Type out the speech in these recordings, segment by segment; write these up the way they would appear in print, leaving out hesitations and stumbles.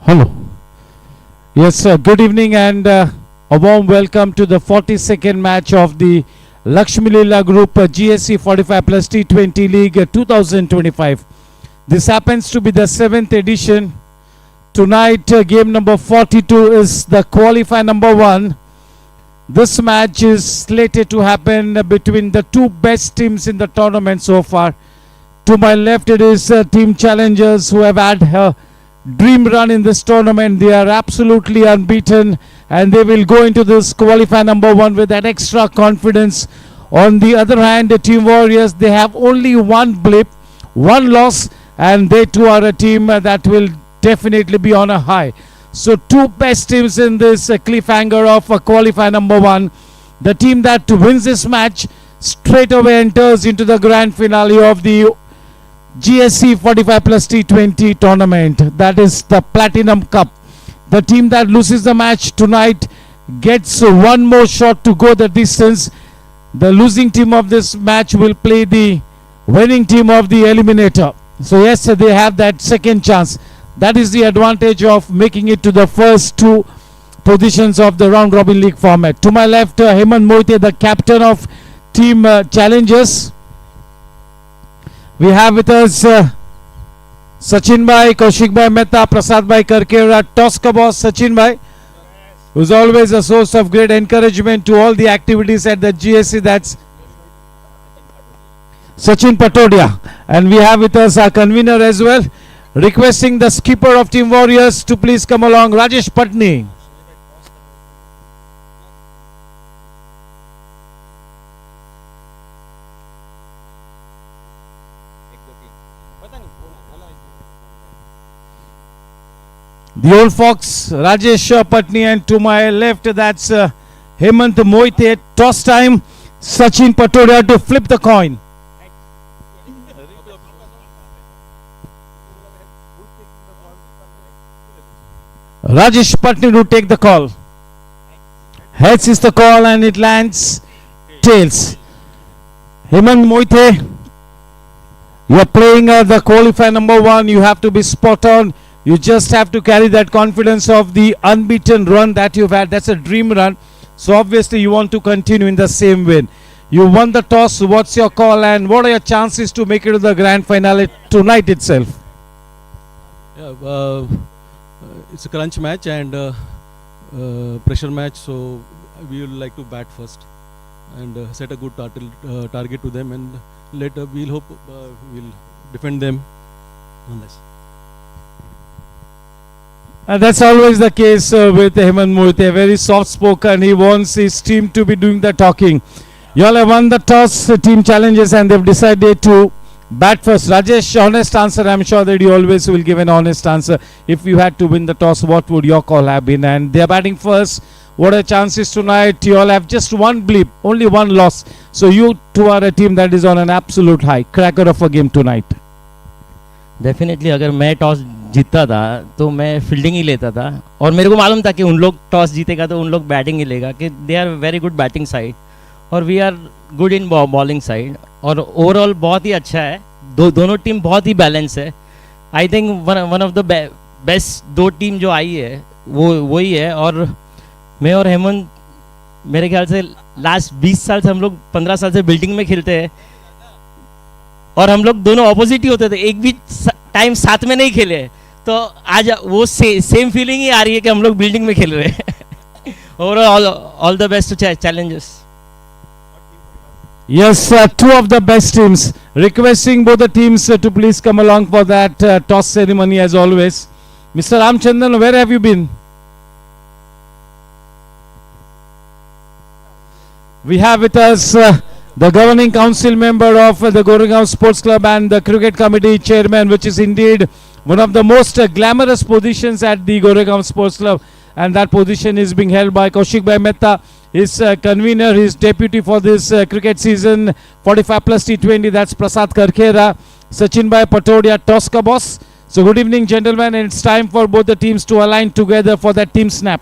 Hello. Yes, good evening and a warm welcome to the 42nd match of the Lakshmi Leela Group GSC 45 plus T20 League 2025. This happens to be the 7th edition. Tonight, game number 42 is the qualifier number 1. This match is slated to happen between the two best teams in the tournament so far. To my left, it is Team Challengers, who have had a dream run in this tournament. They are absolutely unbeaten and they will go into this qualifier number 1 with that extra confidence. On the other hand, the Team Warriors, they have only one blip, one loss, and they too are a team that will definitely be on a high. So two best teams in this cliffhanger of qualifier number 1. The team that wins this match straight away enters into the grand finale of the GSC 45 plus T20 tournament. That is the Platinum Cup. The team that loses the match tonight gets one more shot to go the distance. The losing team of this match will play the winning team of the eliminator. So yes, they have that second chance. That is the advantage of making it to the first two positions of the round robin league format. To my left, Hemant Moite, the captain of Team Challengers. We have with us Sachin Bhai, Kaushik Bhai Mehta, Prasad Bhai Karkera, Tosca boss Sachin Bhai, who is always a source of great encouragement to all the activities at the GSC. That's Sachin Patodia. And we have with us our convener as well, requesting the skipper of Team Warriors to please come along, Rajesh Patni. The old fox, Rajesh Patni, and to my left, that's Hemant Moite. Toss time, Sachin Patodia to flip the coin. Rajesh Patni to take the call. Heads is the call and it lands tails. Hemant Moite, you are playing the qualifier number 1. You have to be spot on. You just have to carry that confidence of the unbeaten run that you've had. That's a dream run. So obviously you want to continue in the same way. You won the toss. What's your call and what are your chances to make it to the grand finale tonight itself? Yeah, it's a crunch match and pressure match. So we would like to bat first and set a good target to them, and later we'll hope we'll defend them on this. That's always the case with Hemant Moite. Very soft spoken. He wants his team to be doing the talking. You all have won the toss, Team Challenges, and they've decided to bat first. Rajesh, honest answer. I'm sure that you always will give an honest answer. If you had to win the toss, what would your call have been? And they're batting first. What are chances tonight? You all have just one blip, only one loss. So you two are a team that is on an absolute high. Cracker of a game tonight. Definitely अगर मैं toss जीतता था तो मैं fielding ही लेता था, और मेरे को मालूम था कि उन लोग टॉस जीतेगा तो उन लोग बैटिंग ही लेगा, कि they are very good batting side और we are good in bowling side, और ओवरऑल बहुत ही अच्छा है. दोनों टीम बहुत ही बैलेंस है. I think one of the best दो टीम जो आई है वो वही है. और मैं और हेमंत मेरे ख्याल से लास्ट 20 साल से हम लोग 15 साल से बिल्डिंग में खेलते हैं, और हम लोग दोनों ऑपोजिट ही होते थे, एक भी टाइम साथ में नहीं खेले. तो आज वो सेम फीलिंग ही आ रही है कि हम लोग बिल्डिंग में खेल रहे हैं. Overall all the best to challengers. Yes, two of the best teams. Requesting both the teams to please come along for that toss ceremony as always. Mr. Ramchandran, where have you been? We have with us the governing council member of the Goregaon Sports Club and the cricket committee chairman, which is indeed one of the most glamorous positions at the Goregaon Sports Club, and that position is being held by Kaushik Bhai Mehta, his convener, his deputy for this cricket season 45 plus T20. That's Prasad Karkera, Sachin Bhai Patodia, Tosca boss. So good evening, gentlemen, and it's time for both the teams to align together for that team snap.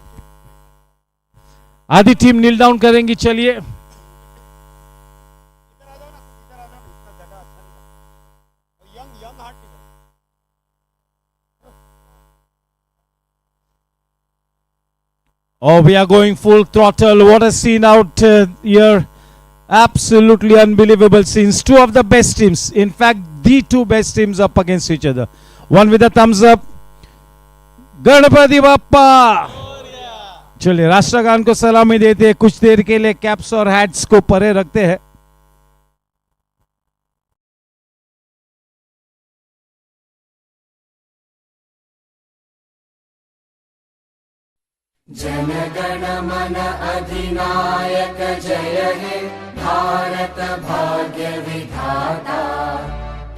आधी team नील down करेंगी. चलिए, Oh, we are going full throttle. What a scene out here. Absolutely unbelievable scenes. Two of the best teams. In fact, the two best teams up against each other. One with a thumbs up. Ganpati Bappa. चलिए राष्ट्रगान को सलामी देते हैं. कुछ देर के लिए caps और हैट्स को परे रखते हैं. जनगण मन अधिनायक जय हे भारत भाग्य विधाता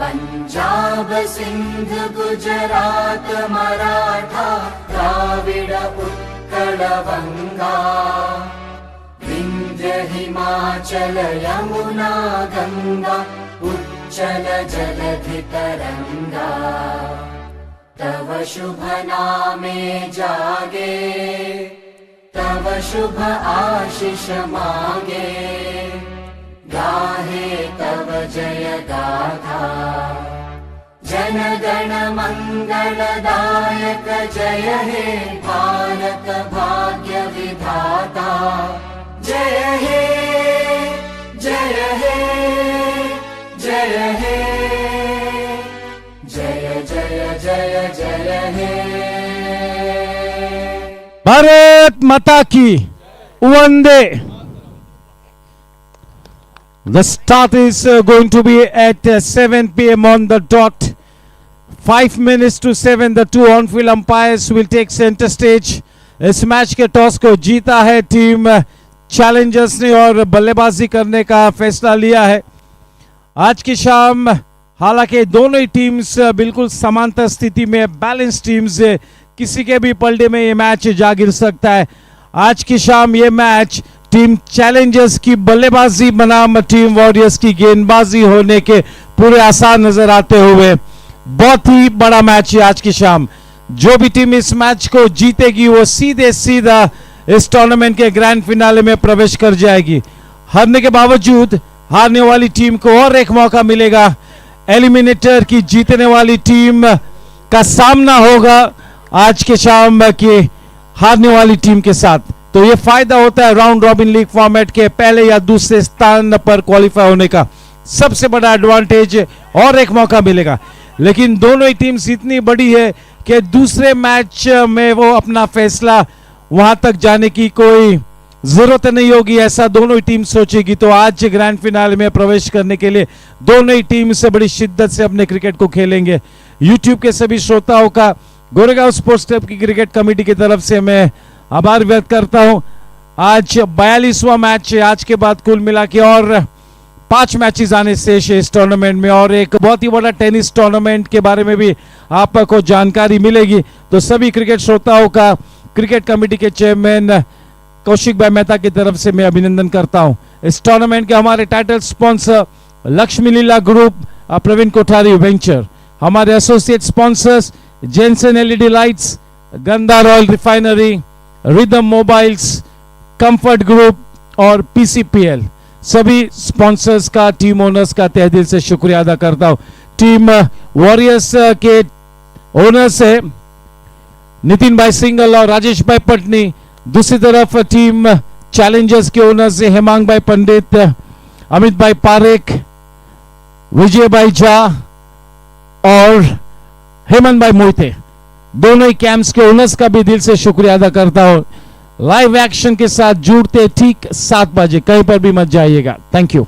पंजाब सिंध गुजरात मराठा द्राविड उत्कल बंगा विंध्य हिमाचल यमुना गंगा उच्चल जलधि तरंगा तव शुभ नामे जागे तव शुभ आशीष मांगे गाहे तव जय गाथा जन गण मंगलदायक जय हे भारत भाग्य विधाता जय हे जय हे जय हे जय जय जय जय हे भारत माता की वंदे. The start is going to be at 7 p.m. on the dot. 5 minutes to 7. The two on-field umpires will take center stage. इस मैच के टॉस को जीता है टीम चैलेंजर्स ने और बल्लेबाजी करने का फैसला लिया है. आज की शाम हालांकि दोनों ही टीम्स बिल्कुल समांतर स्थिति में बैलेंस टीम्स है. किसी के भी पलड़े में ये मैच जा गिर सकता है. आज की शाम ये मैच टीम चैलेंजर्स की बल्लेबाजी बनाम टीम वॉरियर्स की गेंदबाजी होने के पूरे आसार नजर आते हुए बहुत ही बड़ा मैच है आज की शाम. जो भी टीम इस मैच को जीतेगी वो सीधे सीधा इस टूर्नामेंट के ग्रैंड फिनाले में प्रवेश कर जाएगी. हारने के बावजूद हारने वाली टीम को और एक मौका मिलेगा. एलिमिनेटर की जीतने वाली टीम का सामना होगा आज के शाम की हारने वाली टीम के साथ. तो ये फायदा होता है राउंड रॉबिन लीग फॉर्मेट के पहले या दूसरे स्थान पर क्वालिफाई होने का. सबसे बड़ा एडवांटेज और एक मौका मिलेगा. लेकिन दोनों ही टीम्स इतनी बड़ी है कि दूसरे मैच में वो अपना फैसला वहां तक जाने की कोई जरूरत नहीं होगी ऐसा दोनों ही टीम सोचेगी. तो आज ग्रैंड फिनाले में प्रवेश करने के लिए दोनों ही टीम से बड़ी शिद्दत से अपने क्रिकेट को खेलेंगे. यूट्यूब के सभी श्रोताओं का गोरेगांव स्पोर्ट्स क्लब की क्रिकेट कमेटी की तरफ से मैं आभार व्यक्त करता हूं. आज 42वां मैच है. आज के बाद कुल मिला के और 5 मैचेस आने शेष है इस टूर्नामेंट में और एक बहुत ही बड़ा टेनिस टूर्नामेंट के बारे में भी आपको जानकारी मिलेगी. तो सभी क्रिकेट श्रोताओं का क्रिकेट कमेटी के चेयरमैन कौशिक भाई मेहता की तरफ से मैं अभिनंदन करता हूं. इस टूर्नामेंट के हमारे title sponsor Lakshmi Leela group, Praveen Kothari venture, हमारे associate sponsors Jenson LED lights, गंदा royal refinery, rhythm mobiles, comfort group और पीसीपीएल. सभी स्पॉन्सर्स का, टीम ओनर्स का तहे दिल से शुक्रिया अदा करता हूं. टीम वॉरियर्स के ओनर्स है नितिन भाई सिंगल और राजेश भाई पटनी. दूसरी तरफ टीम चैलेंजर्स के ओनर्स है हेमांग भाई पंडित, अमित भाई पारेख, विजय भाई झा और हेमंत भाई मोहिते. दोनों ही कैंप्स के ओनर्स का भी दिल से शुक्रिया अदा करता हूं. लाइव एक्शन के साथ जुड़ते ठीक 7 बजे. कहीं पर भी मत जाइएगा. Thank you.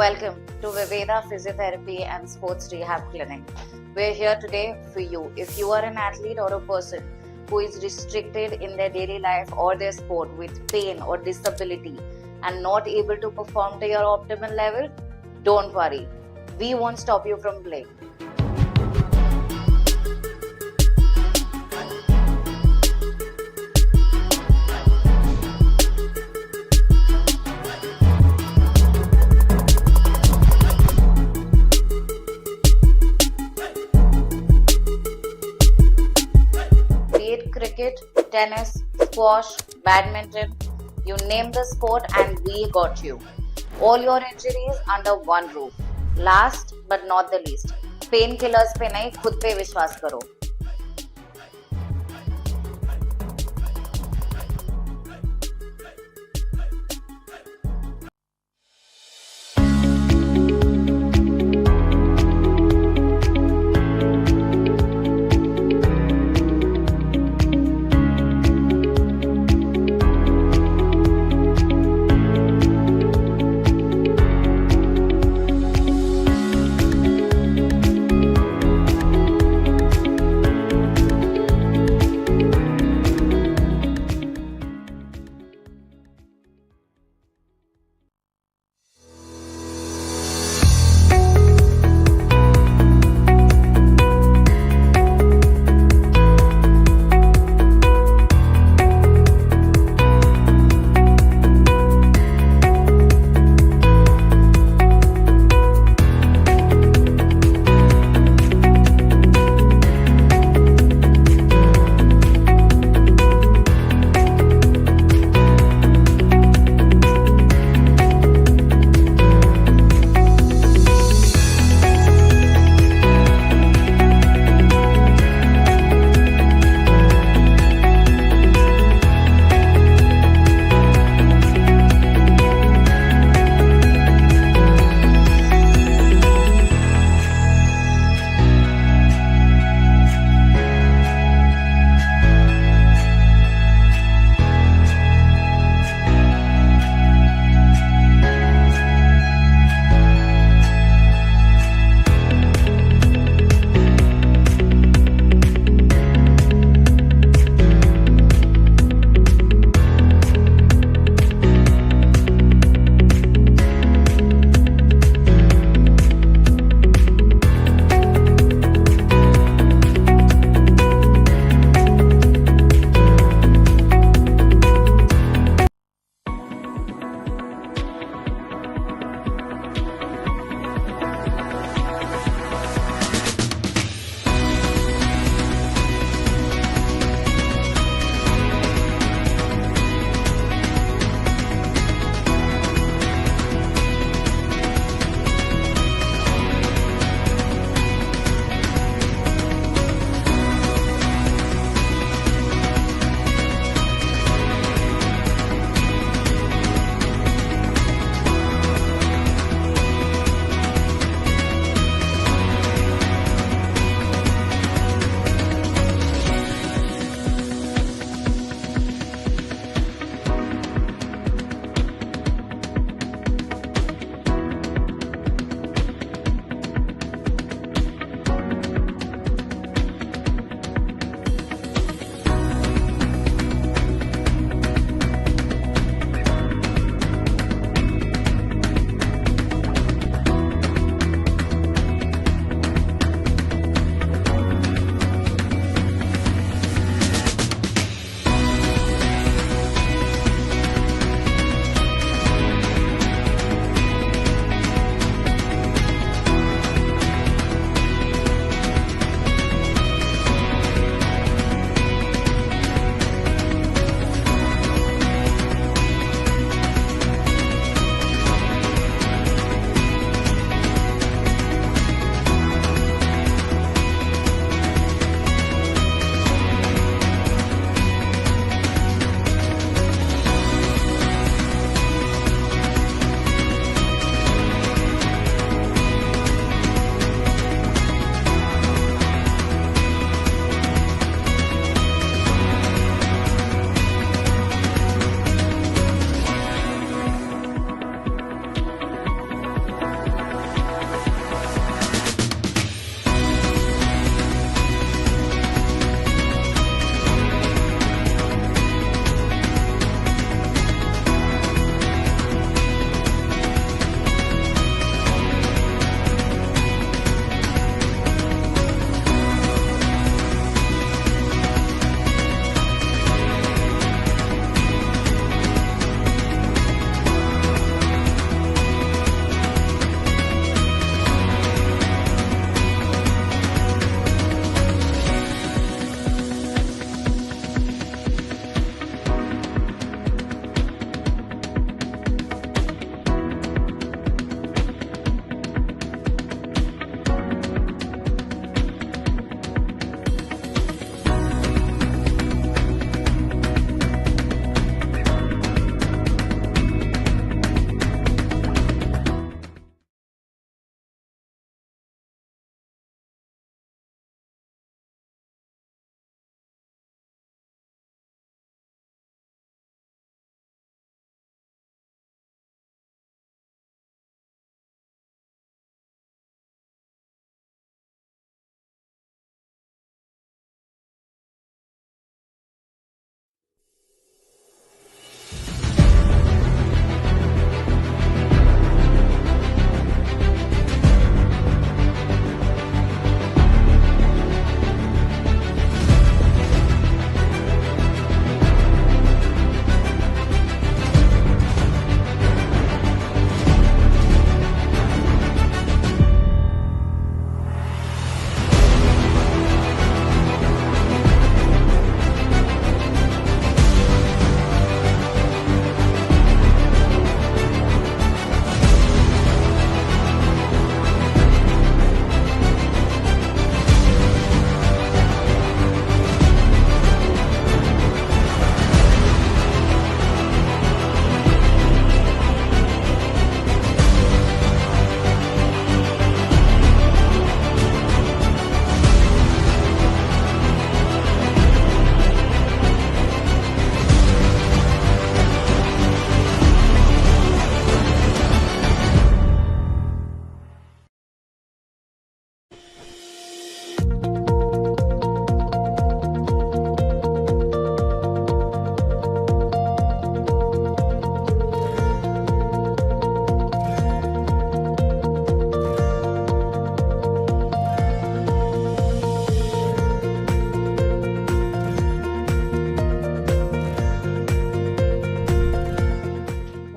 Welcome to Viveda Physiotherapy and Sports Rehab Clinic. We're here today for you. If you are an athlete or a person who is restricted in their daily life or their sport with pain or disability and not able to perform to your optimal level, don't worry. We won't stop you from playing. Be it cricket, tennis, squash, badminton, you name the sport and we got you. All your injuries under one roof. Last but not the least, painkillers पे नहीं, खुद पे विश्वास करो.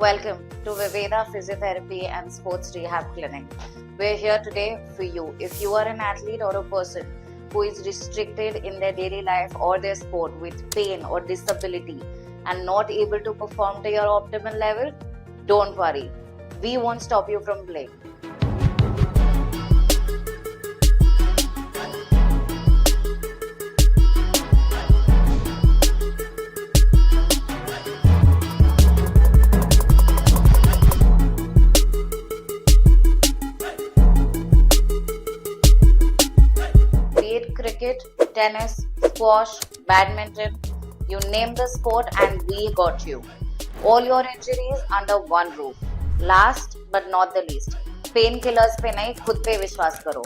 Welcome to Viveda Physiotherapy and Sports Rehab Clinic. We're here today for you. If you are an athlete or a person who is restricted in their daily life or their sport with pain or disability and not able to perform to your optimal level, don't worry. We won't stop you from playing. Be it cricket, tennis, squash, badminton, you name the sport and we got you. All your injuries under one roof. Last but not the least, painkillers पे नहीं, खुद पे विश्वास करो.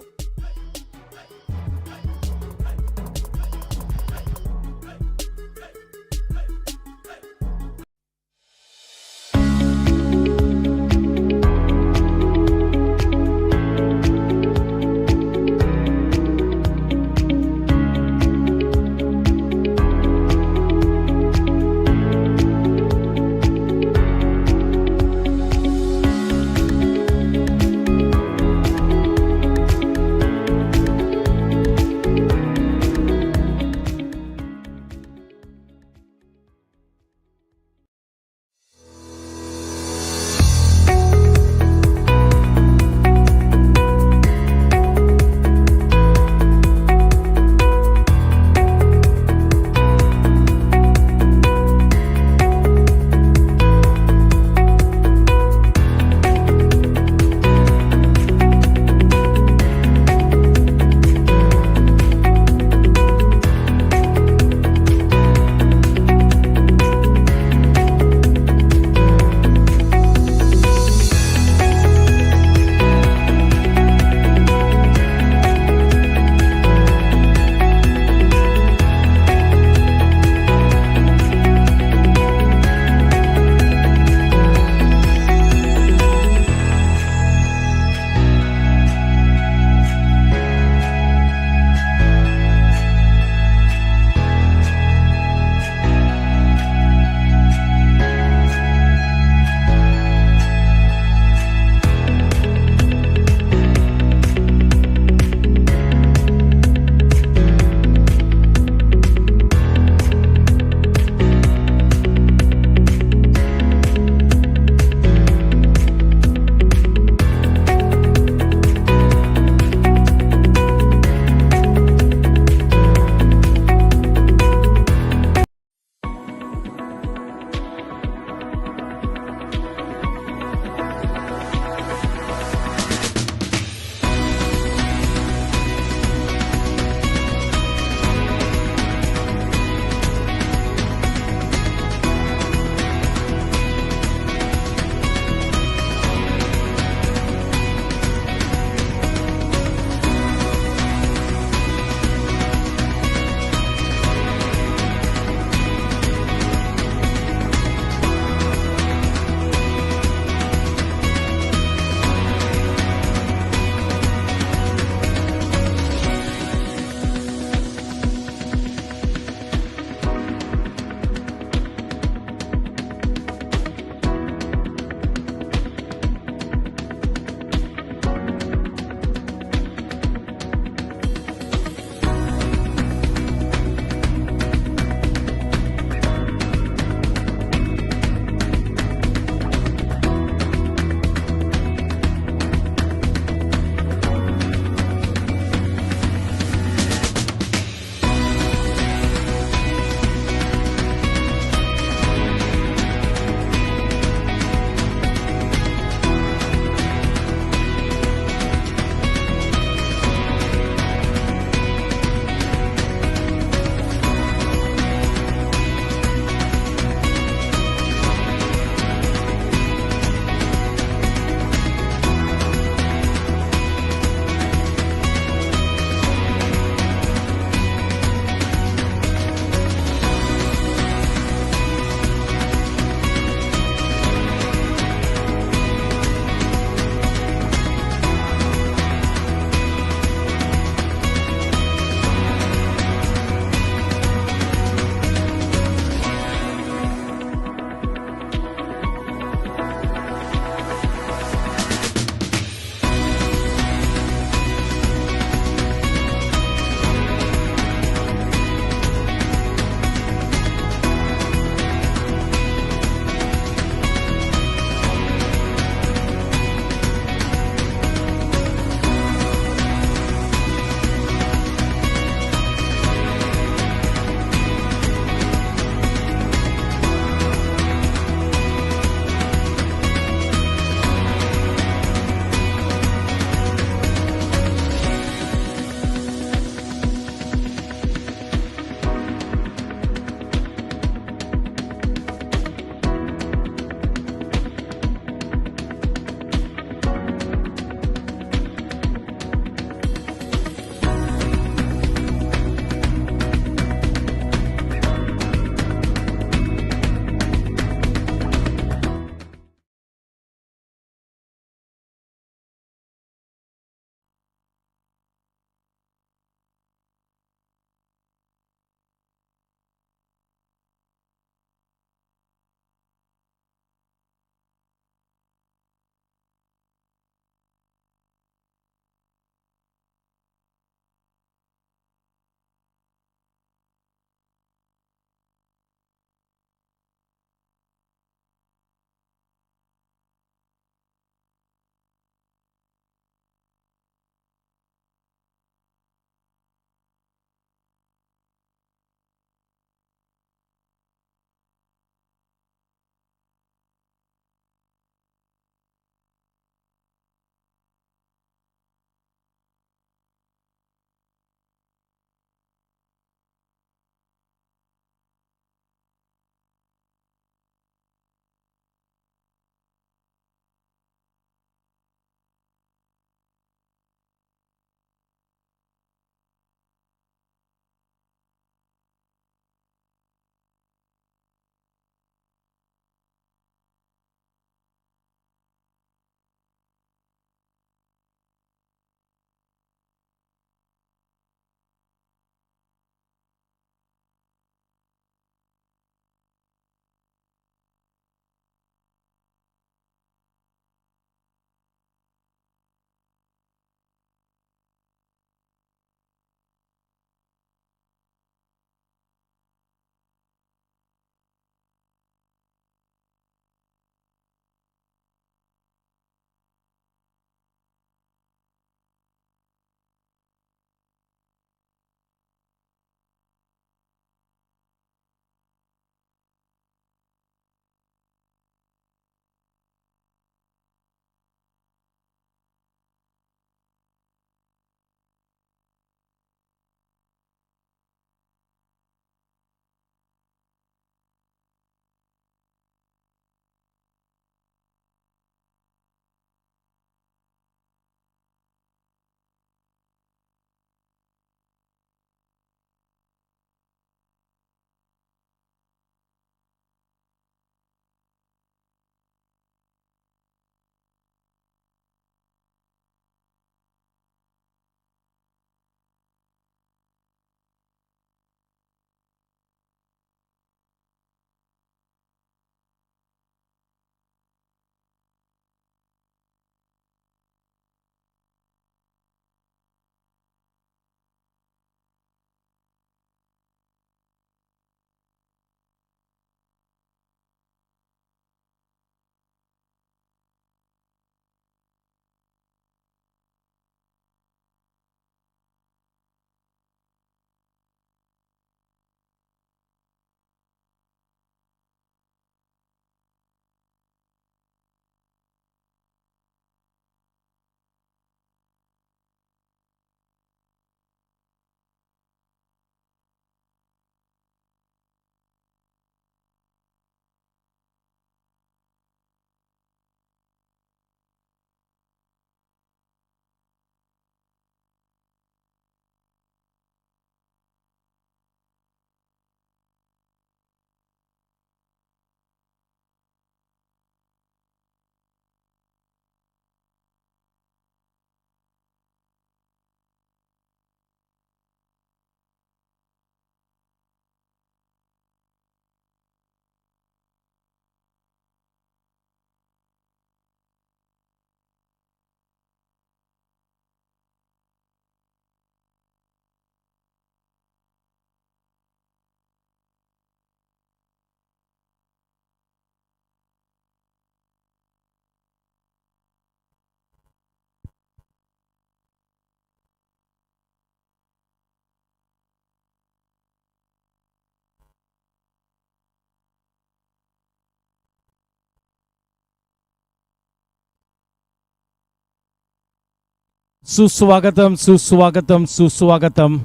सुस्वागतम सुस्वागतम सुस्वागतम।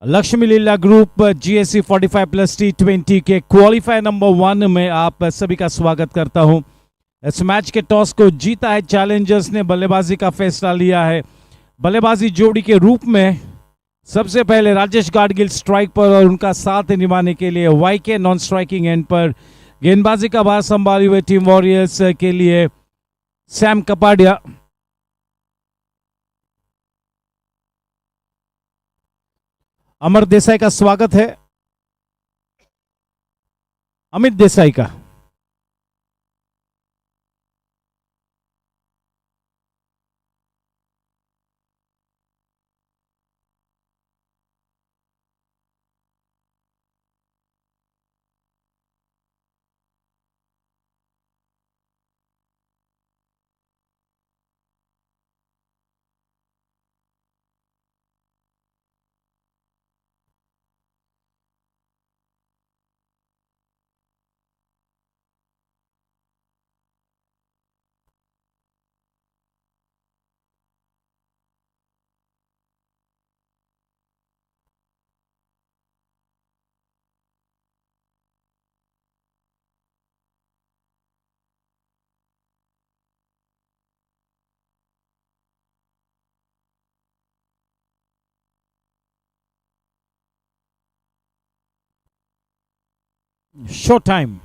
Lakshmi Leela group GSC 45+ T20 के क्वालिफायर नंबर 1 में आप सभी का स्वागत करता हूं। इस मैच के टॉस को जीता है चैलेंजर्स ने, बल्लेबाजी का फैसला लिया है। बल्लेबाजी जोड़ी के रूप में सबसे पहले राजेश गाडगिल स्ट्राइक पर और उनका साथ निभाने के लिए YK नॉन स्ट्राइकिंग एंड पर। गेंदबाजी का भार संभाली हुए टीम वॉरियर्स के लिए सैम कपाडिया। अमर देसाई का स्वागत है, अमित देसाई का। Show time.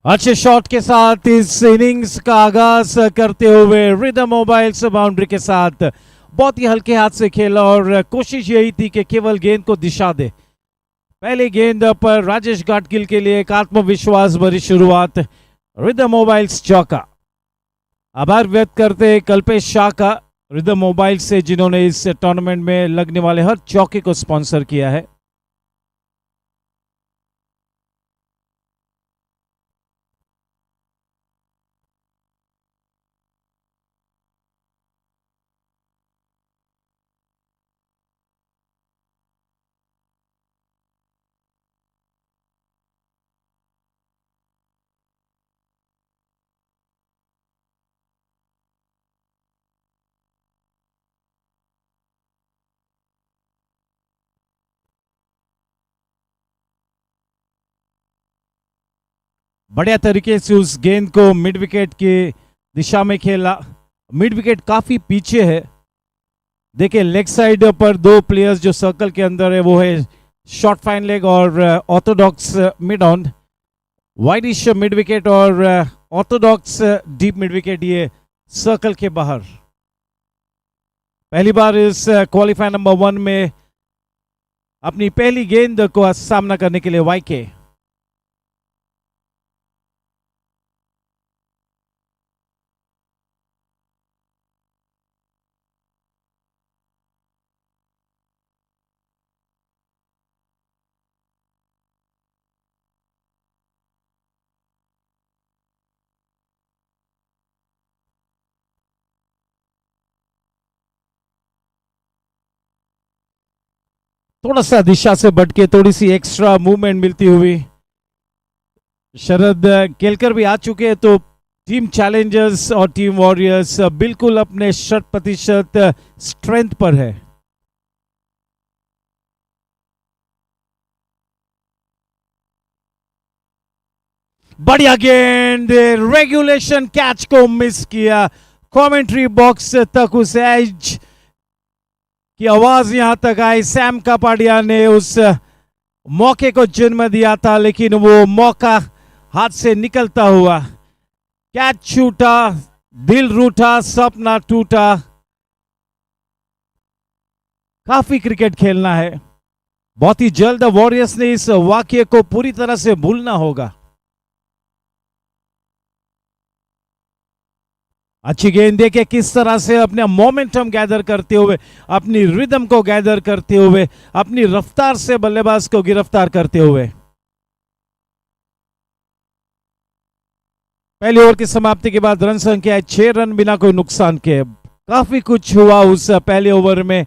अच्छे शॉट के साथ इस इनिंग्स का आगाज करते हुए रिदम मोबाइल्स बाउंड्री के साथ बहुत ही हल्के हाथ से खेला और कोशिश यही थी कि केवल गेंद को दिशा दे। पहली गेंद पर राजेश गाडगिल के लिए एक आत्मविश्वास भरी शुरुआत। रिदम मोबाइल्स चौका। आभार व्यक्त करते कल्पेश शाह का रिदम मोबाइल से, जिन्होंने इस टूर्नामेंट में लगने वाले हर चौके को स्पॉन्सर किया है। बढ़िया तरीके से उस गेंद को मिड विकेट की दिशा में खेला। मिड विकेट काफी पीछे है। देखिए लेग साइड पर दो प्लेयर्स जो सर्कल के अंदर है, वो है शॉर्ट फाइन लेग और Orthodox mid on. Widish mid wicket और ऑर्थोडॉक्स डीप मिड विकेट, ये सर्कल के बाहर। पहली बार इस क्वालिफायर नंबर 1 में अपनी पहली गेंद को सामना करने के लिए YK। थोड़ा सा दिशा से भटके, थोड़ी सी एक्स्ट्रा मूवमेंट मिलती हुई। शरद केलकर भी आ चुके हैं, तो टीम चैलेंजर्स और टीम वॉरियर्स बिल्कुल अपने 100% स्ट्रेंथ पर है। बढ़िया गेंद, रेगुलेशन कैच को मिस किया। कमेंट्री बॉक्स तक उस एज की आवाज यहां तक आई। सैम कपाडिया ने उस मौके को जन्म दिया था, लेकिन वो मौका हाथ से निकलता हुआ। कैच छूटा, दिल रूठा, सपना टूटा। काफी क्रिकेट खेलना है। बहुत ही जल्द वॉरियर्स ने इस वाकये को पूरी तरह से भूलना होगा। अच्छी गेंद देखे किस तरह से अपने मोमेंटम गैदर करते हुए, अपनी रिदम को गैदर करते हुए, अपनी रफ्तार से बल्लेबाज को गिरफ्तार करते हुए। पहले ओवर की समाप्ति के बाद रन संख्या है 6 रन बिना कोई नुकसान के। काफी कुछ हुआ उस पहले ओवर में।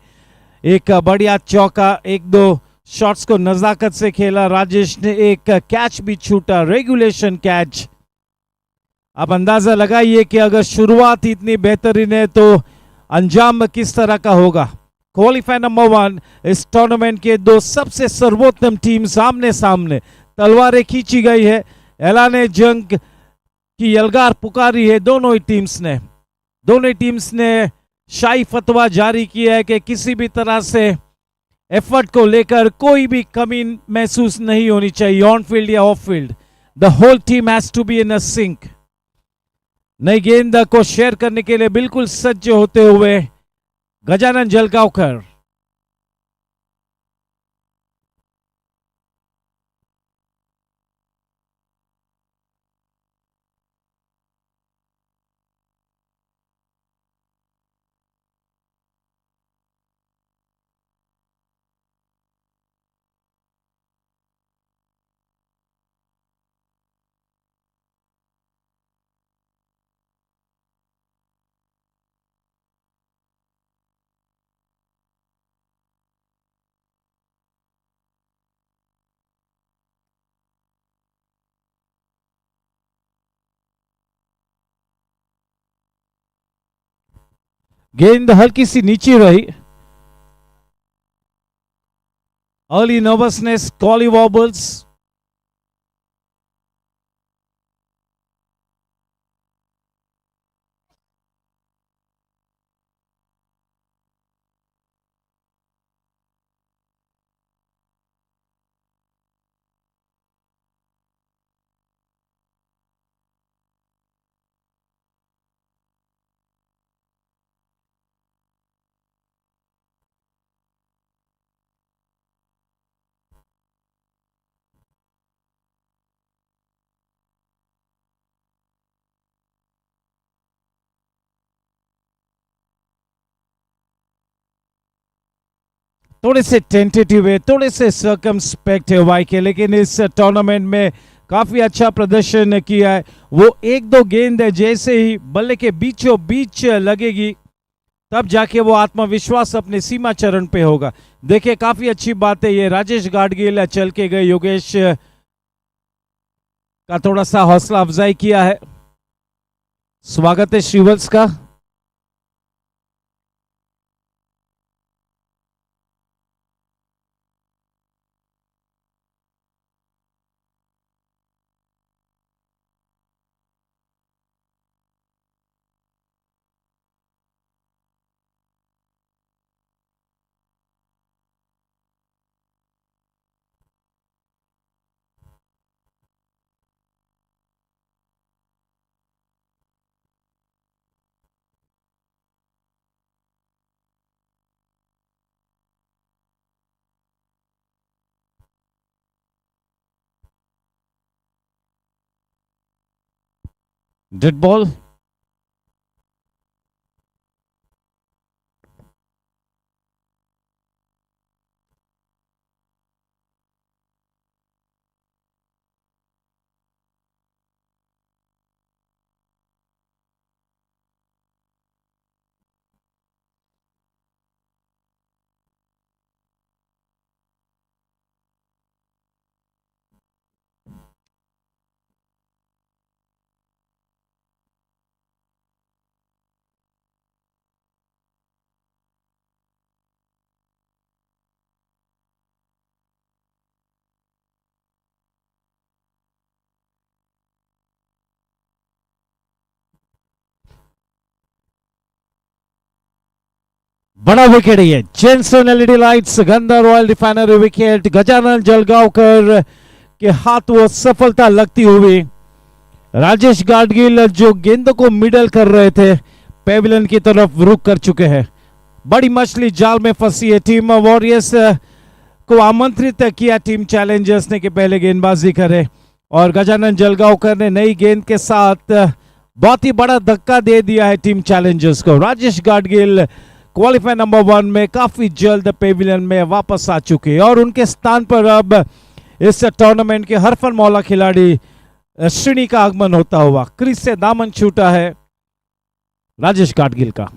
एक बढ़िया चौका, एक दो शॉट्स को नजाकत से खेला राजेश ने, एक कैच भी छूटा, रेगुलेशन कैच। अब अंदाजा लगाइए कि अगर शुरुआत इतनी बेहतरीन है तो अंजाम किस तरह का होगा। क्वालिफायर नंबर 1 इस टूर्नामेंट के दो सबसे सर्वोत्तम टीम सामने सामने, तलवारें खींची गई है, ऐलाने जंग की यलगार पुकारी है दोनों ही टीम्स ने शाही फतवा जारी किया है कि किसी भी तरह से एफर्ट को लेकर कोई भी कमी महसूस नहीं होनी चाहिए, ऑन फील्ड या off field. The whole team has to be in a sync. नई गेंद को शेयर करने के लिए बिल्कुल सज्ज होते हुए गजानन जलगांवकर। गेंद हल्की सी नीचे रही। Early nervousness, collywobbles. थोड़े से टेंटेटिव है, थोड़े से सर्कमस्पेक्ट है वाईके, लेकिन इस टूर्नामेंट में काफी अच्छा प्रदर्शन किया है। वो एक दो गेंद जैसे ही बल्ले के बीचों बीच लगेगी तब जाके वो आत्मविश्वास अपने सीमा चरण पे होगा। देखिए काफी अच्छी बात है ये, राजेश गाडगिल चल के गए, योगेश का थोड़ा सा हौसला अफजाई किया है। स्वागत है श्रीवत्स का। Dead ball. बड़ा विकेट है, जेंसन एलईडी लाइट्स, गंदा royal refinery wicket, Gajanan Jalgaonkar के हाथ वो सफलता लगती हुई। राजेश गाडगिल जो गेंद को मिडल कर रहे थे पेविलियन की तरफ रुक कर चुके हैं। बड़ी मछली जाल में फंसी है। टीम वॉरियर्स को आमंत्रित किया टीम चैलेंजर्स ने कि पहले गेंदबाजी करे, और गजानन जलगांवकर ने नई गेंद के साथ बहुत ही बड़ा धक्का दे दिया है टीम चैलेंजर्स को। राजेश गाडगिल क्वालिफायर नंबर 1 में काफी जल्द पेविलियन में वापस आ चुके हैं और उनके स्थान पर अब इस टूर्नामेंट के हरफन मौला खिलाड़ी श्रीनी का आगमन होता हुआ। क्रीज से दामन छूटा है राजेश गाडगिल का।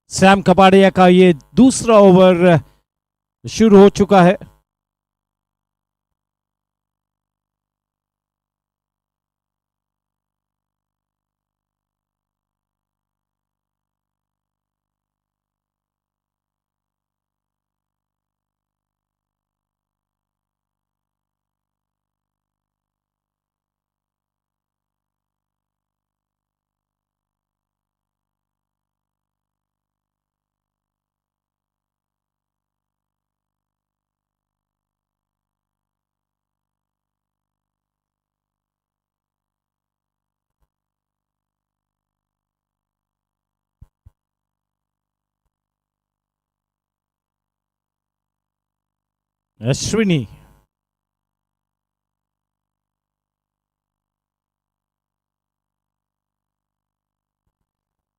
सैम कपाडिया का ये दूसरा ओवर शुरू हो चुका है। Ashwini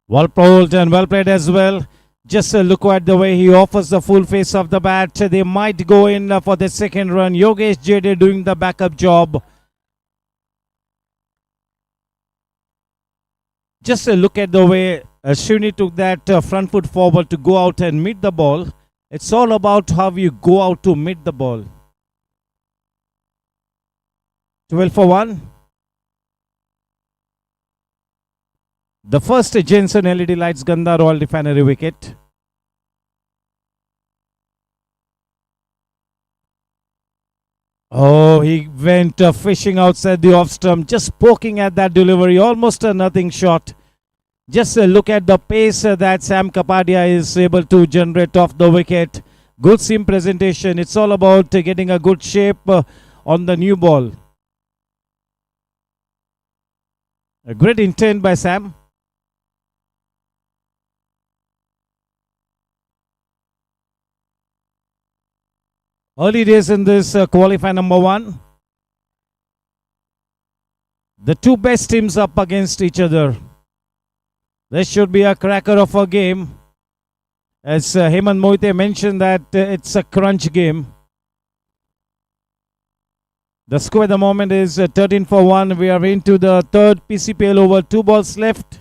well bowled and well played as well. Just look at the way he offers the full face of the bat. They might go in for the second run. Yogesh JD doing the backup job. Just look at the way Ashwini took that front foot forward to go out and meet the ball. It's all about how you go out to meet the ball. 12 for 1. The first Jensen LED lights Gandhar Royal Refinery wicket. Oh, he went fishing outside the off stump, just poking at that delivery, almost a nothing shot. Just look at the pace that Sam Kapadia is able to generate off the wicket. Good seam presentation. It's all about getting a good shape on the new ball. A great intent by Sam. Early days in this qualifier number 1. The two best teams up against each other. This should be a cracker of a game. As Hemant Mohite mentioned that it's a crunch game. The score at the moment is 13 for 1. We are into the third PCPL over. 2 balls left.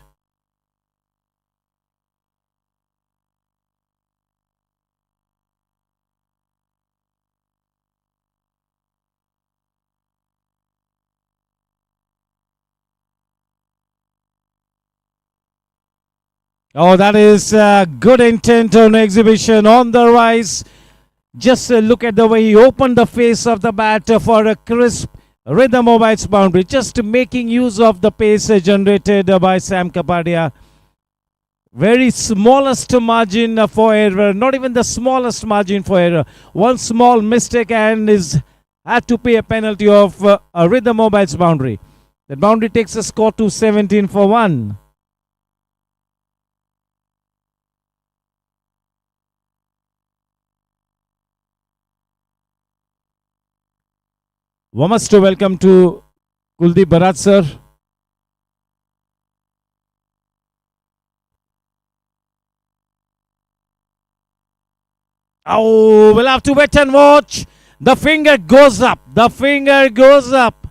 Oh, that is good intent on exhibition on the rise. Just look at the way he opened the face of the bat for a crisp rhythm of its boundary. Just making use of the pace generated by Sam Kapadia. Very smallest margin for error. Not even the smallest margin for error. One small mistake and is had to pay a penalty of a rhythm of its boundary. That boundary takes a score to 17 for 1. Warmest welcome to Kuldeep Bharat sir. Oh, we'll have to wait and watch. The finger goes up. The finger goes up.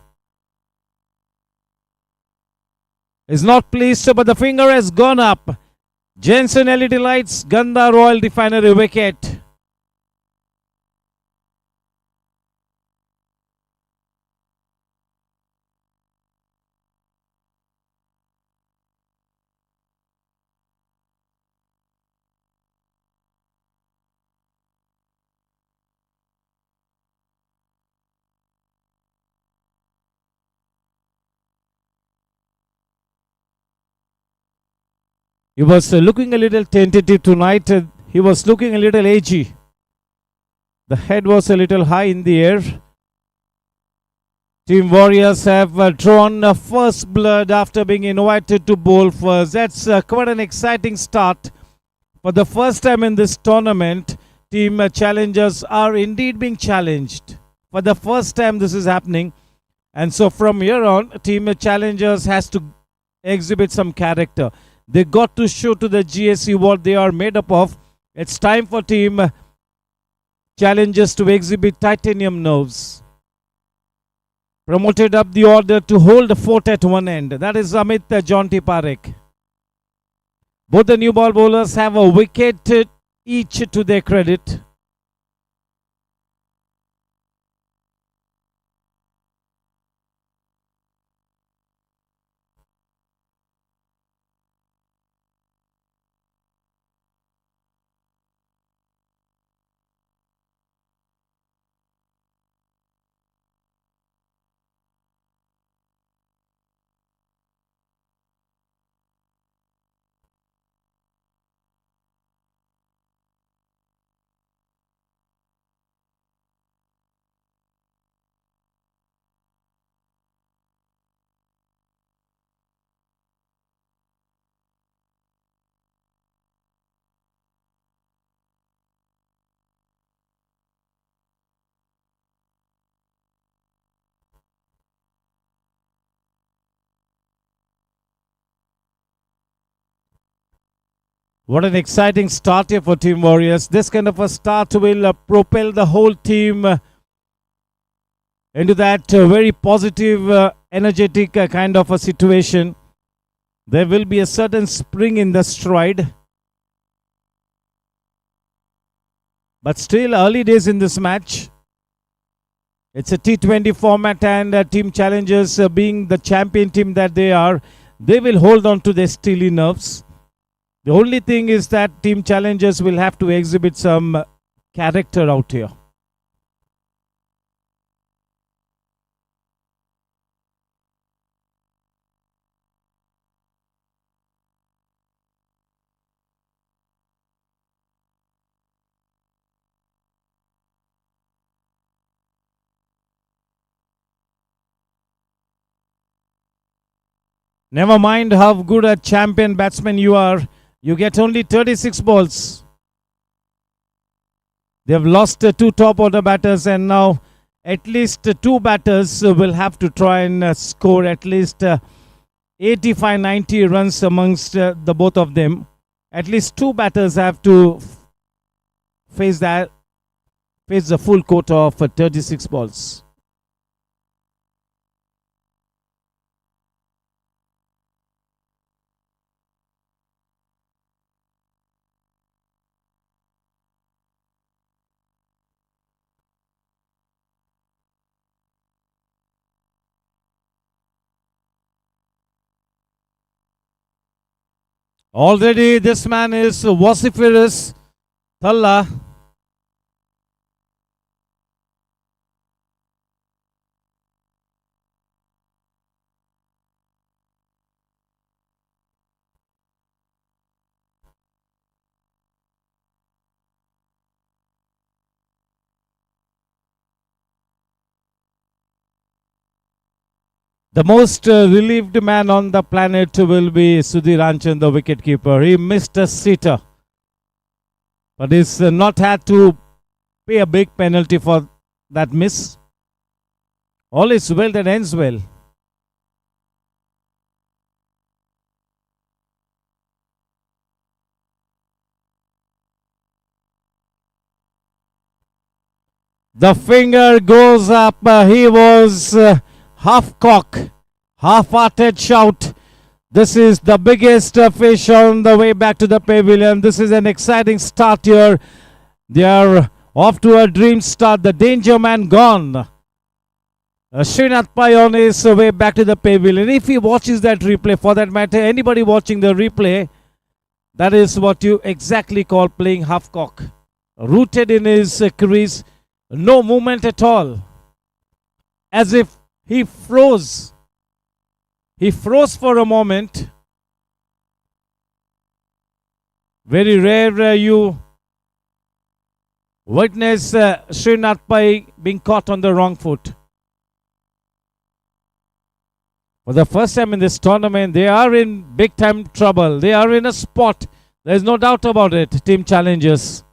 Is not pleased, but the finger has gone up. Jensen LED Lights, Ganda Royal Refinery wicket. He was looking a little tentative tonight. He was looking a little edgy. The head was a little high in the air. Team Warriors have drawn first blood after being invited to bowl first. That's quite an exciting start. For the first time in this tournament, Team Challengers are indeed being challenged. For the first time this is happening. And so from here on, Team Challengers has to exhibit some character. They got to show to the GSC what they are made up of. It's time for Team Challengers to exhibit titanium nerves. Promoted up the order to hold the fort at one end. That is Amit Jonty Parekh. Both the new ball bowlers have a wicket each to their credit. What an exciting start here for Team Warriors. This kind of a start will propel the whole team into that very positive, energetic kind of a situation. There will be a certain spring in the stride. But still early days in this match. It's a T20 format and Team Challengers being the champion team that they are, they will hold on to their steely nerves. The only thing is that Team Challengers will have to exhibit some character out here. Never mind how good a champion batsman you are, you get only 36 balls. They have lost two top order batters and now at least two batters will have to try and score at least 85-90 runs amongst the both of them. At least two batters have to face the full quota of 36 balls. Already this man is vociferous. Thalla. The most relieved man on the planet will be Sudhir Anchan, the wicketkeeper. He missed a sitter, but he's not had to pay a big penalty for that miss. All is well that ends well. The finger goes up. He was half cock, half-hearted shout. This is the biggest fish on the way back to the pavilion. This is an exciting start here. They are off to a dream start. The danger man gone. Srinath Pai on his way back to the pavilion. If he watches that replay, for that matter, anybody watching the replay, that is what you exactly call playing half cock. Rooted in his crease, no movement at all. As if he froze. He froze for a moment. Very rare you witness Srinath Pai being caught on the wrong foot. For the first time in this tournament, they are in big time trouble. They are in a spot. There is no doubt about it. Team Challengers.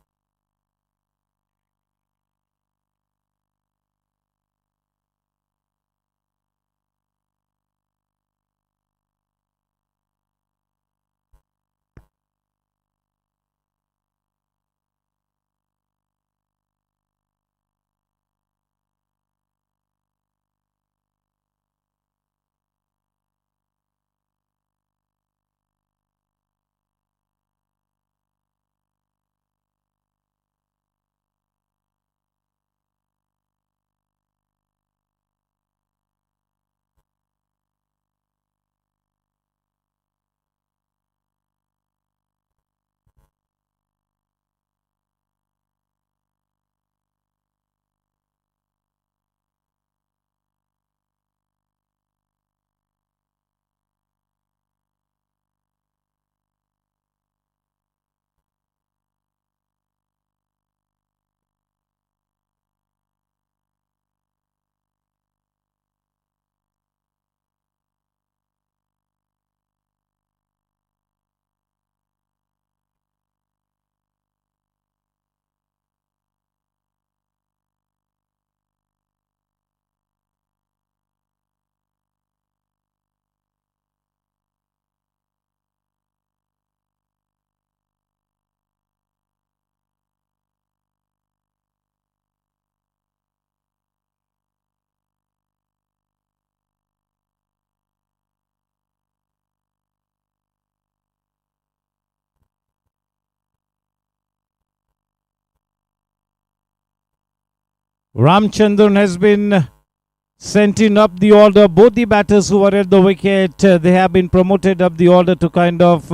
Ramchandran has been sent in up the order. Both the batters who were at the wicket, they have been promoted up the order to kind of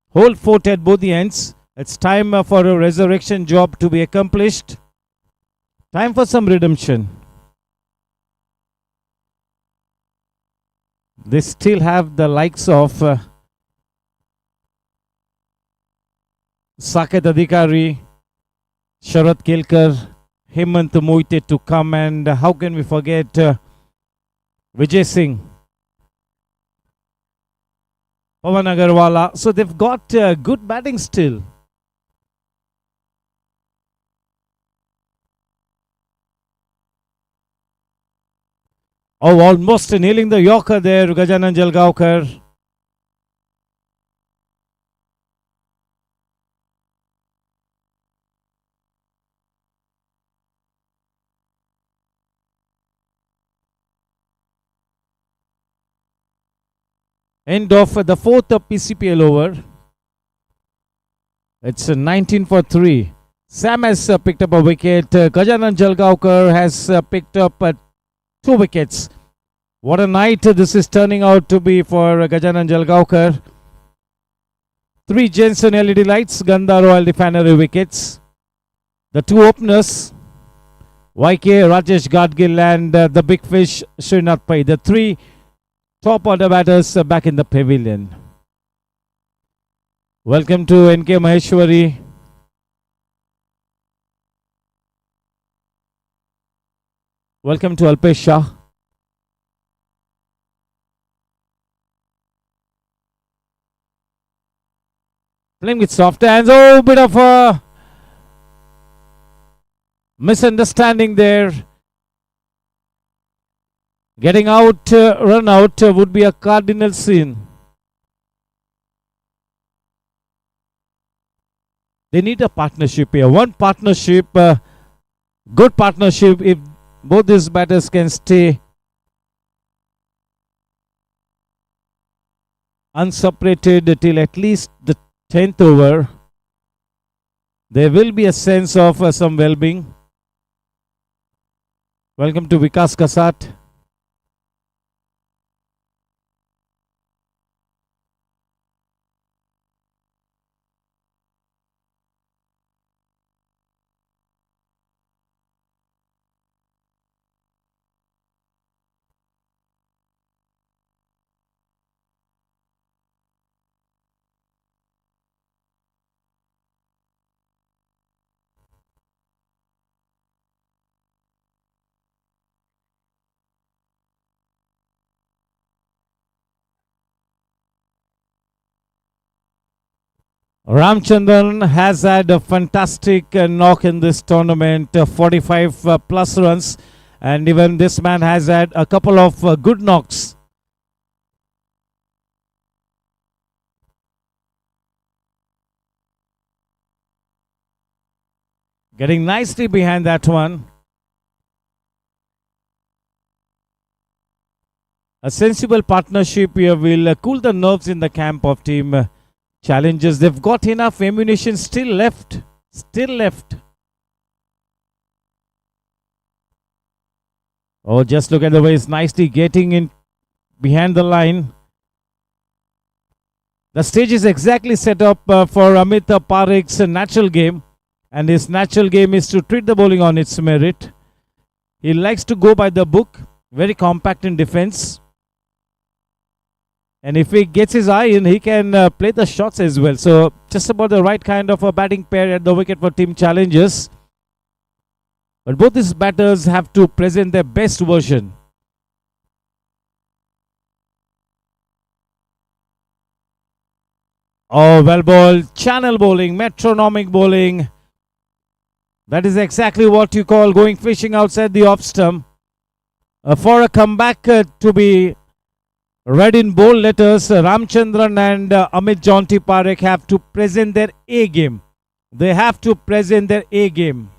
hold fort at both the ends. It's time for a resurrection job to be accomplished. Time for some redemption. They still have the likes of Saket Adhikari, Sharat Kelkar, Hemant Moite to come, and how can we forget Vijay Singh, Pawan Agarwala. So they've got good batting still. Oh, almost nailing the Yorker there, Gajanan Jalgaonkar. End of the fourth PCPL over. It's 19 for 3. Sam has picked up a wicket. Gajanan Jalgaonkar has picked up 2 wickets. What a night this is turning out to be for Gajanan Jalgaonkar. 3 Jensen LED lights, Gandha Royal Refinery wickets. The 2 openers, YK, Rajesh Gadgil, and the big fish, Srinath Pai. The 3 top order batters back in the pavilion. Welcome to NK Maheshwari. Welcome to Alpesh Shah. Playing with soft hands. Oh, bit of a misunderstanding there. Getting out, run out would be a cardinal sin. They need a partnership here. One partnership, good partnership. If both these batters can stay unseparated till at least the 10th over, there will be a sense of some well-being. Welcome to Vikas Kasat. Ramchandran has had a fantastic knock in this tournament, 45 plus runs, and even this man has had a couple of good knocks. Getting nicely behind that one. A sensible partnership here will cool the nerves in the camp of team Challengers. They've got enough ammunition still left. Oh, just look at the way he's nicely getting in behind the line. The stage is exactly set up for Amit Parikh's natural game. And his natural game is to treat the bowling on its merit. He likes to go by the book. Very compact in defense. And if he gets his eye in, he can play the shots as well. So just about the right kind of a batting pair at the wicket for Team Challengers. But both these batters have to present their best version. Oh, well bowled. Channel bowling, metronomic bowling. That is exactly what you call going fishing outside the off stump. For a comeback to be read in bold letters, Ramchandran and Amit Jaunty Parekh have to present their A game. They have to present their A game.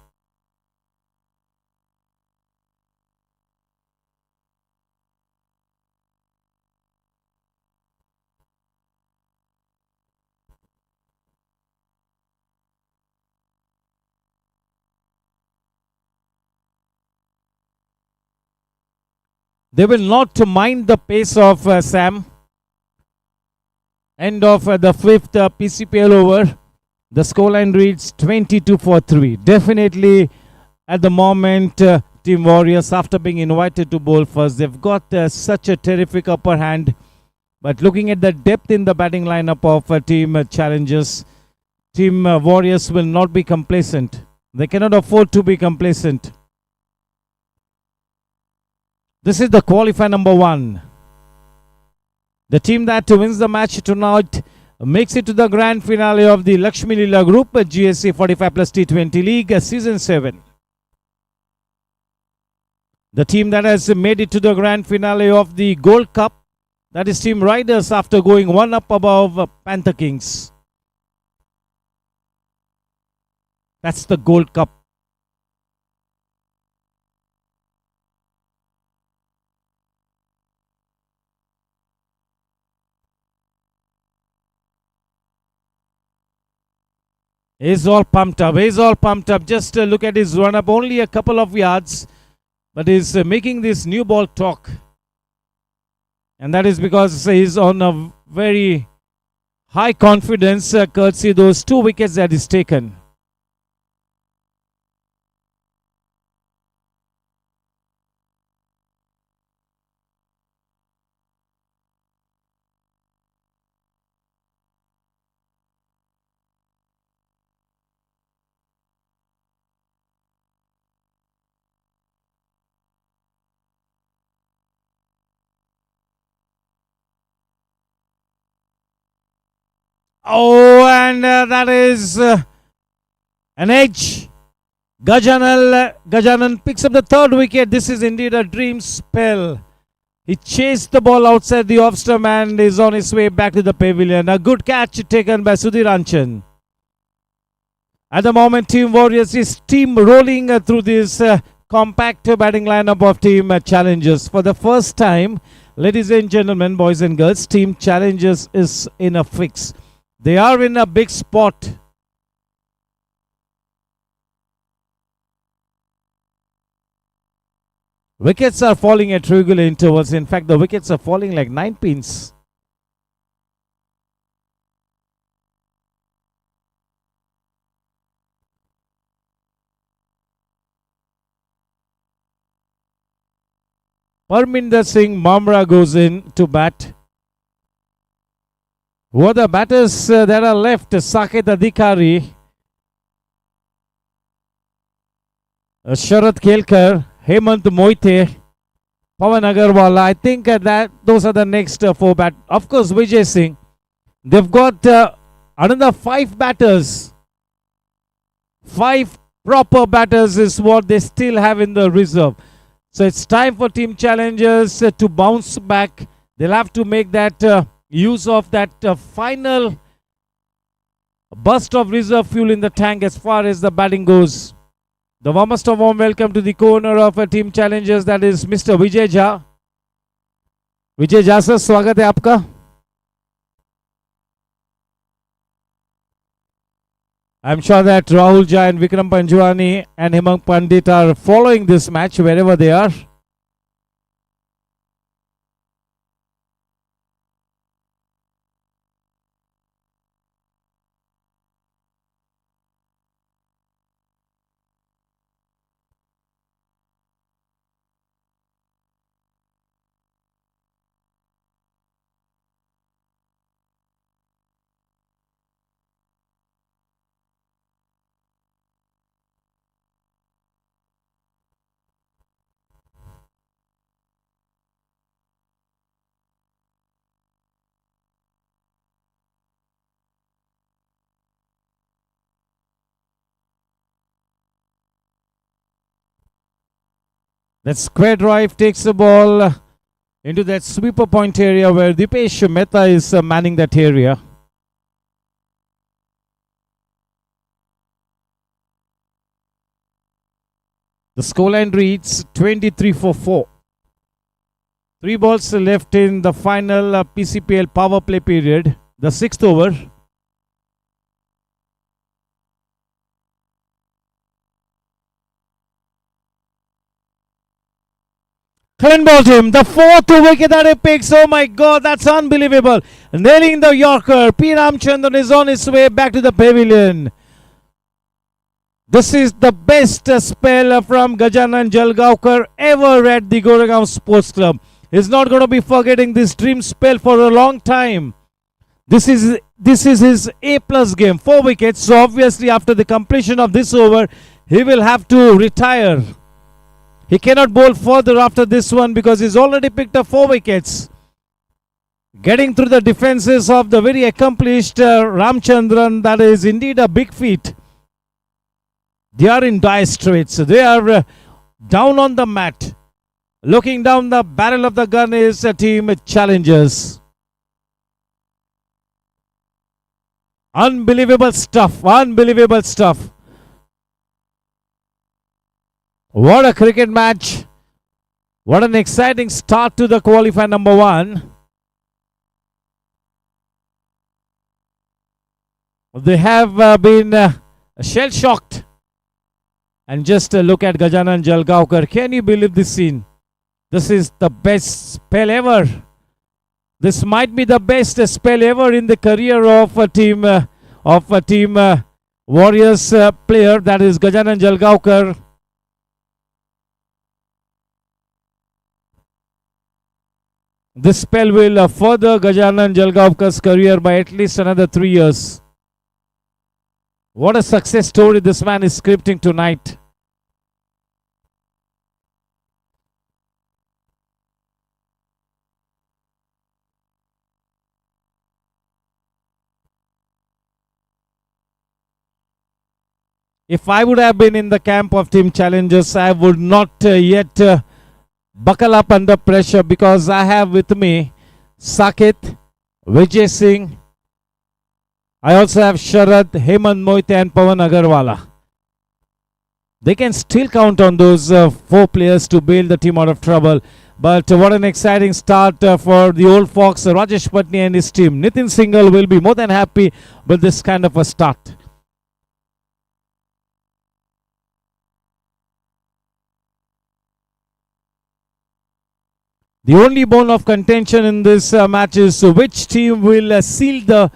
They will not mind the pace of Sam. End of the fifth PCPL over. The scoreline reads 22-3. Definitely at the moment, Team Warriors, after being invited to bowl first, they've got such a terrific upper hand. But looking at the depth in the batting lineup of Team Challengers, Team Warriors will not be complacent. They cannot afford to be complacent. This is the qualifier number 1. The team that wins the match tonight makes it to the grand finale of the Lakshmi Leela Group GSC 45 plus T20 League Season 7. The team that has made it to the grand finale of the Gold Cup, that is Team Riders, after going one up above Panther Kings. That's the Gold Cup. He's all pumped up. Just look at his run up. Only a couple of yards. But he's making this new ball talk. And that is because he's on a very high confidence courtesy those 2 wickets that he's taken. Oh, and that is an edge. Gajanan picks up the third wicket. This is indeed a dream spell. He chased the ball outside the off stump and is on his way back to the pavilion. A good catch taken by Sudhir Anchan. At the moment, Team Warriors is steamrolling through this compact batting lineup of Team Challengers. For the first time, ladies and gentlemen, boys and girls, Team Challengers is in a fix. They are in a big spot. Wickets are falling at regular intervals. In fact, the wickets are falling like 9 pins. Parminder Singh Mamra goes in to bat. Who are the batters that are left? Saket Adhikari, Sharat Kelkar, Hemant Moite, Pawan Agarwal. I think that those are the next 4 bat. Of course, Vijay Singh. They've got another 5 batters. 5 proper batters is what they still have in the reserve. So it's time for Team Challengers to bounce back. They'll have to make that use of that final burst of reserve fuel in the tank as far as the batting goes. The warmest of warm welcome to the co-owner of Team Challengers, that is Mr. Vijay Jha. Vijay Jha sir, स्वागत है आपका. I'm sure that Rahul Jha and Vikram Panjwani and Hemang Pandit are following this match wherever they are. That square drive takes the ball into that sweeper point area where Dipesh Mehta is manning that area. The scoreline reads 23 for 4. 3 balls left in the final PCPL power play period, the 6th over. Clean balled him. The 4th wicket that he picks. Oh my God, that's unbelievable. Nailing the Yorker. P. Ramchandran is on his way back to the pavilion. This is the best spell from Gajanan Jalgaonkar ever at the Goregaon Sports Club. He's not going to be forgetting this dream spell for a long time. This is his A+ game. 4 wickets. So obviously after the completion of this over, he will have to retire. He cannot bowl further after this one because he's already picked up 4 wickets. Getting through the defenses of the very accomplished Ramchandran, that is indeed a big feat. They are in dire straits. They are down on the mat. Looking down the barrel of the gun is a Team Challengers. Unbelievable stuff. Unbelievable stuff. What a cricket match. What an exciting start to the qualifier number 1. They have been shell-shocked. And just look at Gajanan Jalgaonkar. Can you believe this scene? This is the best spell ever. This might be the best spell ever in the career of a Team Warriors player. That is Gajanan Jalgaonkar. This spell will further Gajanan Jalgaonkar's career by at least another 3 years. What a success story this man is scripting tonight. If I would have been in the camp of Team Challengers, I would not yet buckle up under pressure, because I have with me Sakit, Vijay Singh. I also have Sharad, Hemant Moite and Pawan Agarwala. They can still count on those 4 players to bail the team out of trouble. But what an exciting start for the old fox, Rajesh Patni and his team. Nitin Singhal will be more than happy with this kind of a start. The only bone of contention in this match is which team will seal the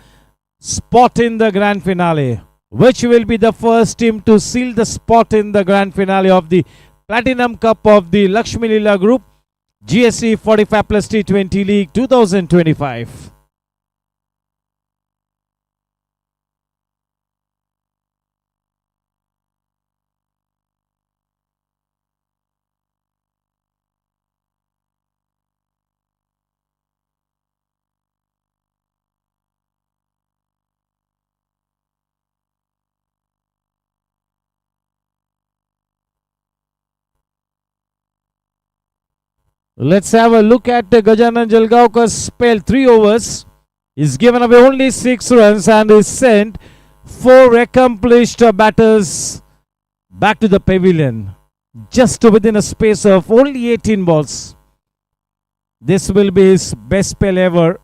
spot in the grand finale. Which will be the first team to seal the spot in the grand finale of the Platinum Cup of the Lakshmi Leela Group GSC 45 plus T20 League 2025. Let's have a look at Gajanan Jalgaonkar's spell. 3 overs. He's given away only 6 runs and is sent 4 accomplished batters back to the pavilion. Just within a space of only 18 balls. This will be his best spell ever.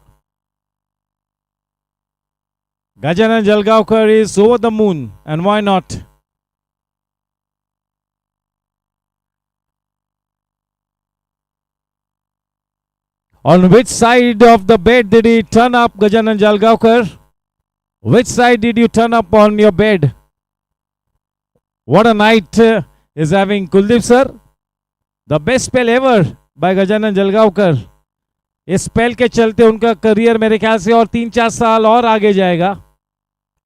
Gajanan Jalgaonkar is over the moon, and why not? On which side of the bed did he turn up, Gajanan Jalgaonkar? Which side did you turn up on your bed? What a night is having Kuldeep sir. The best spell ever by Gajanan Jalgaonkar. इस spell के चलते उनका career मेरे ख्याल से और 3-4 साल और आगे जाएगा.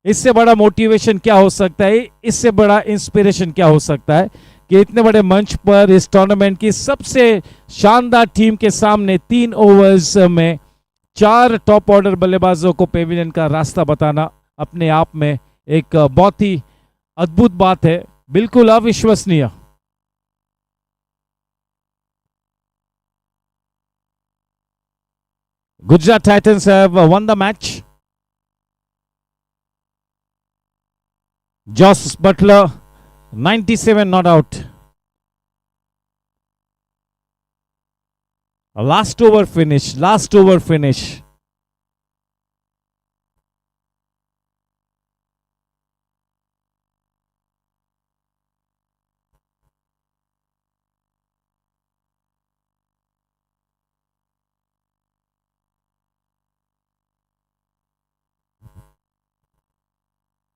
इससे बड़ा मोटिवेशन क्या हो सकता है, इससे बड़ा इंस्पिरेशन क्या हो सकता है कि इतने बड़े मंच पर इस टूर्नामेंट की सबसे शानदार टीम के सामने 3 ओवर्स में 4 टॉप ऑर्डर बल्लेबाजों को पेविलियन का रास्ता बताना अपने आप में एक बहुत ही अद्भुत बात है, बिल्कुल अविश्वसनीय. Gujarat Titans have won the match. Joss Butler, 97 not out. A last over finish.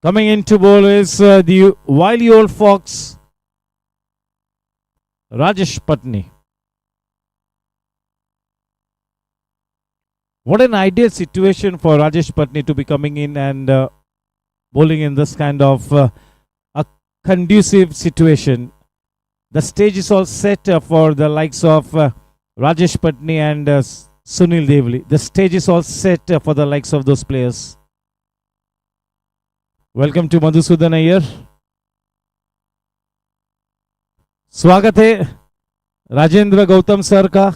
Coming into bowl is the wily old fox, Rajesh Patni. What an ideal situation for Rajesh Patni to be coming in and bowling in this kind of a conducive situation. The stage is all set for the likes of Rajesh Patni and Sunil Devli. The stage is all set for the likes of those players. Welcome to Madhusudan Iyer. स्वागत है Rajendra Gautam sir का.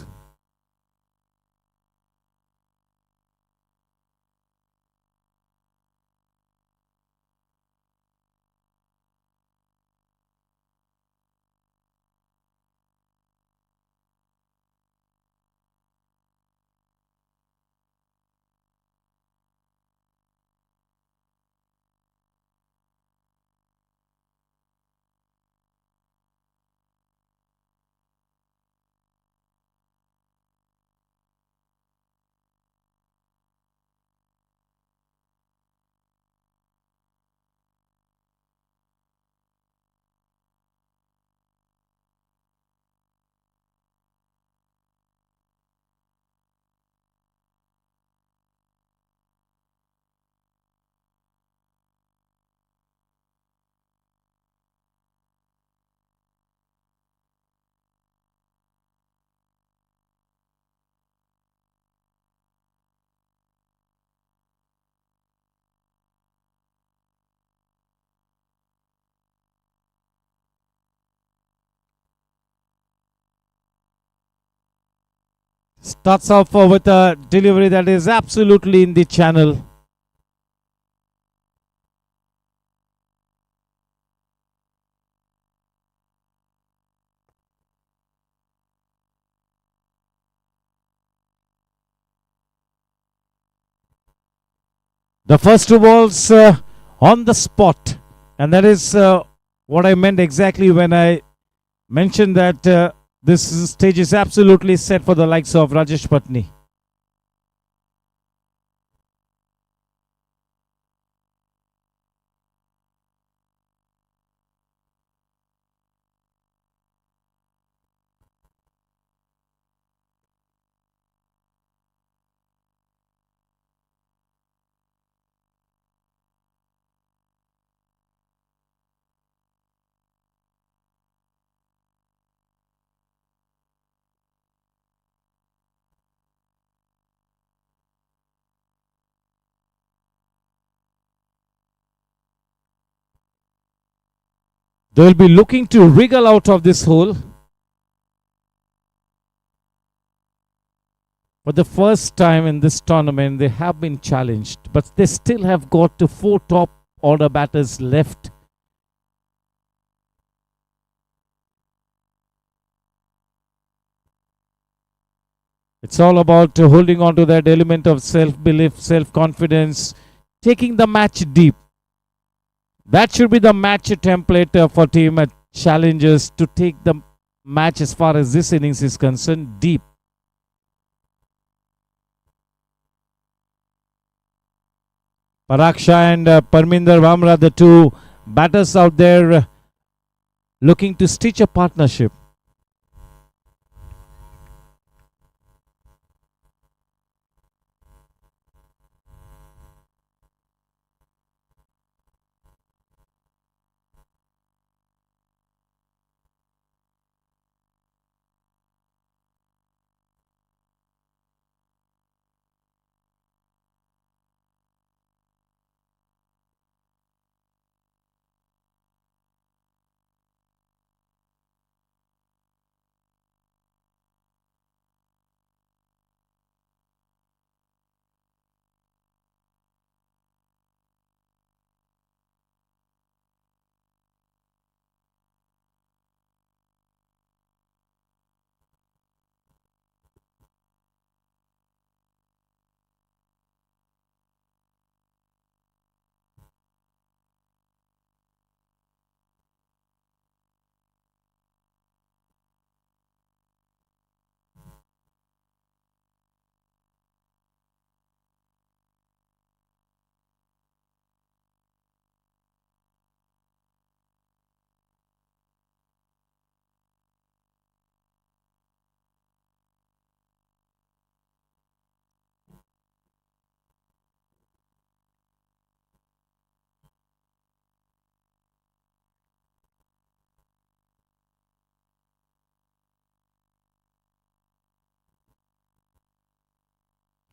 Starts off with a delivery that is absolutely in the channel. The first two balls on the spot. And that is what I meant exactly when I mentioned that this stage is absolutely set for the likes of Rajesh Patni. They will be looking to wriggle out of this hole. For the first time in this tournament, they have been challenged, but they still have got to 4 top order batters left. It's all about holding on to that element of self-belief, self-confidence, taking the match deep. That should be the match template for team challengers to take the match as far as this innings is concerned, deep. Paraksha and Parminder Vamra, the two batters out there looking to stitch a partnership.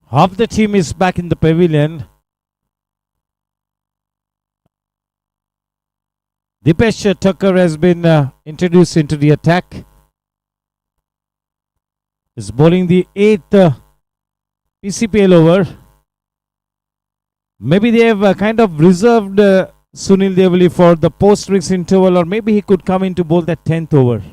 Half the team is back in the pavilion. Dipesh Thakkar has been introduced into the attack. Is bowling the 8th PCPL over. Maybe they have kind of reserved Sunil Devali for the post-race interval, or maybe he could come in to bowl that 10th over.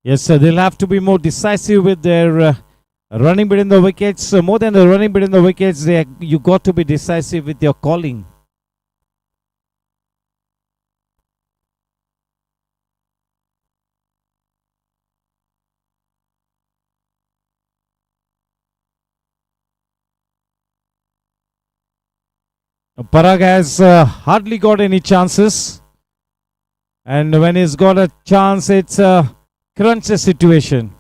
Yes, sir, they'll have to be more decisive with their running between the wickets. More than the running between the wickets, you got to be decisive with your calling. Parag has hardly got any chances. And when he's got a chance, it's a crunch situation.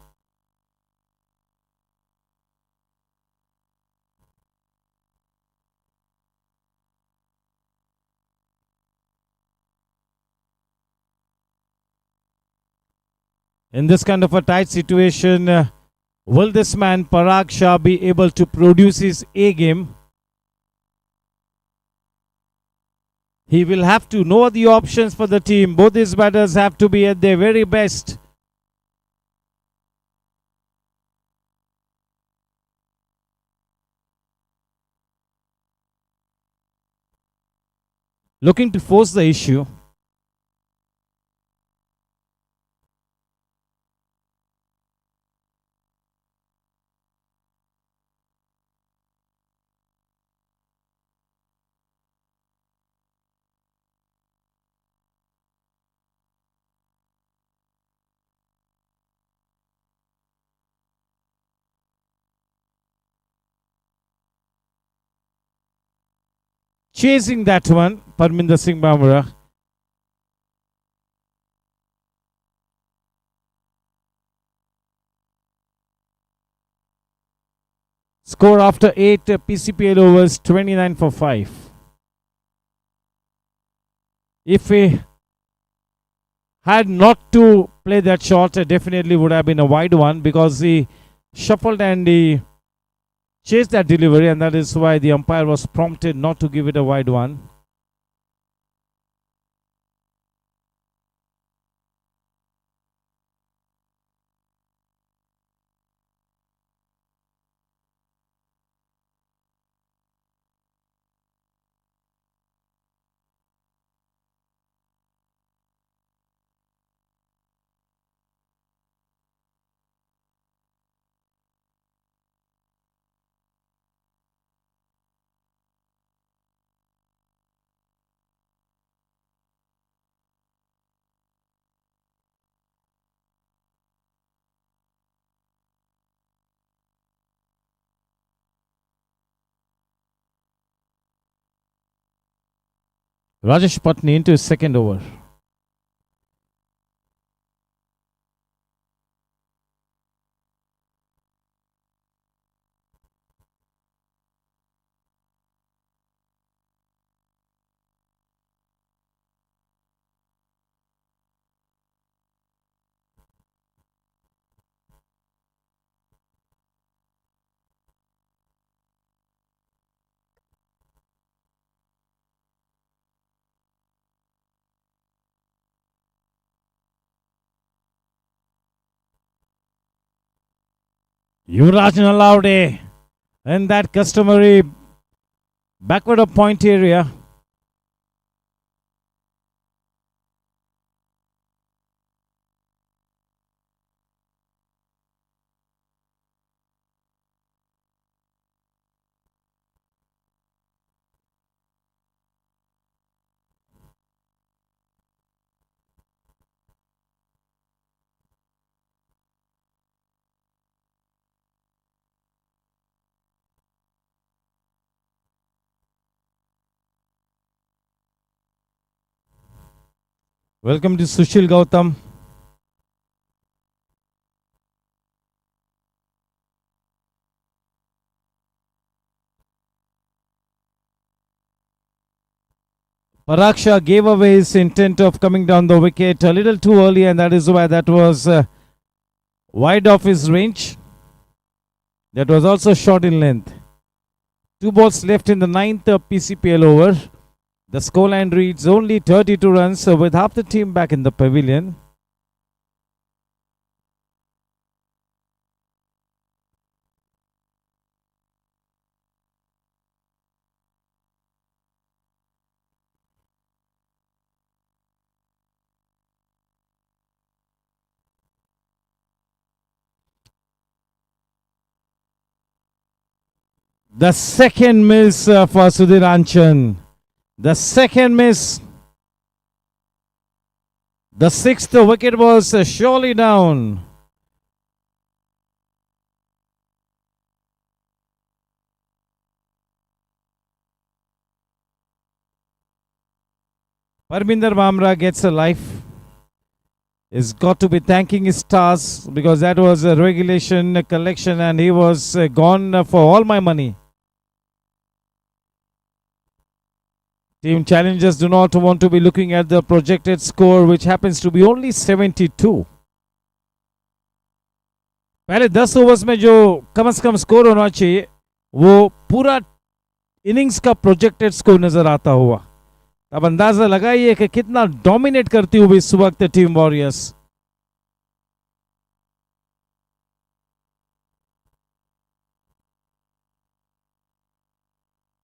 In this kind of a tight situation, will this man Parag Shah be able to produce his A game? He will have to know the options for the team. Both these batters have to be at their very best. Looking to force the issue. Chasing that one, Parminder Singh Bamra. Score after 8 PCPL overs, 29 for 5. If he had not to play that shot, definitely would have been a wide one, because he shuffled and he chased that delivery, and that is why the umpire was prompted not to give it a wide one. Rajesh Patni into his second over. Yuvraj Nalaude in that customary backward of point area. Welcome to Sushil Gautam. Parag Shah gave away his intent of coming down the wicket a little too early, and that is why that was wide off his range. That was also short in length. 2 balls left in the 9th PCPL over. The scoreline reads only 32 runs with half the team back in the pavilion. The second miss for Sudhir Anchan. The second miss. The sixth wicket was surely down. Parminder Bamra gets a life. He's got to be thanking his stars because that was a regulation collection and he was gone for all my money. Team challengers do not want to be looking at the projected score which happens to be only 72. पहले 10 overs में जो कम से कम score होना चाहिए वो पूरा innings का projected score नजर आता हुआ. अब अंदाजा लगाइए कि कितना डोमिनेट करती हुई इस वक्त टीम वॉरियर्स.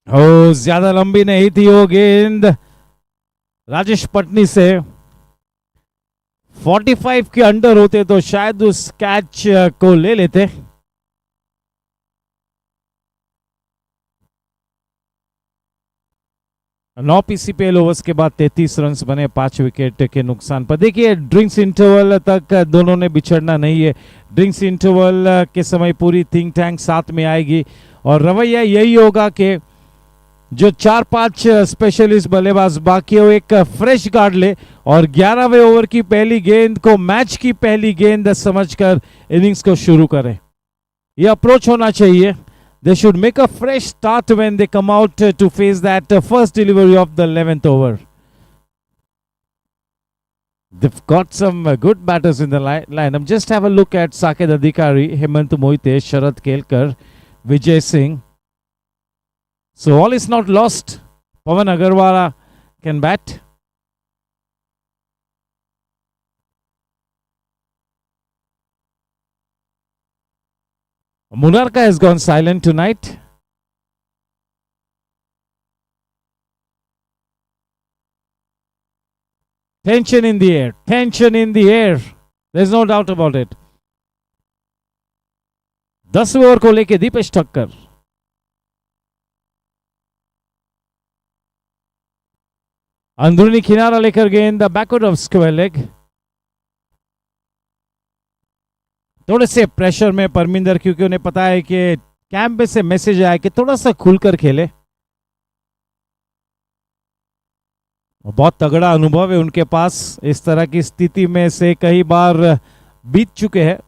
ओ ज्यादा लंबी नहीं थी वो गेंद राजेश पटनी से. 45 के अंडर होते तो शायद उस कैच को ले लेते. 9 पीसीपीएल ओवर्स के बाद 33 रन बने 5 विकेट के नुकसान पर. देखिए ड्रिंक्स इंटरवल तक दोनों ने बिछड़ना नहीं है. ड्रिंक्स इंटरवल के समय पूरी थिंक टैंक साथ में आएगी और रवैया यही होगा कि जो 4-5 स्पेशलिस्ट बल्लेबाज बाकी है वो एक फ्रेश गार्ड ले और 11वें ओवर की पहली गेंद को मैच की पहली गेंद समझकर इनिंग्स को शुरू करें. यह अप्रोच होना चाहिए. They should make a fresh start when they come out to face that first delivery of the 11th over. They've got some good batters in the lineup. Just have a look at Saked Adhikari, Hemant Moite, Sharad Kelkar, Vijay Singh. So all is not lost. Pawan Agarwala can bat. Munarka has gone silent tonight. Tension in the air. Tension in the air. There's no doubt about it. 10वें over को लेके दीपेश ठक्कर. अंदरूनी किनारा लेकर गेंद backward of square leg. थोड़े से pressure में परमिंदर क्योंकि उन्हें पता है कि कैंप में से मैसेज आया कि थोड़ा सा खुलकर खेले. बहुत तगड़ा अनुभव है उनके पास. इस तरह की स्थिति में से कई बार बीत चुके हैं.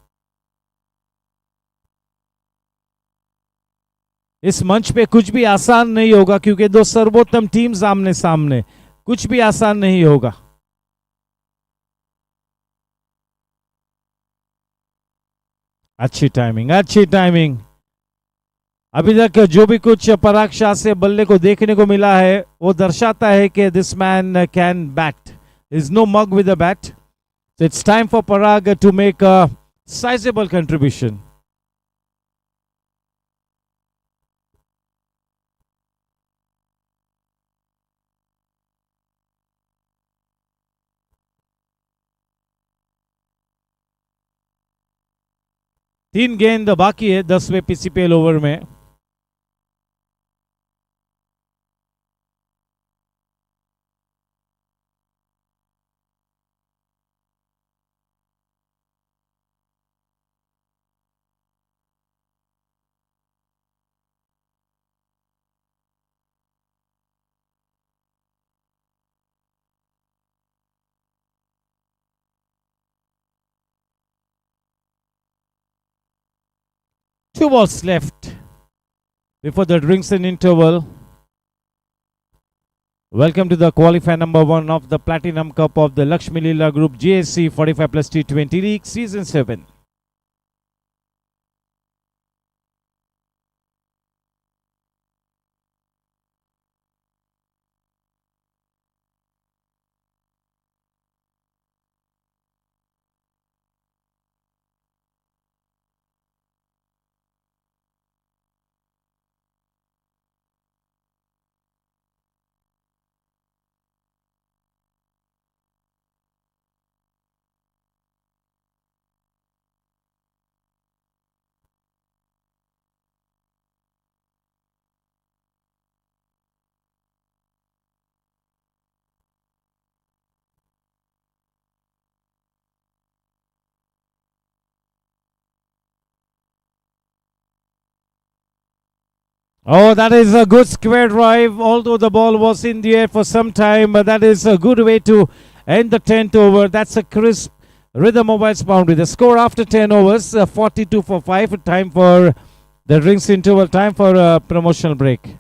इस मंच पे कुछ भी आसान नहीं होगा क्योंकि दो सर्वोत्तम टीम्स आमने सामने. कुछ भी आसान नहीं होगा. अच्छी टाइमिंग, अच्छी टाइमिंग. अभी तक जो भी कुछ पराग शाह से बल्ले को देखने को मिला है वो दर्शाता है कि this man can bat. Is no mug with the bat. So it's time for Parag to make a sizeable contribution. तीन गेंद बाकी है 10वें पीसीपीएल ओवर में. Two balls left before the drinks and interval. Welcome to the qualifier number 1 of the Platinum Cup of the Lakshmi Leela Group GSC 45 plus T20 League Season 7. Oh, that is a good square drive. Although the ball was in the air for some time, that is a good way to end the 10th over. That's a crisp rhythm mobiles boundary. The score after 10 overs, 42 for 5. Time for the drinks interval. Time for a promotional break.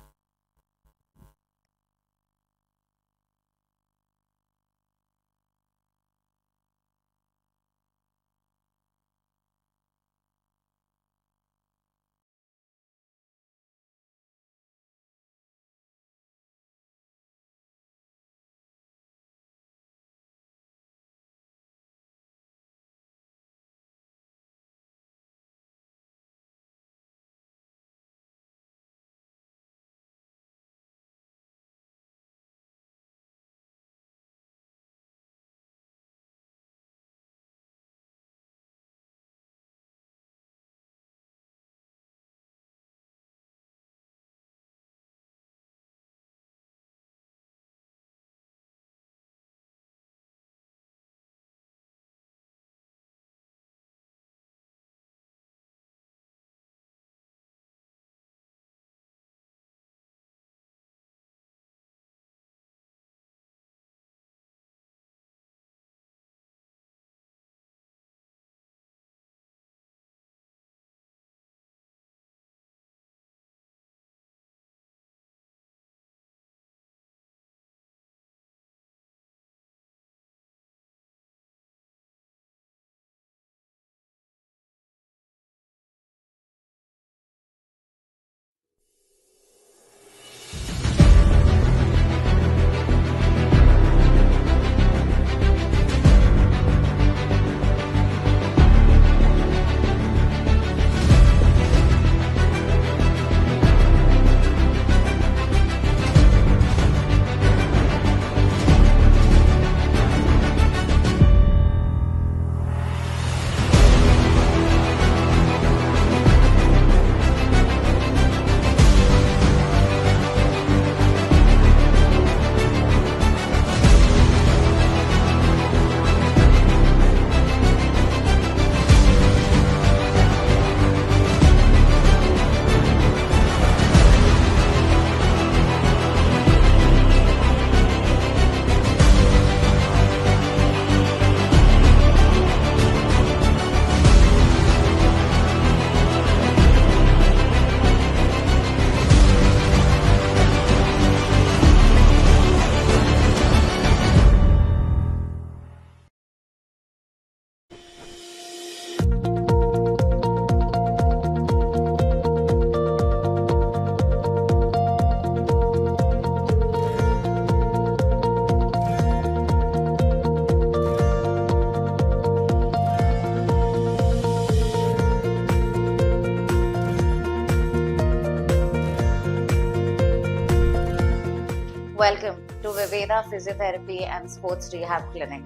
Welcome to Viveda Physiotherapy and Sports Rehab Clinic.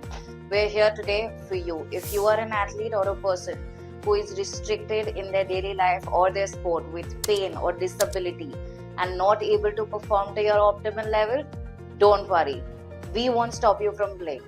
We're here today for you. If you are an athlete or a person who is restricted in their daily life or their sport with pain or disability and not able to perform to your optimal level, don't worry. We won't stop you from playing.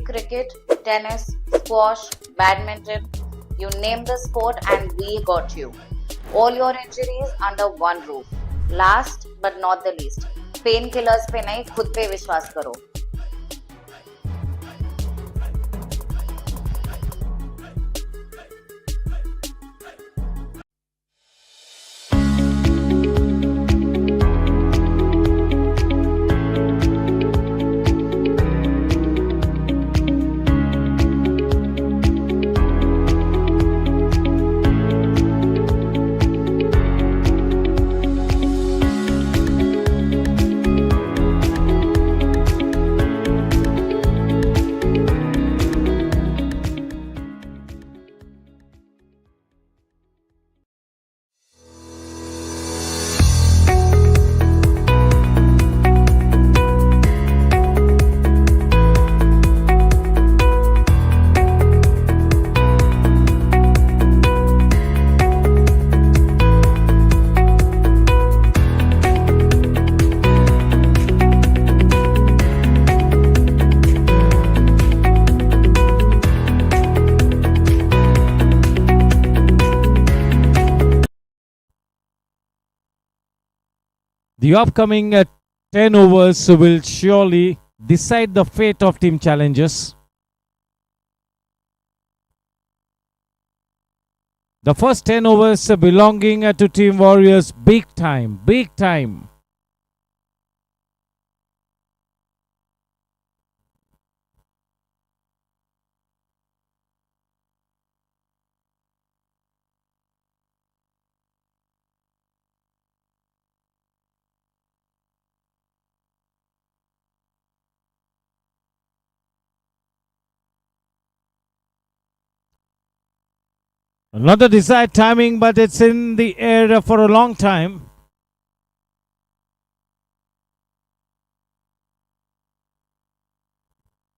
Cricket, tennis, squash, badminton, you name the sport and we got you. All your injuries under one roof. Last but not the least, painkillers पे नहीं, खुद पे विश्वास करो. The upcoming 10 overs will surely decide the fate of Team Challengers. The first 10 overs belonging to Team Warriors. Big time, big time. Not the desired timing, but it's in the air for a long time.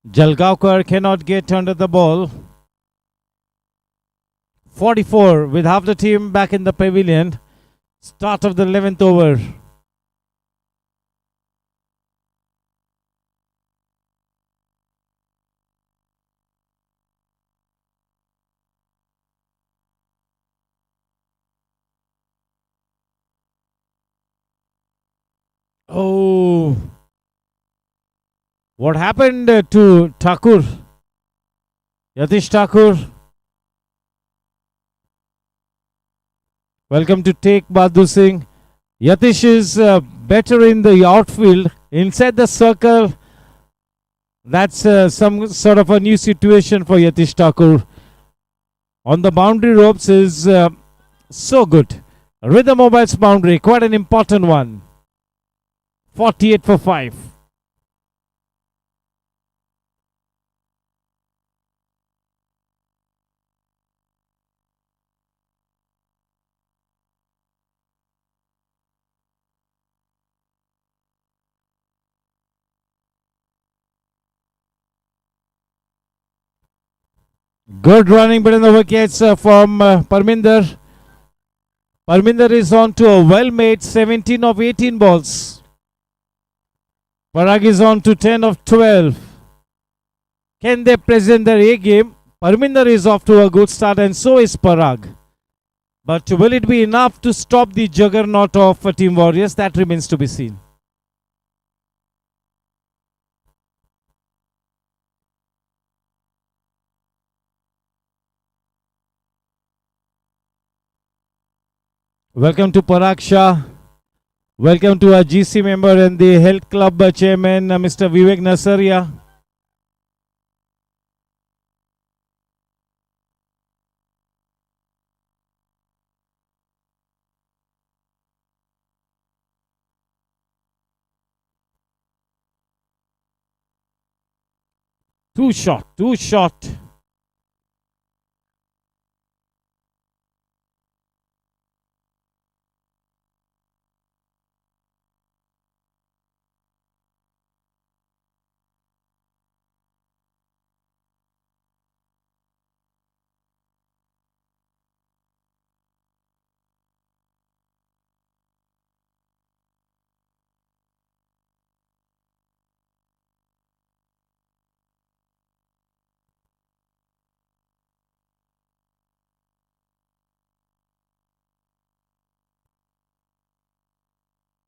Jalgaonkar cannot get under the ball. 44 with half the team back in the pavilion. Start of the 11th over. Oh, what happened to Thakur? Yatish Thakur. Welcome to Take Badhu Singh. Yatish is better in the outfield. Inside the circle, that's some sort of a new situation for Yatish Thakur. On the boundary ropes is so good. Rhythm Mobile's boundary, quite an important one. 48 for 5. Good running between the wickets from Parminder. Parminder is on to a well-made 17 of 18 balls. Parag is on to 10 of 12. Can they present their A game? Parminder is off to a good start and so is Parag. But will it be enough to stop the juggernaut of Team Warriors? That remains to be seen. Welcome to Parag Shah. Welcome to our GC member and the Health Club Chairman, Mr. Vivek Nasaria. Too short, too short.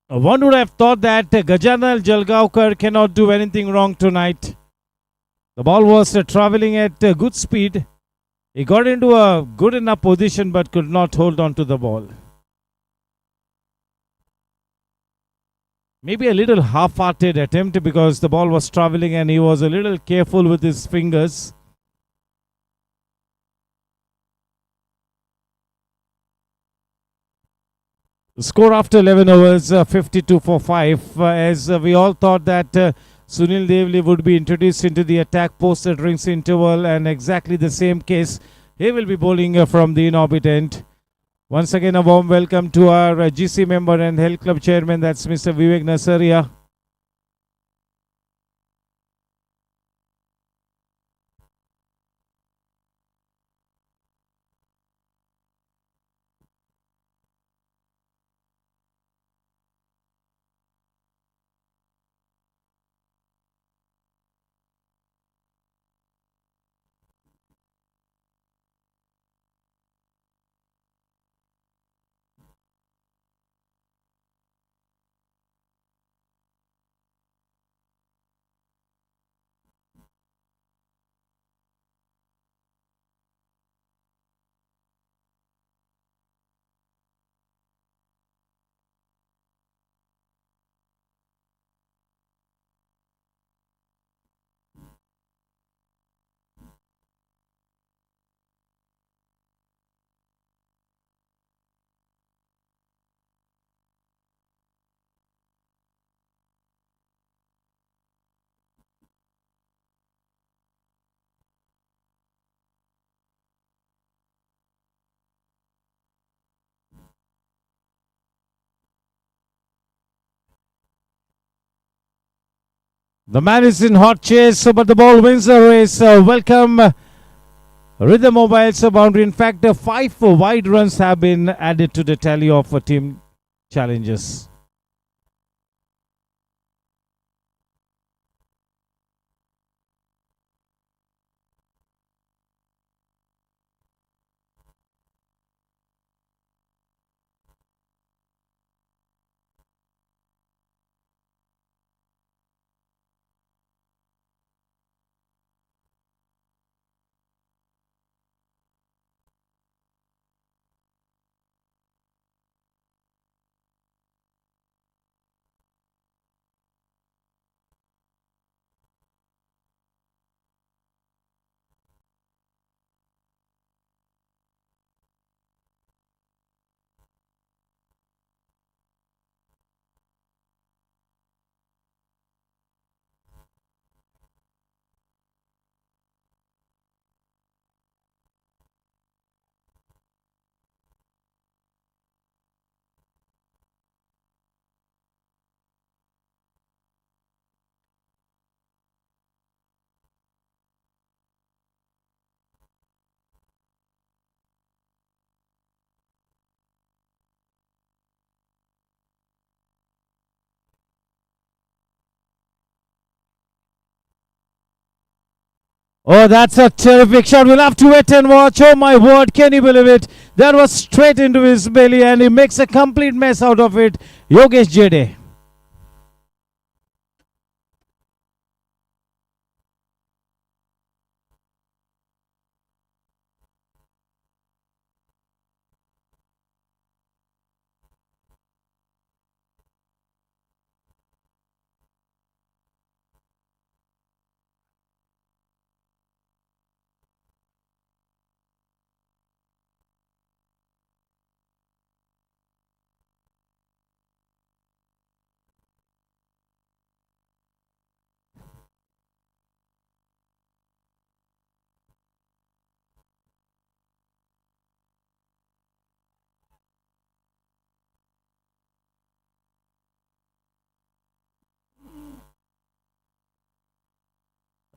One would have thought that Gajanal Jalgaonkar cannot do anything wrong tonight. The ball was traveling at good speed. He got into a good enough position but could not hold on to the ball. Maybe a little half-hearted attempt because the ball was traveling and he was a little careful with his fingers. Score after 11 overs, 52 for 5. As we all thought that Sunil Devli would be introduced into the attack post the drinks interval, and exactly the same case. He will be bowling from the in-orbit end. Once again, a warm welcome to our GC member and Health Club Chairman, that's Mr. Vivek Nasaria. The man is in hot chase, but the ball wins the race. Welcome, Rhythm Mobiles boundary. In fact, 5 wide runs have been added to the tally of team challenges. Oh, that's a terrific shot. We'll have to wait and watch. Oh my word, can you believe it? That was straight into his belly and he makes a complete mess out of it. Yogesh Jede.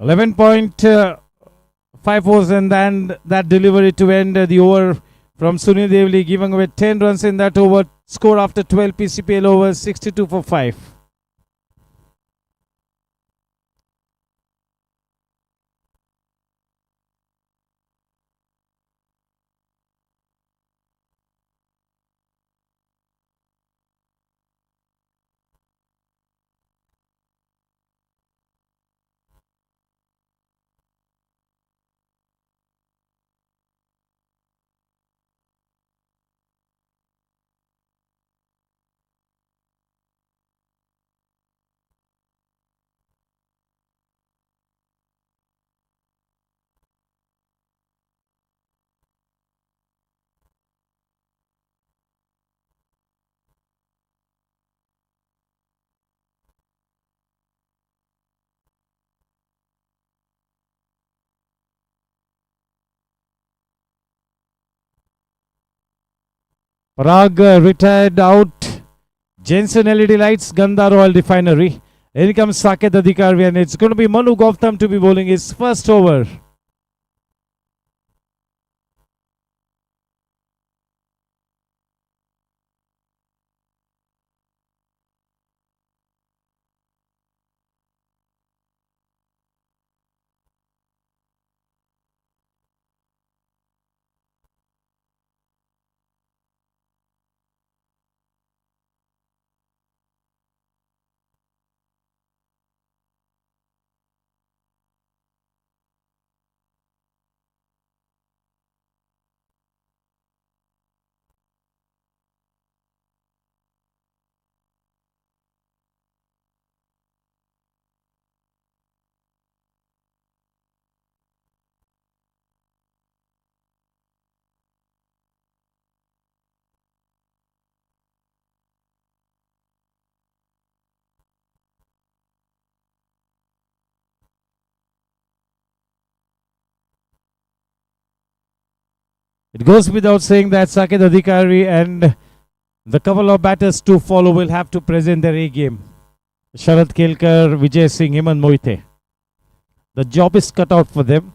.54 and then that delivery to end the over from Sunil Devli, giving away 10 runs in that over. Score after 12 PCPL overs, 62 for 5. Parag retired out. Jensen LED lights, Gandhar Oil Refinery. In comes Saket Adhikari and it's going to be Manu Gautam to be bowling his first over. It goes without saying that Saket Adhikari and the couple of batters to follow will have to present their A game. Sharad Kelkar, Vijay Singh, Hemant Moite. The job is cut out for them.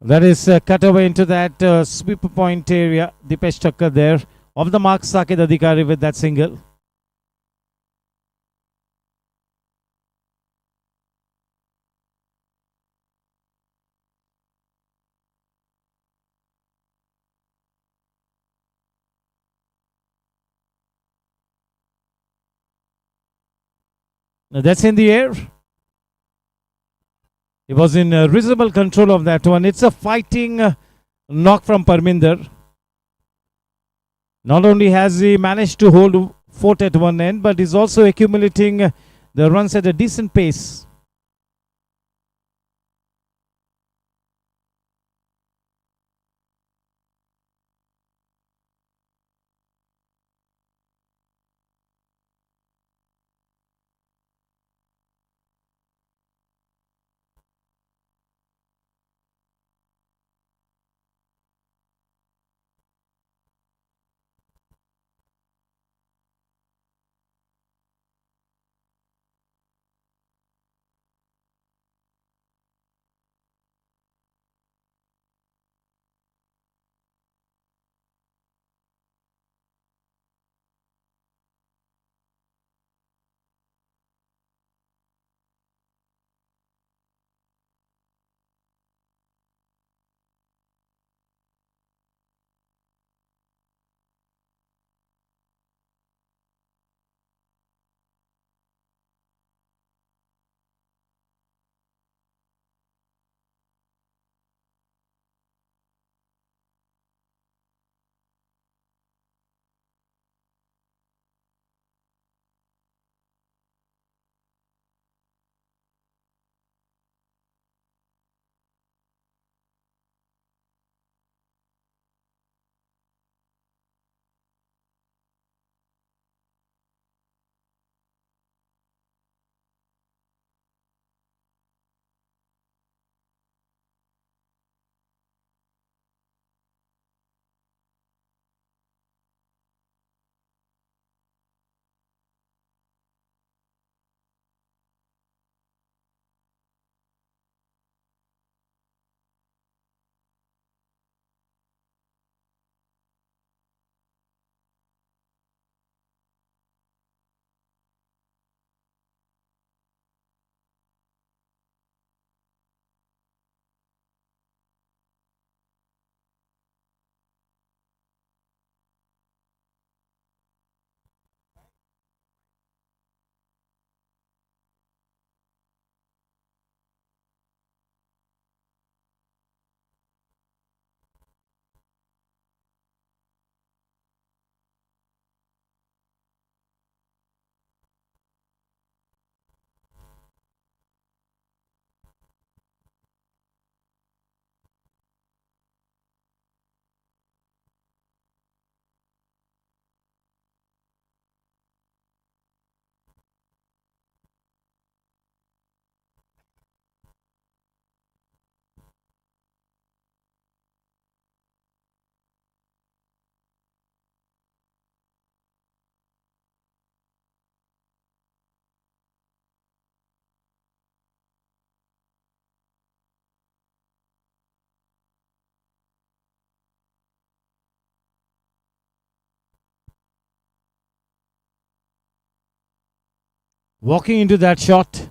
That is cut away into that sweeper point area. Dipesh Thakkar there. Off the mark, Sakit Adhikari with that single. Now that's in the air. He was in reasonable control of that one. It's a fighting knock from Parminder. Not only has he managed to hold fort at one end, but he's also accumulating the runs at a decent pace. walking into that shot.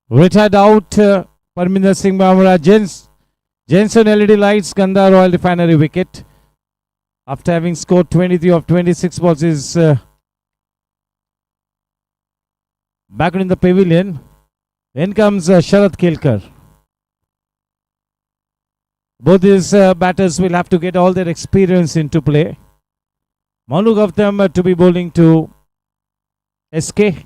Retired out Parminder Singh Bhamra. Jensen LED lights, Ganda Royal Refinery wicket. After having scored 23 of 26 balls, is back in the pavilion. In comes Sharad Kelkar. Both these batters will have to get all their experience into play. Manu Gautam to be bowling to SK.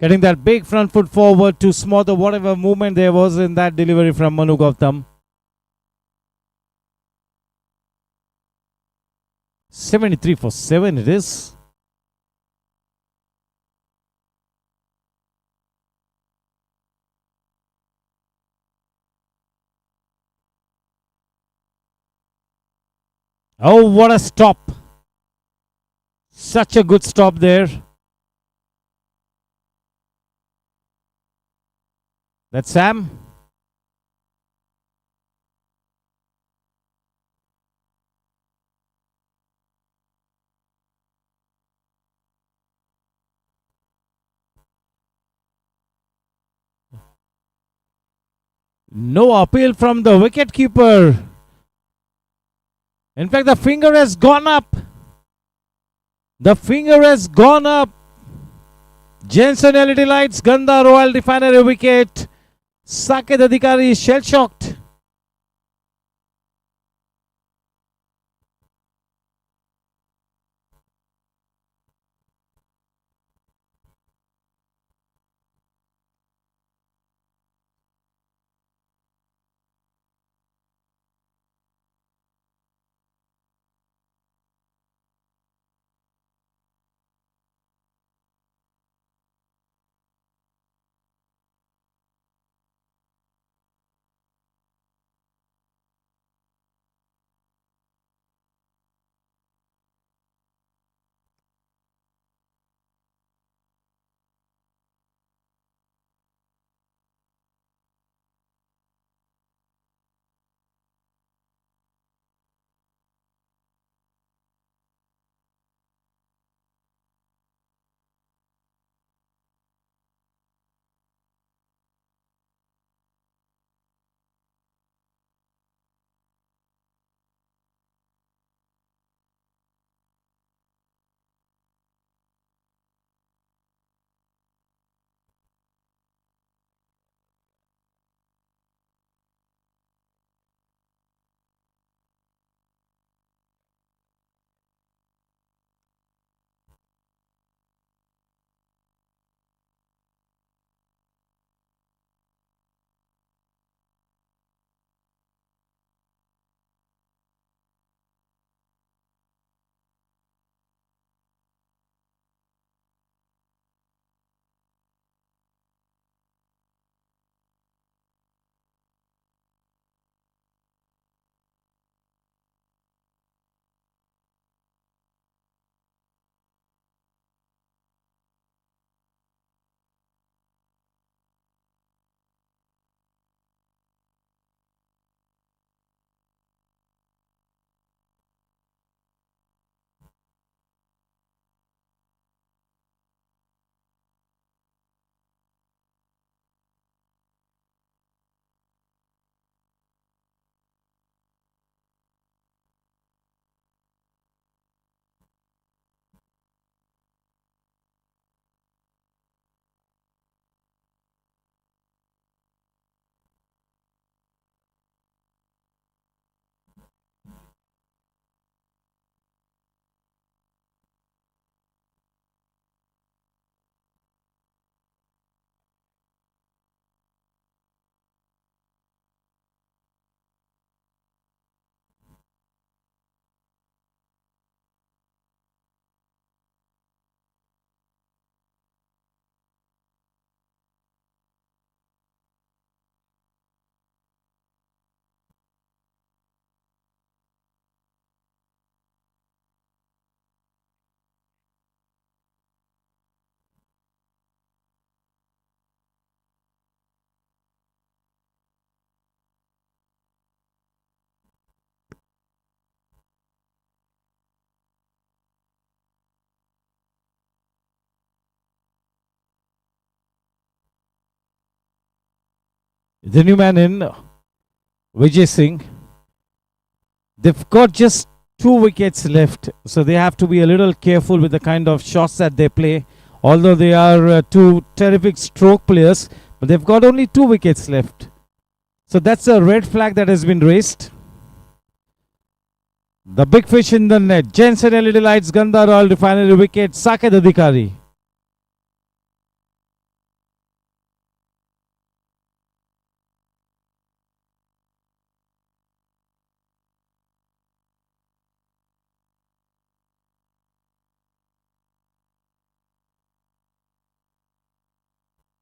Getting that big front foot forward to smother whatever movement there was in that delivery from Manu Gautam. 73 for 7 it is. Oh, what a stop. Such a good stop there. That's Sam. No appeal from the wicketkeeper. In fact, the finger has gone up. The finger has gone up. Jensen LED lights, Ganda Royal Refinery wicket. Saket Adhikari is shell shocked. the new man in, Vijay Singh. They've got just 2 wickets left, so they have to be a little careful with the kind of shots that they play. Although they are two terrific stroke players, but they've got only 2 wickets left. So that's a red flag that has been raised. The big fish in the net. Jensen LED Lights, Gandhar Oil Refinery wicket, Saket Adhikari.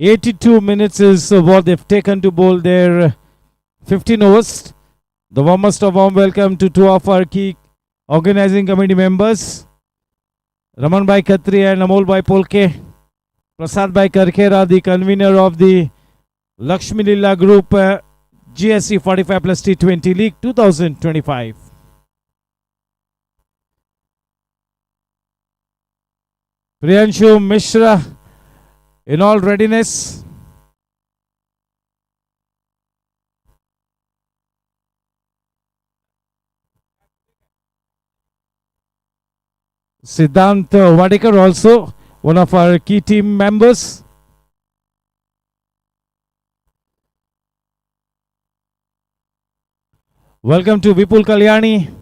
"82 minutes is what they've taken to bowl their 15 overs. The warmest of warm welcome to two of our key organizing committee members, Raman Bhai Khatri and Amol Bhai Polke. Prasad Bhai Karkera, the convener of the Lakshmi Lila Group GSC 45 plus T20 League 2025. Priyanshu Mishra in all readiness. Siddhant Wadekar also one of our key team members. Welcome to Vipul Kalyani.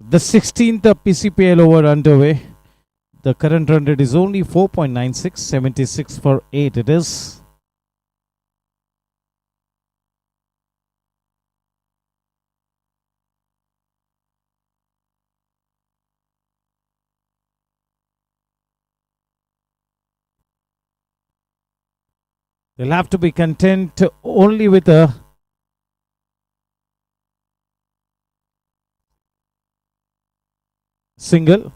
The 16th PCPL over underway. The current run rate is only 4.96, 76 for 8 it is. They'll have to be content only with a single.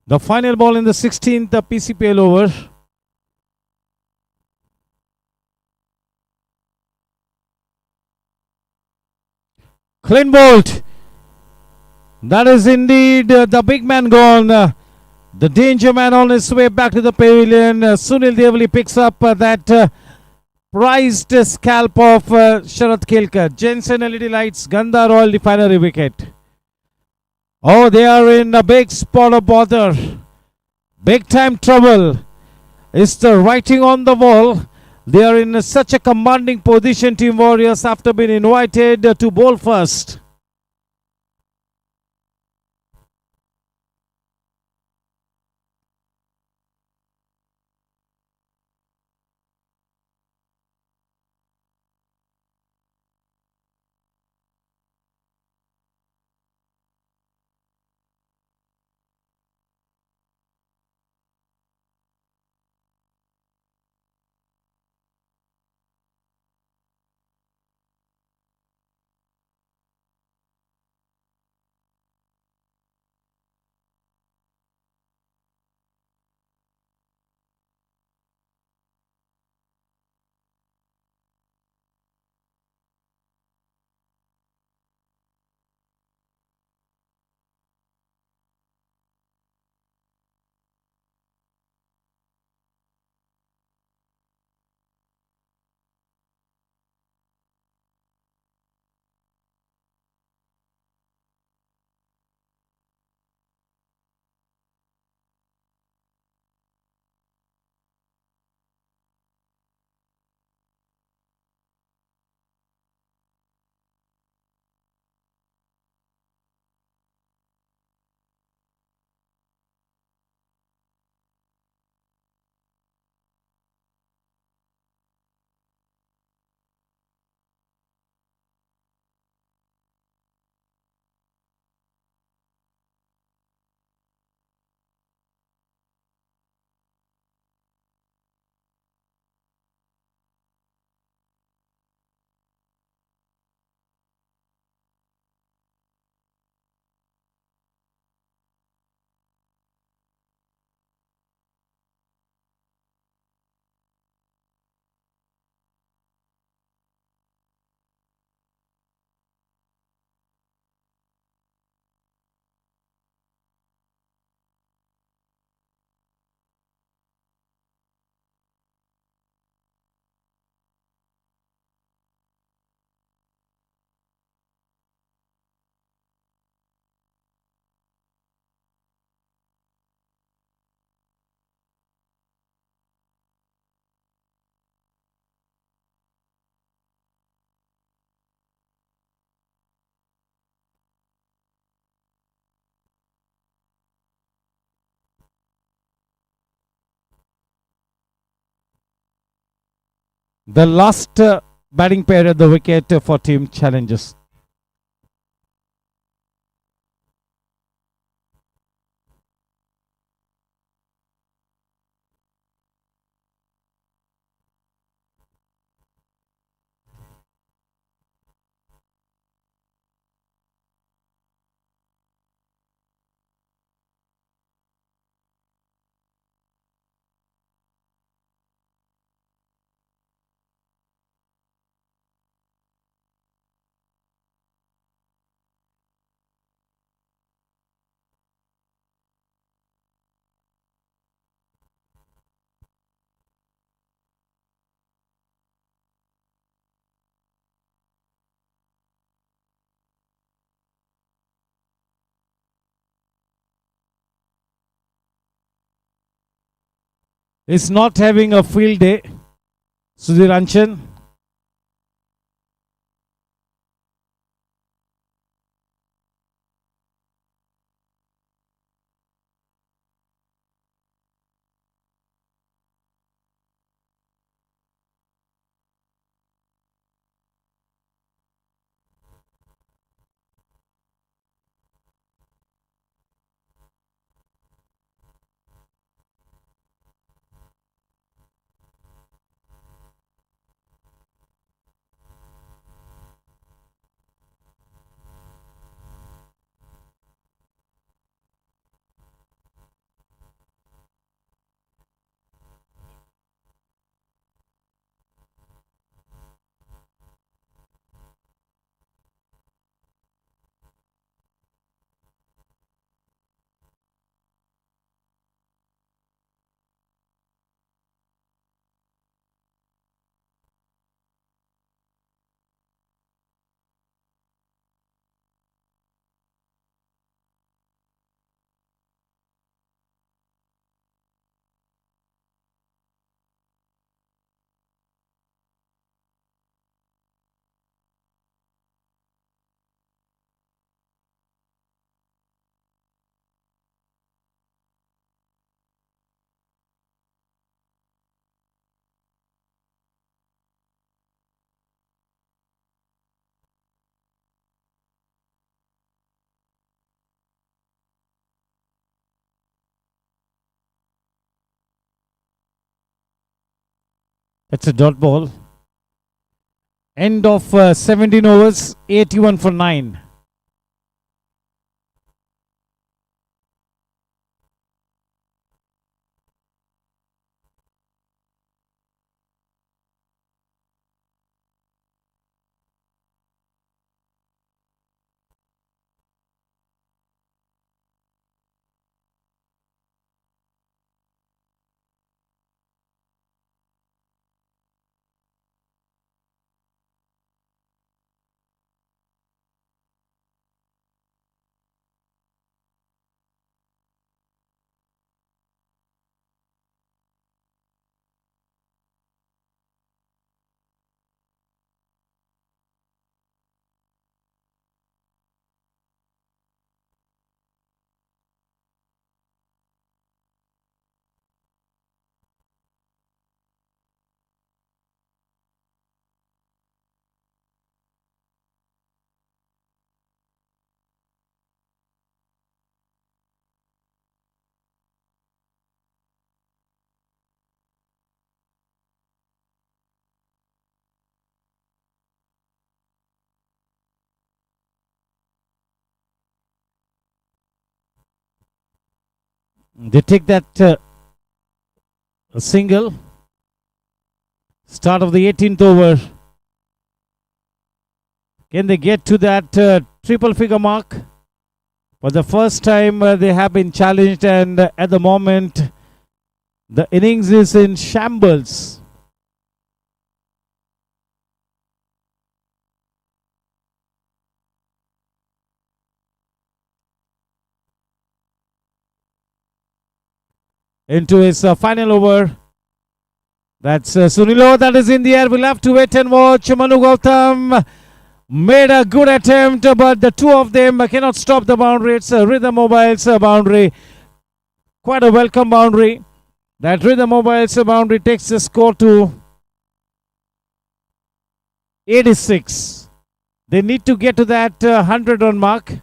The final ball in the 16th PCPL over. Clean bowled. That is indeed the big man gone. The danger man on his way back to the pavilion. Sunil Devali picks up that prized scalp of Sharat Kelkar. Jensen LED lights, Gandhar Royal Refinery wicket. Oh, they are in a big spot of bother. Big time trouble. It's the writing on the wall. They are in such a commanding position, Team Warriors, after being invited to bowl first. The last batting pair at the wicket for Team Challengers. Is not having a field day. Sudhir Anchan. That's a dot ball. End of 17 overs, 81 for 9. They take that a single. Start of the 18th over. Can they get to that triple figure mark? For the first time, they have been challenged, and at the moment, the innings is in shambles. Into his final over. That's Sunilo, that is in the air. We'll have to wait and watch. Manu Gautam made a good attempt, but the two of them cannot stop the boundary. It's a Rhythm Mobiles boundary. Quite a welcome boundary. That Rhythm Mobiles boundary takes the score to 86. They need to get to that 100 run mark.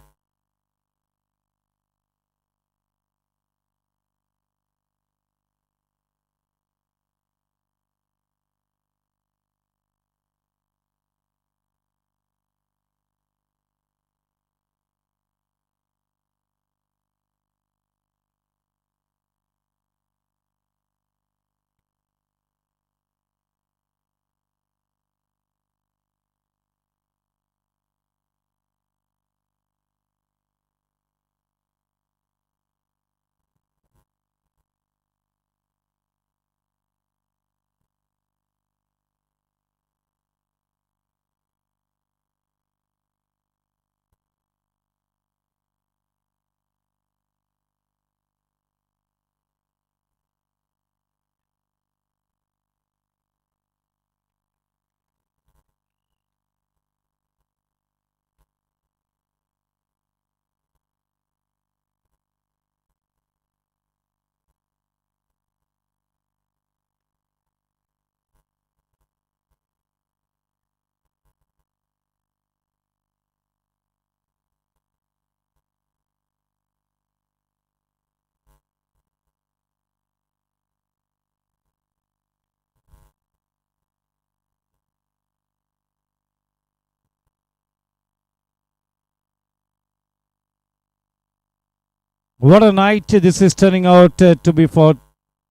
What a night this is turning out to be for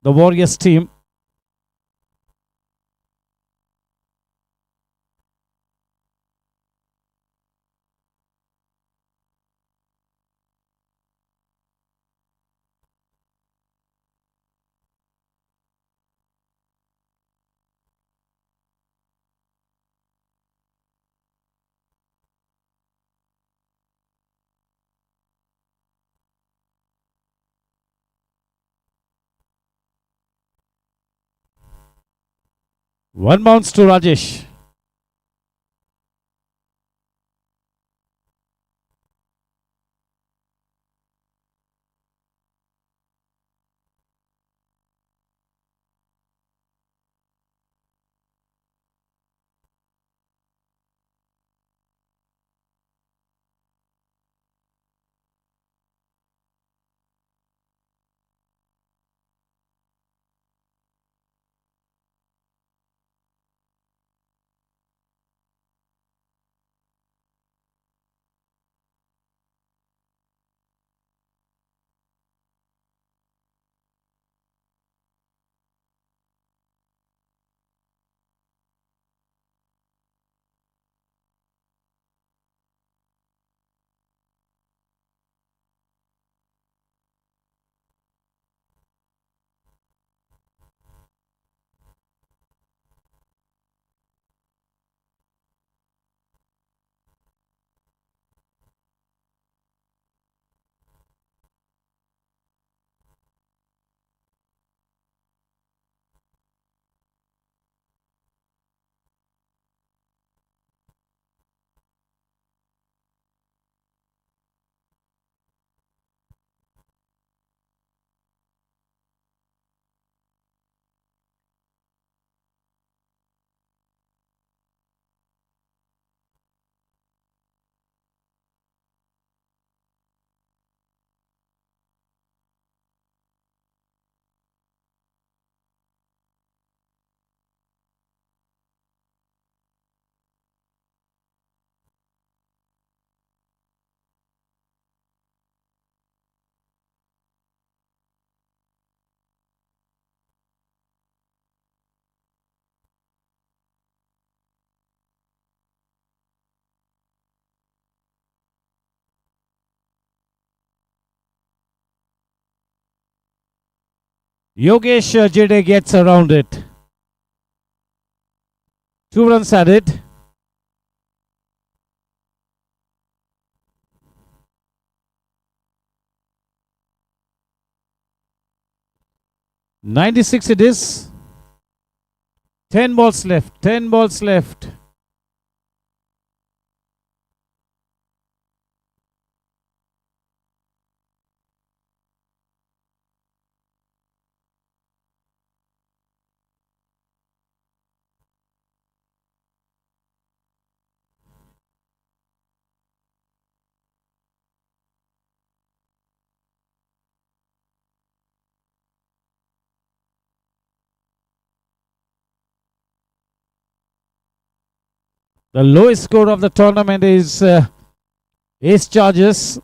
the Warriors team. One bounce to Rajesh. Yogesh Jede gets around it. 2 runs added. .96 it is. 10 balls left. 10 balls left. The lowest score of the tournament is Ace Chargers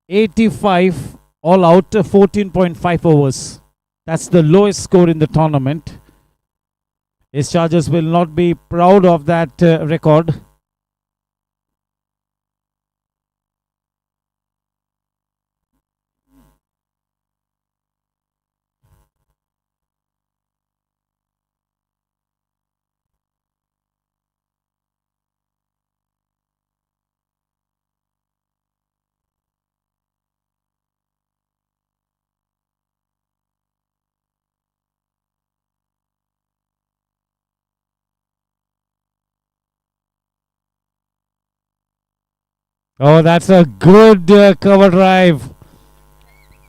85 all out 14.5 overs. That's the lowest score in the tournament. Ace Chargers will not be proud of that record. Oh, that's a good cover drive.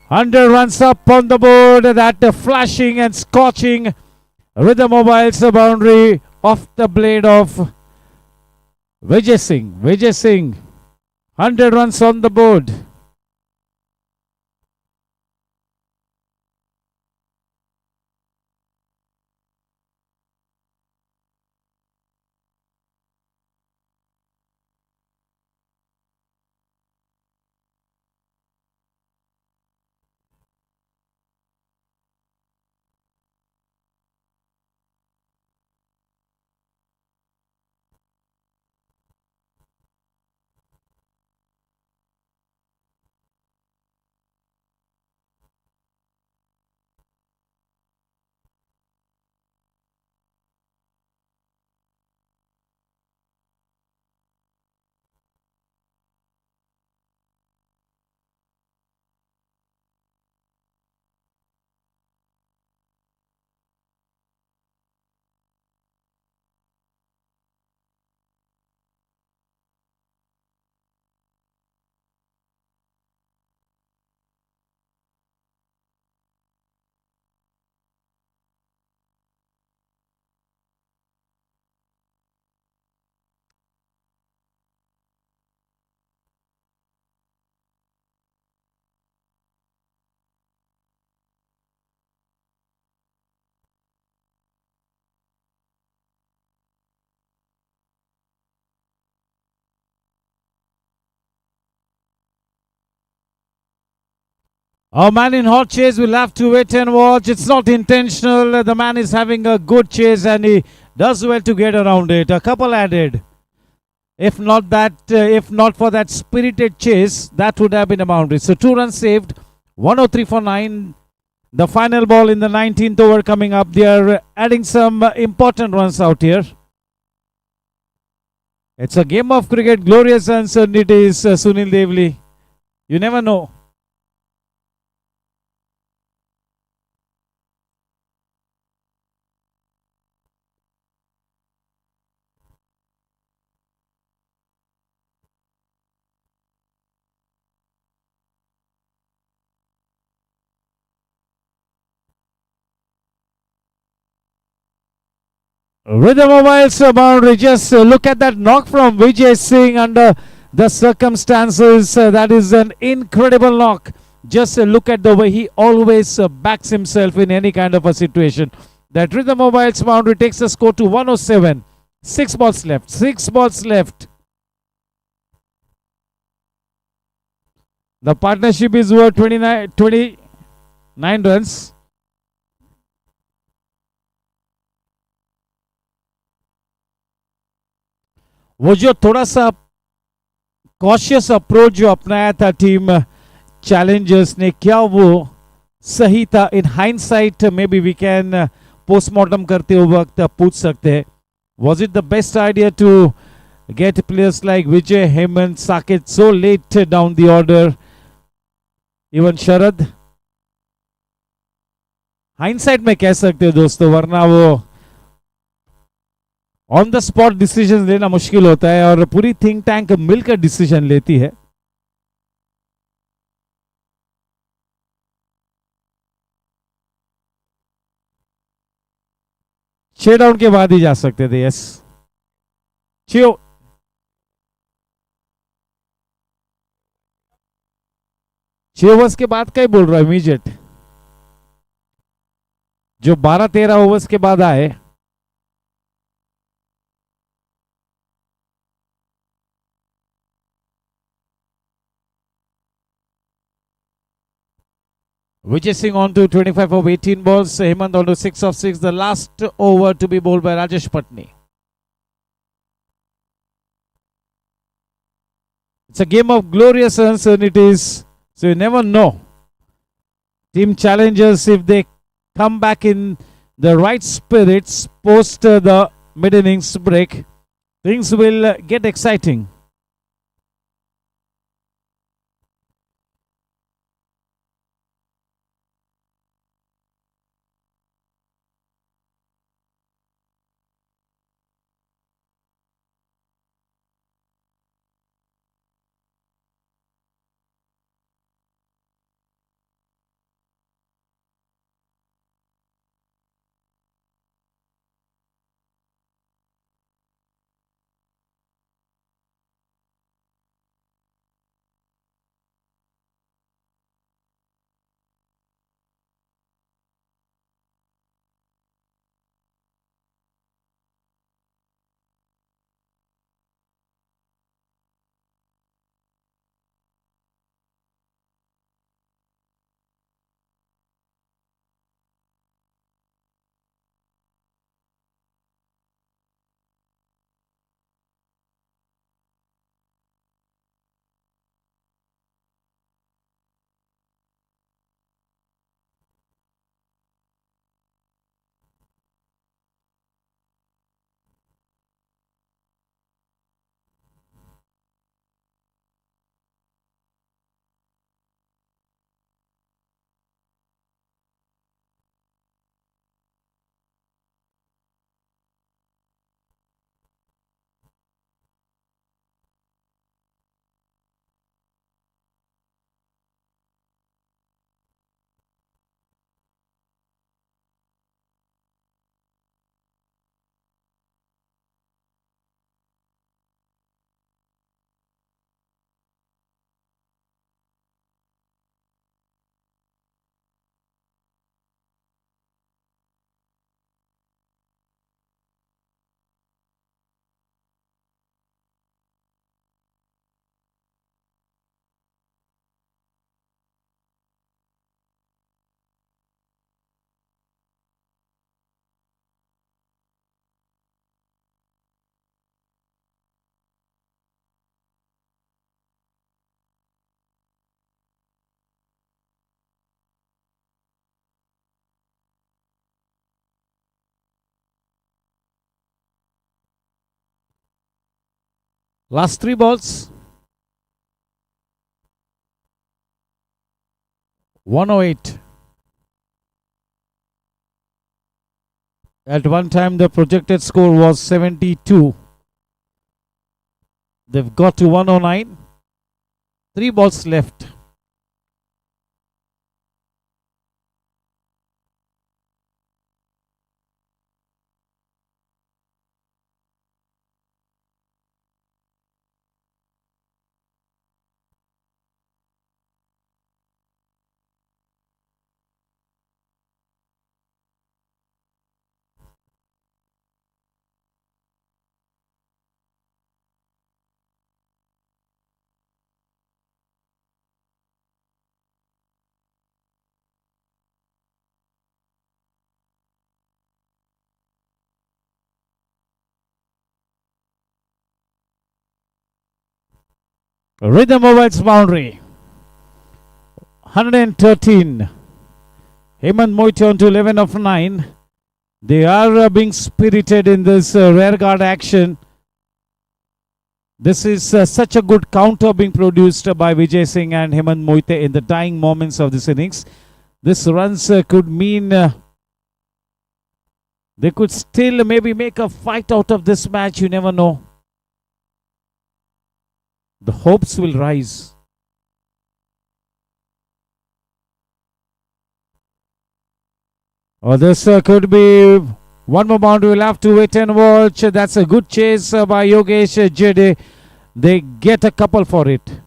100 runs up on the board. That flashing and scorching Rhythm Mobile's boundary off the blade of Vijay Singh. Vijay Singh. 100 runs on the board. Our man in hot chase will have to wait and watch. It's not intentional. The man is having a good chase and he does well to get around it. A couple added. If not for that spirited chase, that would have been a boundary. So 2 runs saved. 103 for 9. The final ball in the 19th over coming up. They are adding some important runs out here. It's a game of cricket. Glorious uncertainties, Sunil Devli. You never know. Rhythm Mobile's boundary. Just look at that knock from Vijay Singh under the circumstances. That is an incredible knock. Just look at the way he always backs himself in any kind of a situation. That Rhythm Mobile's boundary takes the score to 107. 6 balls left. 6 balls left. The partnership is worth 29 runs. वो जो थोड़ा सा cautious approach जो अपनाया था team Challengers ने, क्या वो सही था. In hindsight, maybe we can postmortem करते हुए वक्त पूछ सकते हैं, was it the best idea to get players like Vijay, Hemant, Saket so late down the order? Even Sharad. Hindsight में कह सकते हो दोस्तों, वरना वो ऑन द स्पॉट डिसीजन लेना मुश्किल होता है और पूरी थिंक टैंक मिलकर डिसीजन लेती है. छह डाउन के बाद ही जा सकते थे. यस, छह ओवर्स के बाद का ही बोल रहा है. इमीडिएट जो 12-13 ओवर्स के बाद आए, Vijay Singh on to 25 of 18 balls. Hemant on to 6 of 6. The last over to be bowled by Rajesh Patni. It's a game of glorious uncertainties, so you never know. Team challengers, if they come back in the right spirits post the mid-innings break, things will get exciting. Last 3 balls. 108. At one time, the projected score was 72. They've got to 109. 3 balls left. Rhythm over its boundary. 113. Hemant Moite on to 11 of 9. They are being spirited in this rear guard action. This is such a good counter being produced by Vijay Singh and Hemant Moite in the dying moments of this innings. This runs could mean they could still maybe make a fight out of this match. You never know. The hopes will rise. Or this could be one more boundary. We'll have to wait and watch. That's a good chase by Yogesh Jede. They get a couple for it.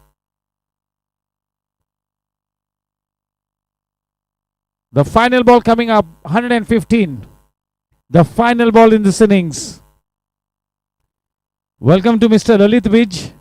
The final ball coming up, 115. The final ball in this innings. Welcome to Mr. Lalit Bij.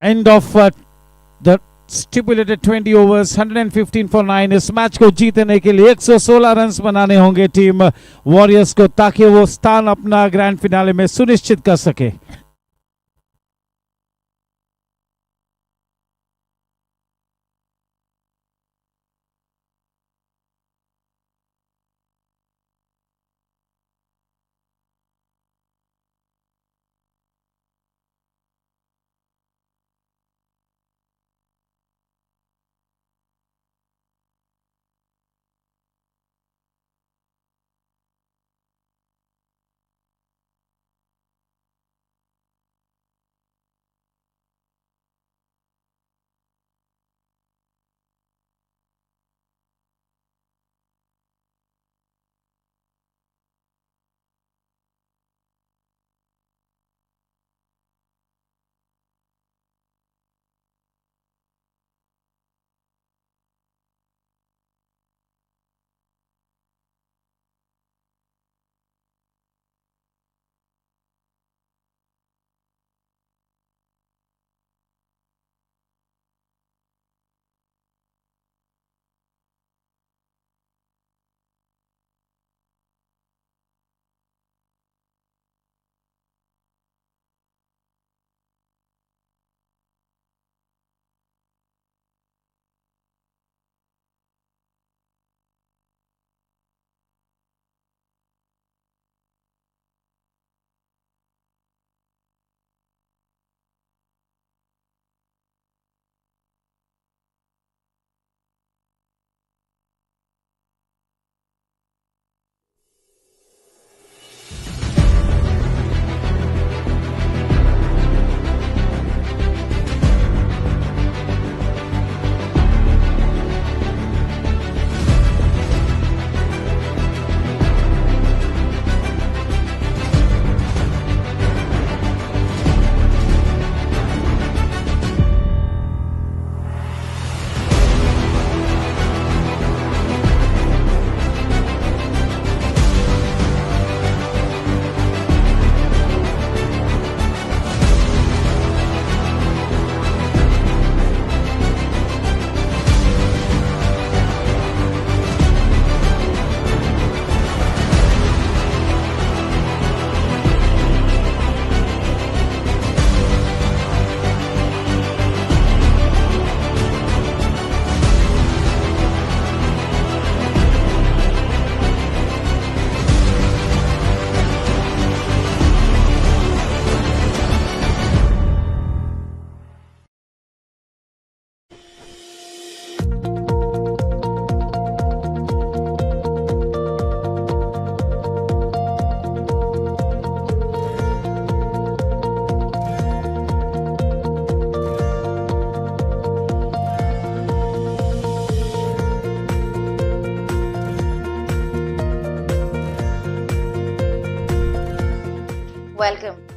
End of the stipulated 20 overs, 115 for 9. इस match को जीतने के लिए 116 runs बनाने होंगे team warriors को ताकि वो स्थान अपना ग्रैंड फिनाले में सुनिश्चित कर सके.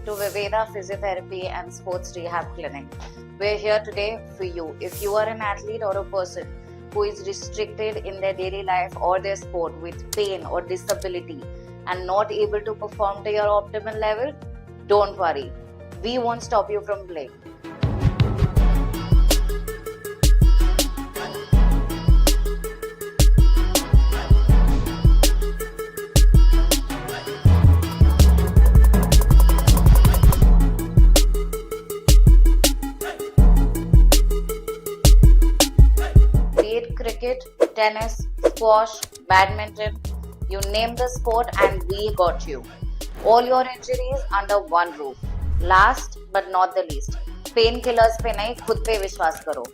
to Viveda Physiotherapy and Sports Rehab Clinic. We're here today for you. If you are an athlete or a person who is restricted in their daily life or their sport with pain or disability and not able to perform to your optimal level, don't worry. We won't stop you from playing. Be it cricket, tennis, squash, badminton, you name the sport and we got you. All your injuries under one roof. Last but not the least, painkillers पे नहीं, खुद पे विश्वास करो.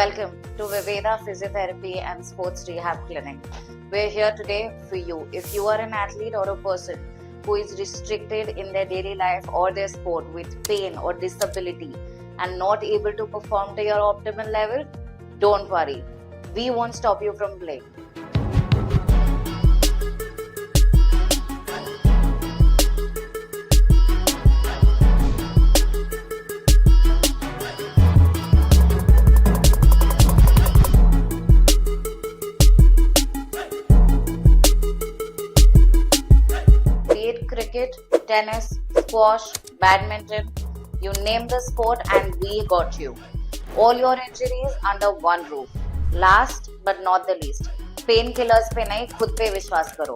Welcome to Viveda Physiotherapy and Sports Rehab Clinic. We're here today for you. If you are an athlete or a person who is restricted in their daily life or their sport with pain or disability and not able to perform to your optimal level, don't worry. We won't stop you from playing. Be it cricket, tennis, squash, badminton, you name the sport and we got you. All your injuries under one roof. Last but not the least, painkillers पे नहीं, खुद पे विश्वास करो.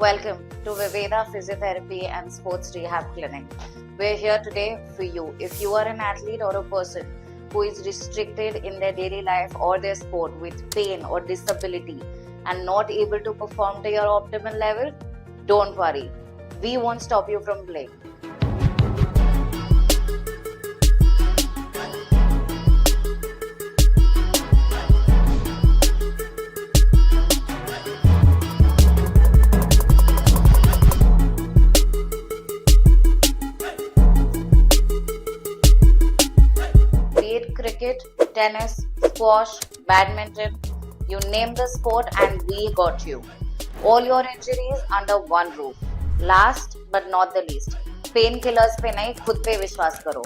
Welcome to Viveda Physiotherapy and Sports Rehab Clinic. We're here today for you. If you are an athlete or a person who is restricted in their daily life or their sport with pain or disability and not able to perform to your optimal level, don't worry. We won't stop you from playing. Be it cricket, tennis, squash, badminton, you name the sport and we got you. All your injuries under one roof. Last but not the least, painkillers पे नहीं, खुद पे विश्वास करो.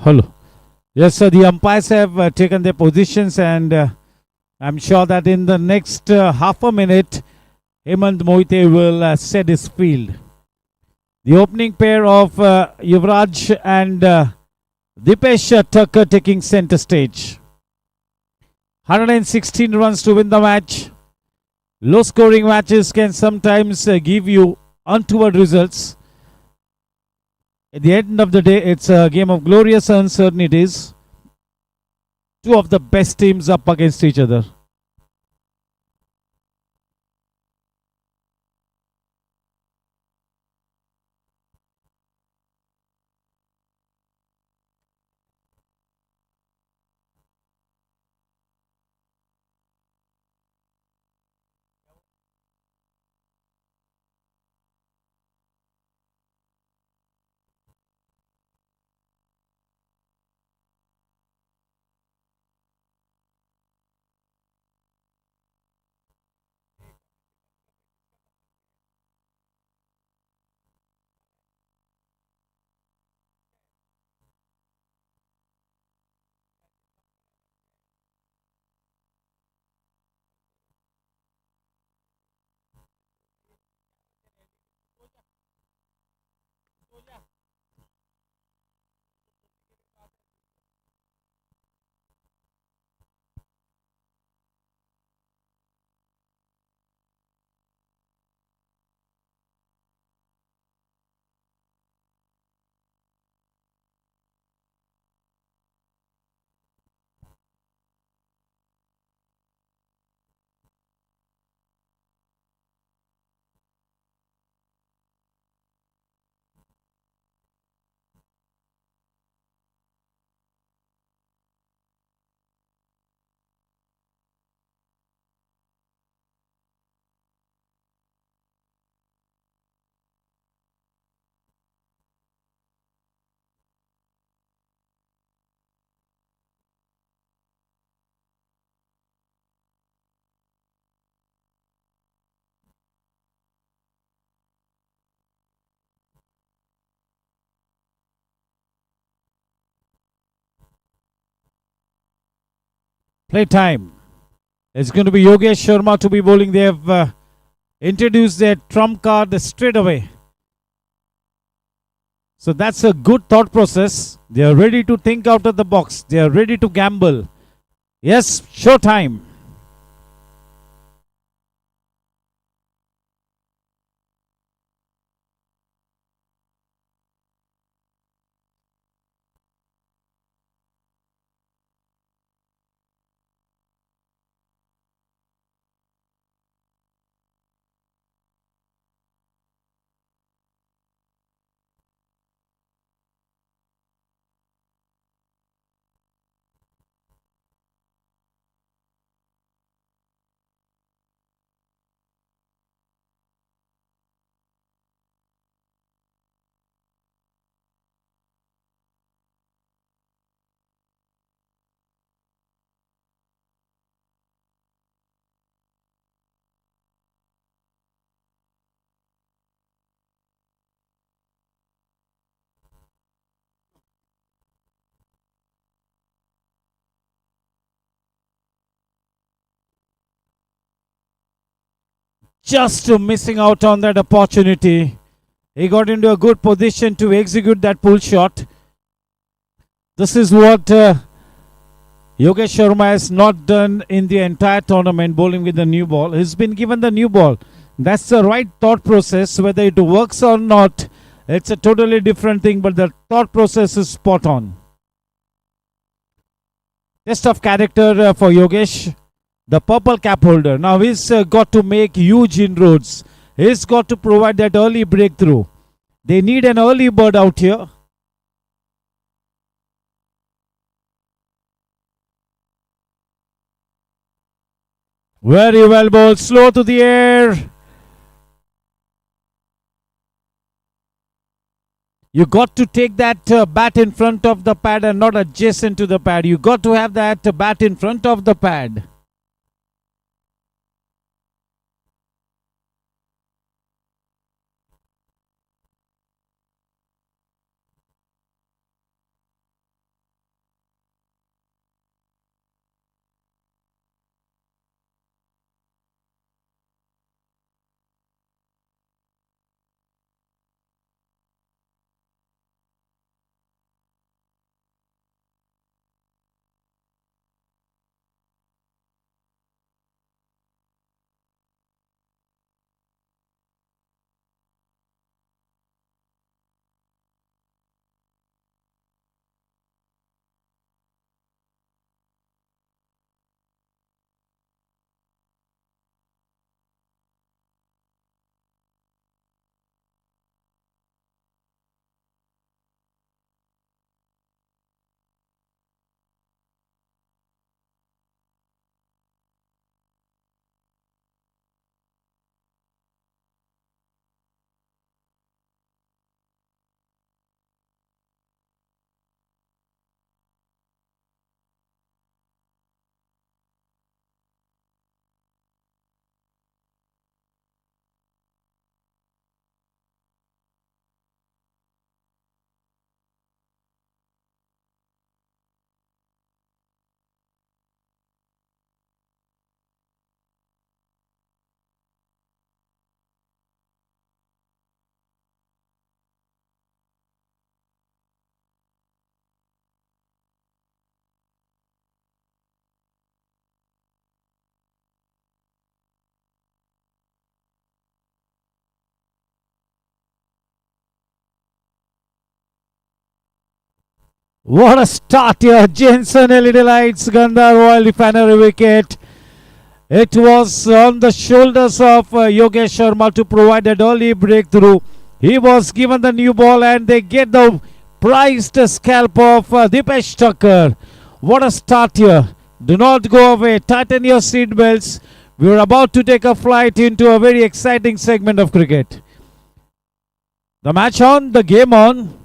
Hello. Yes, sir. The umpires have taken their positions, and I'm sure that in the next half a minute, Hemant Mohite will set his field. The opening pair of Yuvraj and Dipesh Thakkar taking center stage. 116 runs to win the match. Low scoring matches can sometimes give you untoward results. At the end of the day, it's a game of glorious uncertainties. Two of the best teams up against each other. Play time. It's going to be Yogesh Sharma to be bowling. They have introduced their trump card straight away. So that's a good thought process. They are ready to think out of the box. They are ready to gamble. Yes, show time. Just missing out on that opportunity. He got into a good position to execute that pull shot. This is what Yogesh Sharma has not done in the entire tournament, bowling with the new ball. He's been given the new ball. That's the right thought process. Whether it works or not, it's a totally different thing, but the thought process is spot on. Test of character for Yogesh, the purple cap holder. Now he's got to make huge inroads. He's got to provide that early breakthrough. They need an early bird out here. Very well bowled, slow to the air. You got to take that bat in front of the pad and not adjacent to the pad. You got to have that bat in front of the pad. What a start here. Jensen LED lights, Gandhar Royal Refinery wicket. It was on the shoulders of Yogesh Sharma to provide an early breakthrough. He was given the new ball and they get the prized scalp of Dipesh Thakkar. What a start here. Do not go away. Tighten your seat belts. We are about to take a flight into a very exciting segment of cricket. The match on, the game on.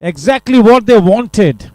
Exactly what they wanted.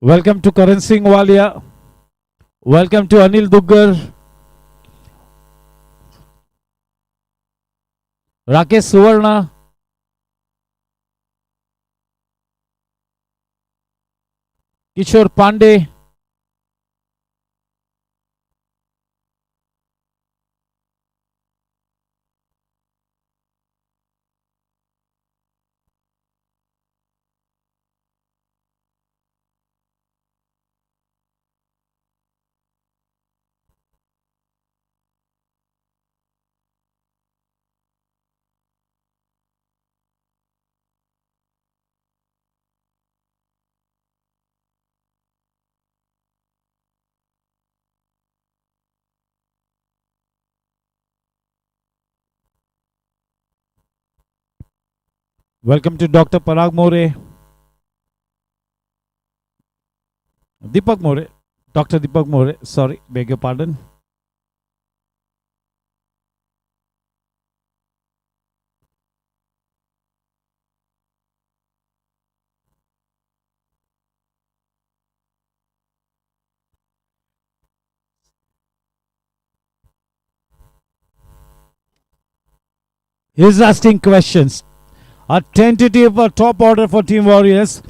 Welcome to Karan Singh Walia. Welcome to Anil Duggar. Rakesh Suvarna. Kishore Pandey. Welcome to Dr. Parag More. Deepak More. Dr. Deepak More. Sorry, beg your pardon. He's asking questions. A tentative top order for Team Warriors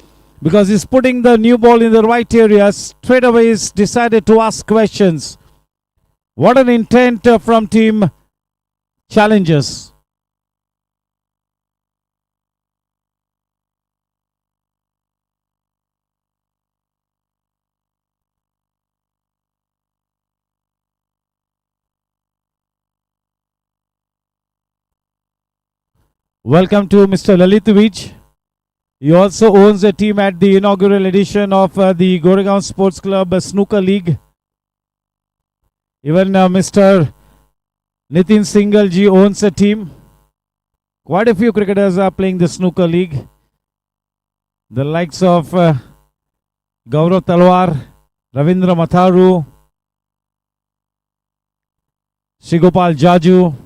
because he's putting the new ball in the right areas. Straight away he's decided to ask questions. What an intent from Team Challengers. Welcome to Mr. Lalit Vij. He also owns a team at the inaugural edition of the Goregaon Sports Club Snooker League. Even Mr. Nitin Singhal ji owns a team. Quite a few cricketers are playing the Snooker League. The likes of Gaurav Talwar, Ravindra Matharu, Shigopal Jaju.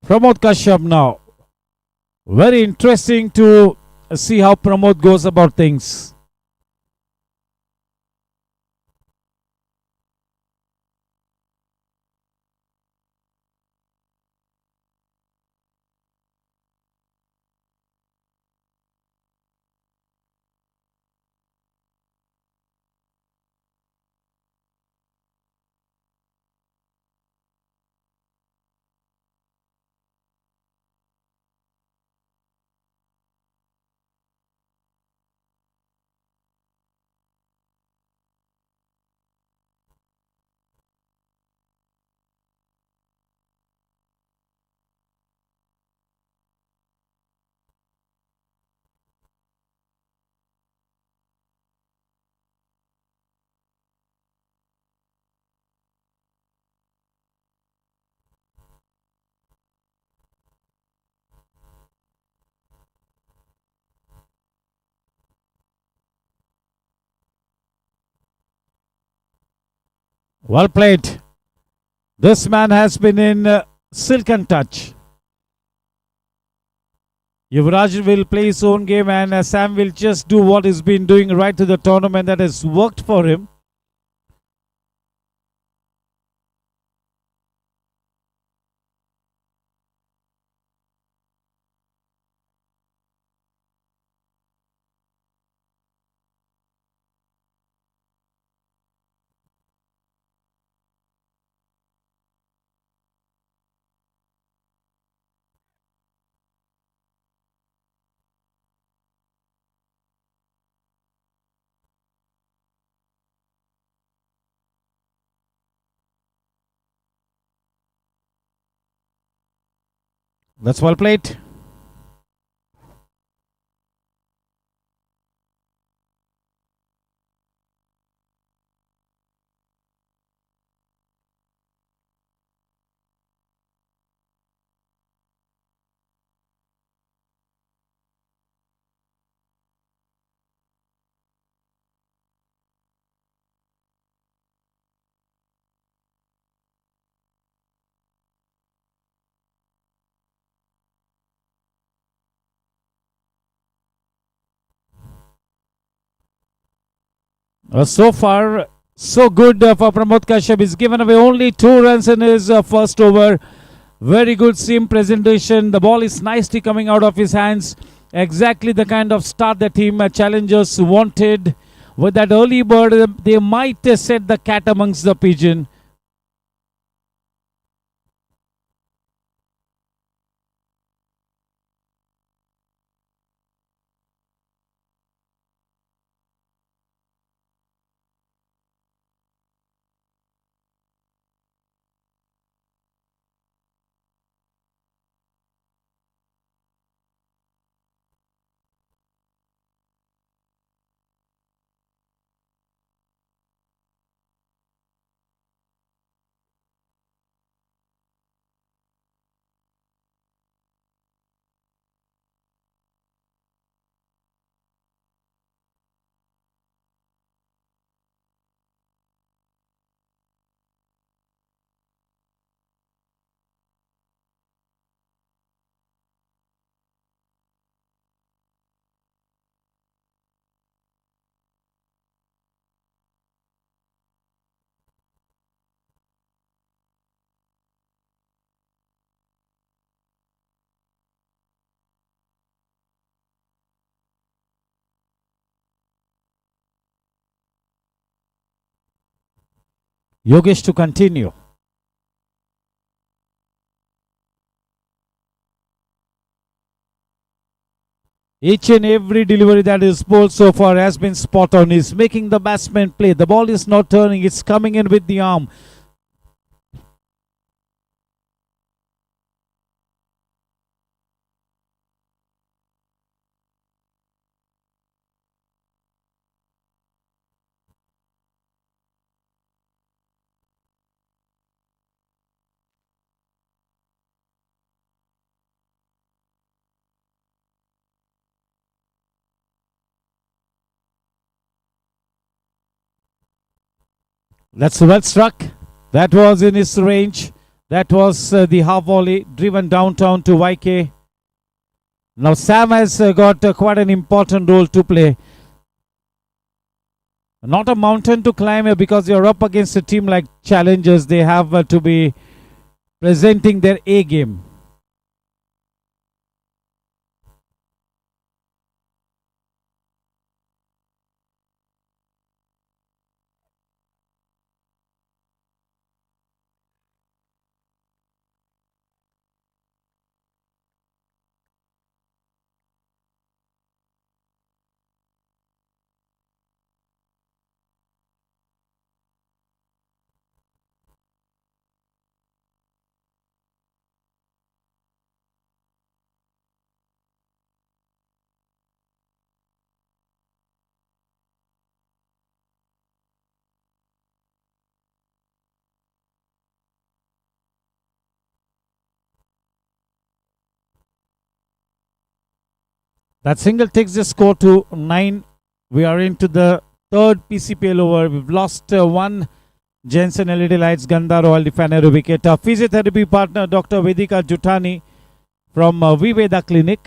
Pramod Kashyap now. Very interesting to see how Pramod goes about things. Well played. This man has been in silken touch. Yuvraj will play his own game, and Sam will just do what he's been doing right to the tournament that has worked for him. That's well played. So far, so good for Pramod Kashyap. He's given away only 2 runs in his first over. Very good seam presentation. The ball is nicely coming out of his hands. Exactly the kind of start the team challengers wanted. With that early bird, they might set the cat amongst the pigeon. Yogesh to continue. Each and every delivery that is bowled so far has been spot on. He's making the batsman play. The ball is not turning. It's coming in with the arm. That's well struck. That was in his range. That was the half volley driven downtown to YK. Now Sam has got quite an important role to play. Not a mountain to climb because you're up against a team like Challengers. They have to be presenting their A game. That single takes the score to 9. We are into the third PCPL over. We've lost one Jensen LED Lights, Ganda Royal Defender wicket. Physiotherapy partner Dr. Vedika Jutani from Viveda Clinic.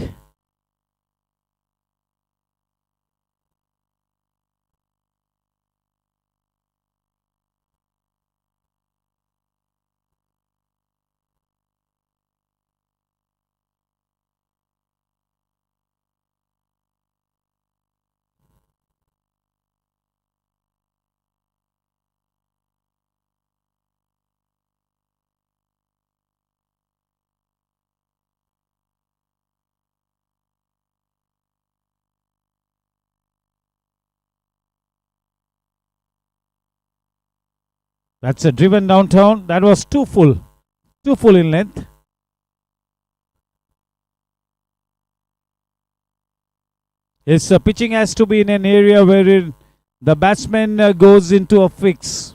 That's a driven downtown. That was too full in length. His pitching has to be in an area where the batsman goes into a fix.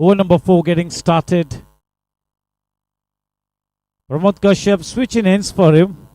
Over number 4 getting started. Pramod Kashyap switching ends for him.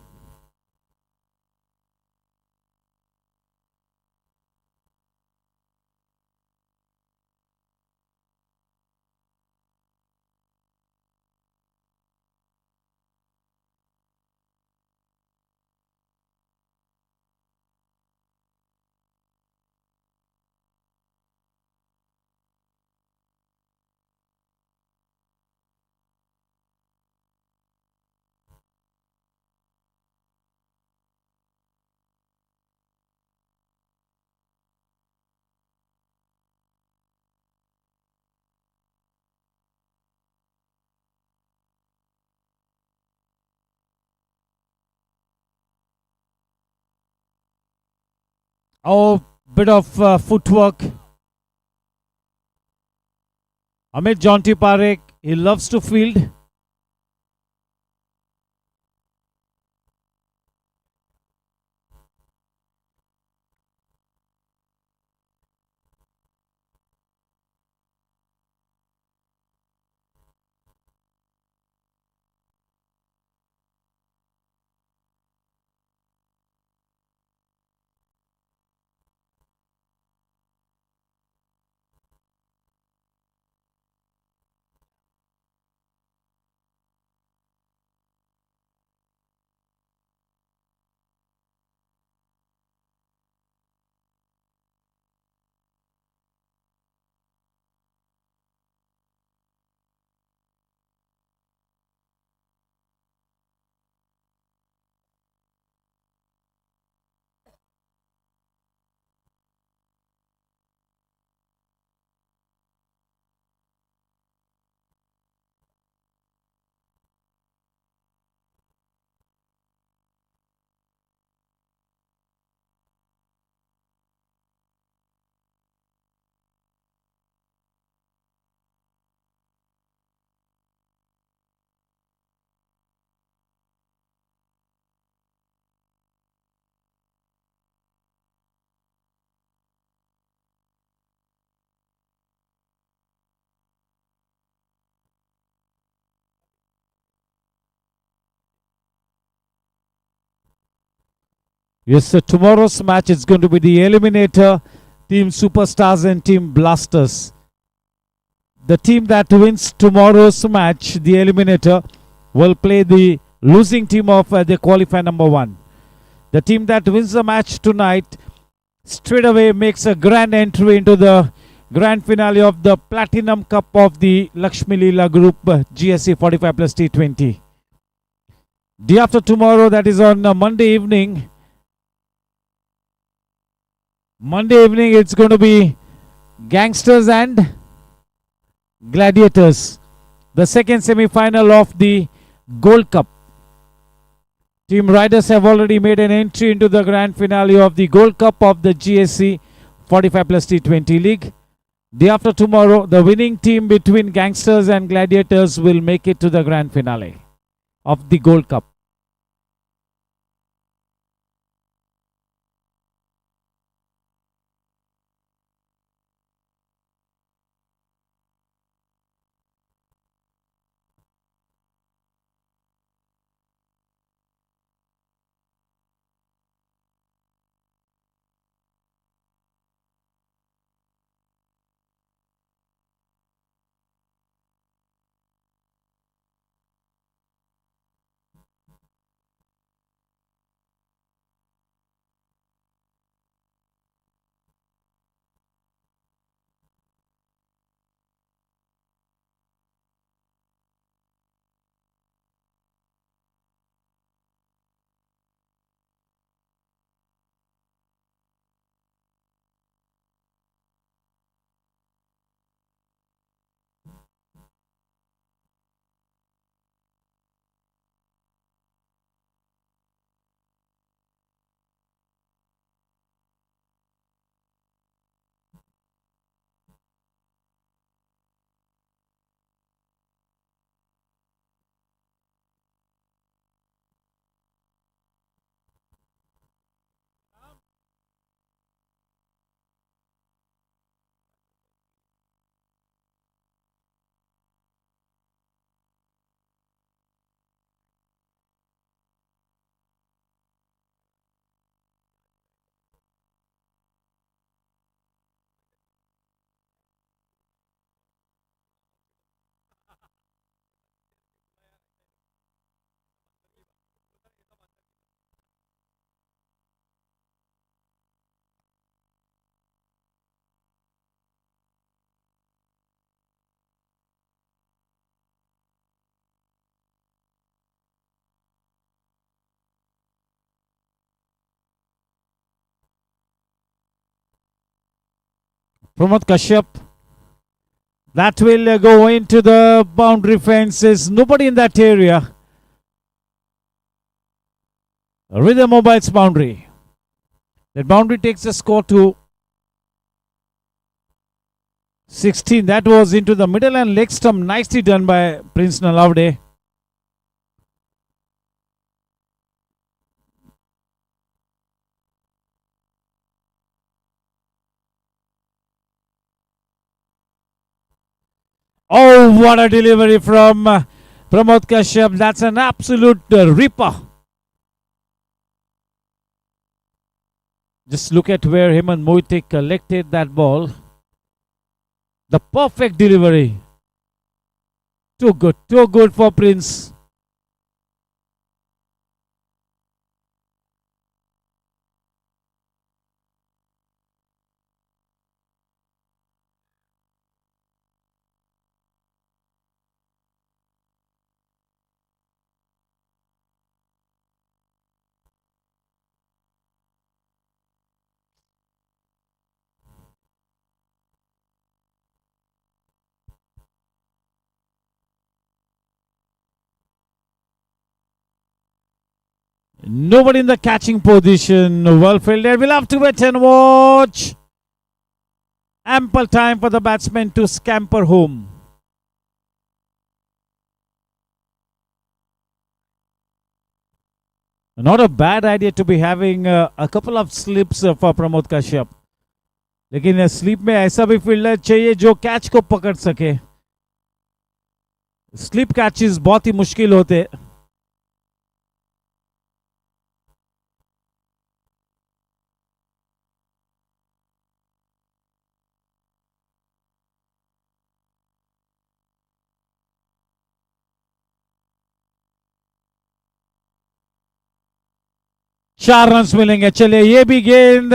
Oh, bit of footwork. Amit Jonty Parekh, he loves to field. Yes, so tomorrow's match is going to be the eliminator, Team Superstars and Team Blasters. The team that wins tomorrow's match, the eliminator, will play the losing team of the qualifier number 1. The team that wins the match tonight straight away makes a grand entry into the grand finale of the Platinum Cup of the Lakshmi Leela Group GSC 45 plus T20. Day after tomorrow, that is on Monday evening. Monday evening, it's going to be Gangsters and Gladiators, the second semi-final of the Gold Cup. Team Riders have already made an entry into the grand finale of the Gold Cup of the GSC 45 plus T20 League. Day after tomorrow, the winning team between Gangsters and Gladiators will make it to the grand finale of the Gold Cup. Pramod Kashyap, that will go into the boundary fences. Nobody in that area. Rhythm Mobile's boundary. That boundary takes the score to 16. That was into the middle and leg stump. Nicely done by Prince Nalavde. Oh, what a delivery from Pramod Kashyap. That's an absolute ripper. Just look at where Hemant Moitik collected that ball. The perfect delivery. Too good for Prince. Nobody in the catching position. Well fielded. We'll have to wait and watch. Ample time for the batsman to scamper home. Not a bad idea to be having a couple of slips for Pramod Kashyap. लेकिन sleep में ऐसा भी fielder चाहिए जो catch को पकड़ सके. Slip catches बहुत ही मुश्किल होते. 4 रन मिलेंगे। चलिए ये भी गेंद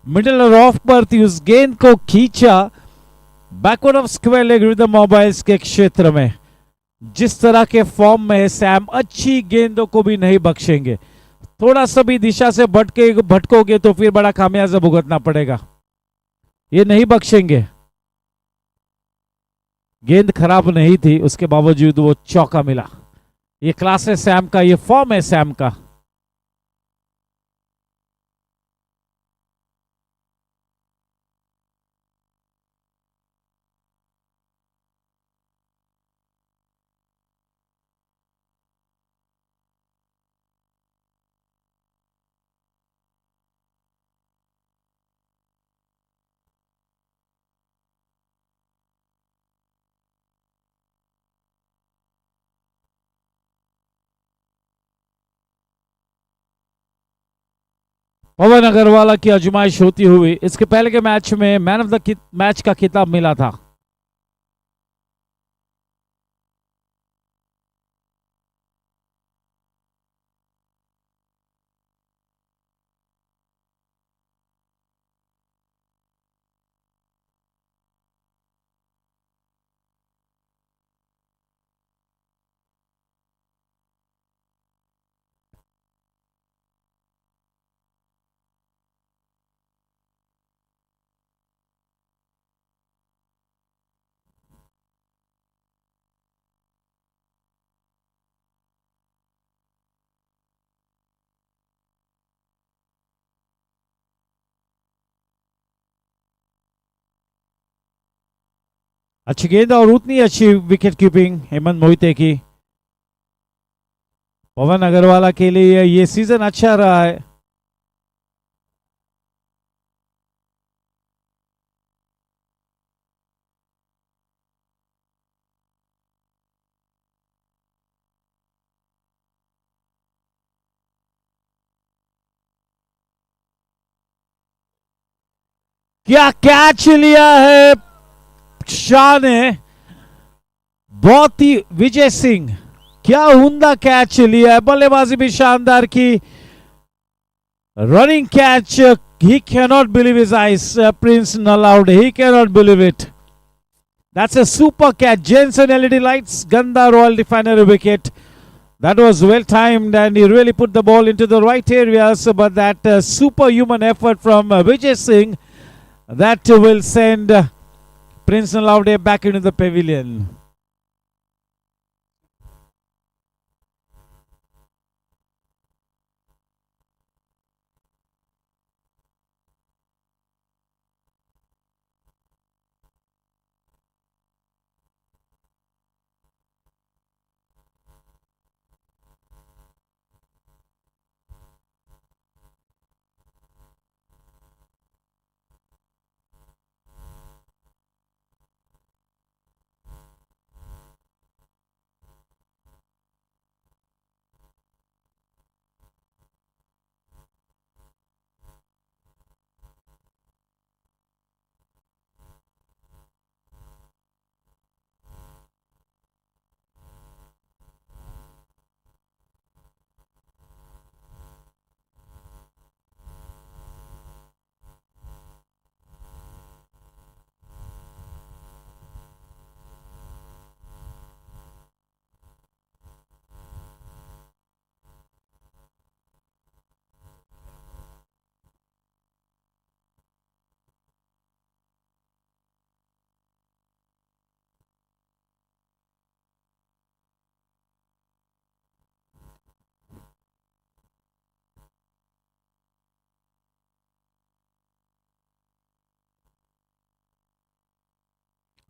मिडिल और ऑफ पर थी, उस गेंद को खींचा backward of square leg rhythm mobiles के क्षेत्र में। जिस तरह के फॉर्म में है सैम, अच्छी गेंदों को भी नहीं बख्शेंगे। थोड़ा सा भी दिशा से भटकोगे तो फिर बड़ा खामियाजा भुगतना पड़ेगा। ये नहीं बख्शेंगे। गेंद खराब नहीं थी, उसके बावजूद वो चौका मिला। ये क्लास है सैम का, ये फॉर्म है सैम का। पवन अग्रवाल की आजमाइश होती हुई इसके पहले के मैच में मैन ऑफ द मैच का खिताब मिला था। अच्छी गेंद और उतनी अच्छी विकेट कीपिंग हेमंत मोहिते की। पवन अग्रवाल के लिए ये सीजन अच्छा रहा है। क्या कैच लिया है शाह ने, बहुत ही। विजय सिंह, क्या उमदा कैच लिया है, बल्लेबाजी भी शानदार की। Running catch, he cannot believe his eyes. Prince Nallaude, he cannot believe it. That's a super catch. Jensen LED lights, Ganda Royal Refinery wicket. That was well timed and he really put the ball into the right areas. But that superhuman effort from Vijay Singh, that will send Prince Nallaude back into the pavilion.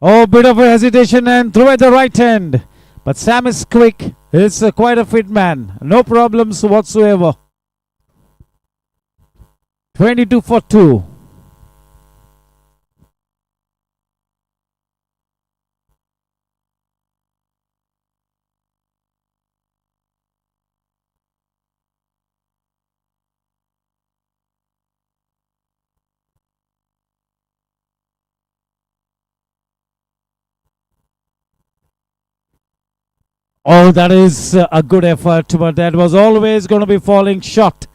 Oh, bit of a hesitation and throw at the right hand. But Sam is quick. He's quite a fit man. No problems whatsoever. 22 for 2. Oh, that is a good effort, but that was always going to be falling short.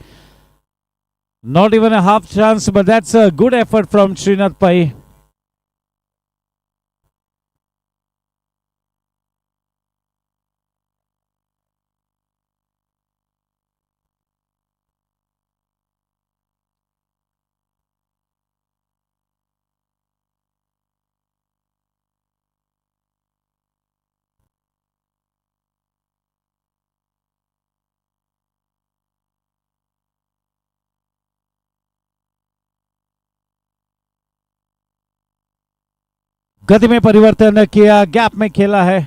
Not even a half chance, but that's a good effort from Srinath Pai. गति में परिवर्तन किया, gap में खेला है।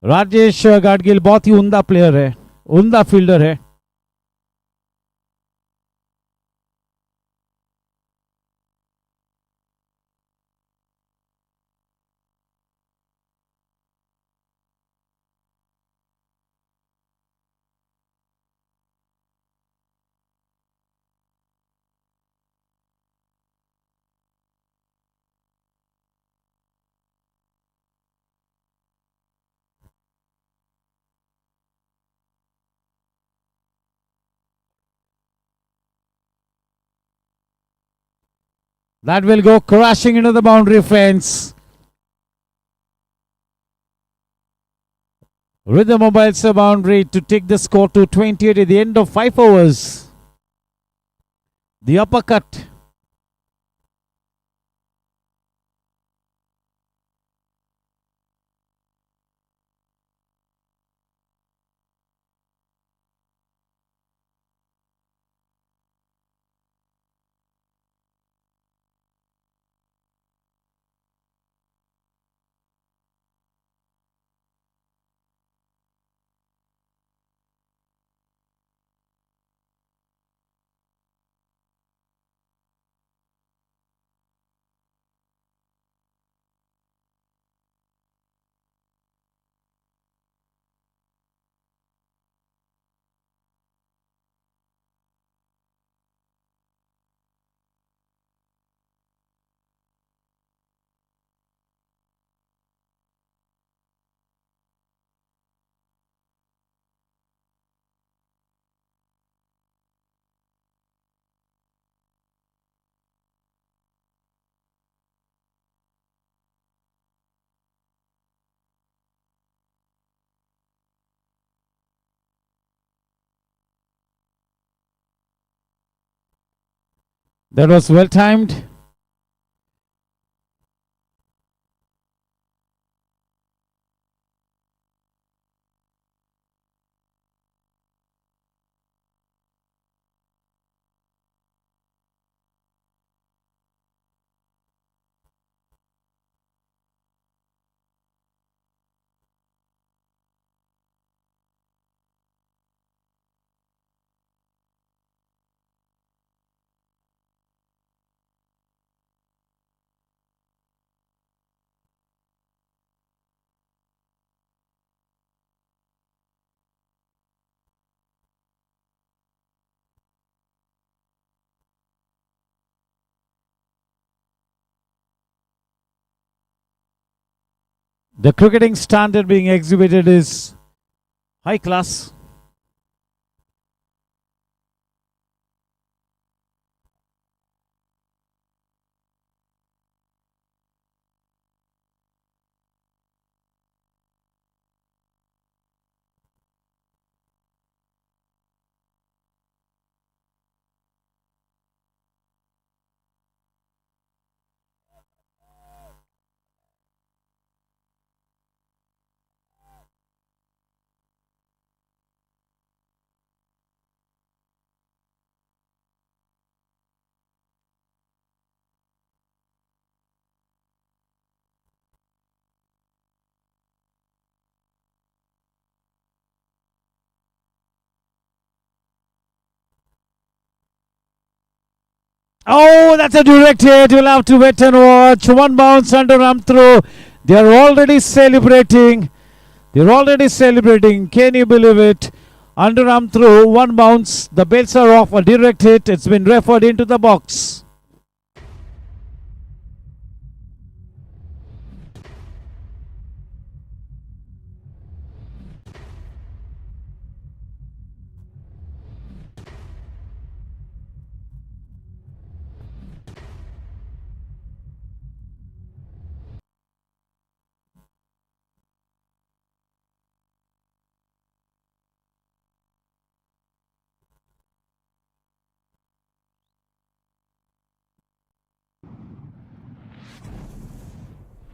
राजेश गाडगिल बहुत ही उम्दा player है, उम्दा फील्डर है। That will go crashing into the boundary fence. With the mobiles boundary to take the score to 28 at the end of 5 overs. The uppercut. That was well timed. The cricketing standard being exhibited is high class. Oh, that's a direct hit. You'll have to wait and watch. One bounce under arm throw. They are already celebrating. They're already celebrating. Can you believe it? Underarm throw, one bounce. The bails are off. A direct hit. It's been referred into the box.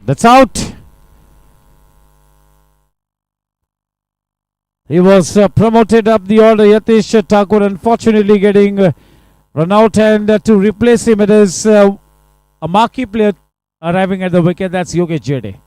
That's out. He was promoted up the order. Yatish Thakur unfortunately getting run out, and to replace him it is a marquee player arriving at the wicket. That's Yogesh Jede.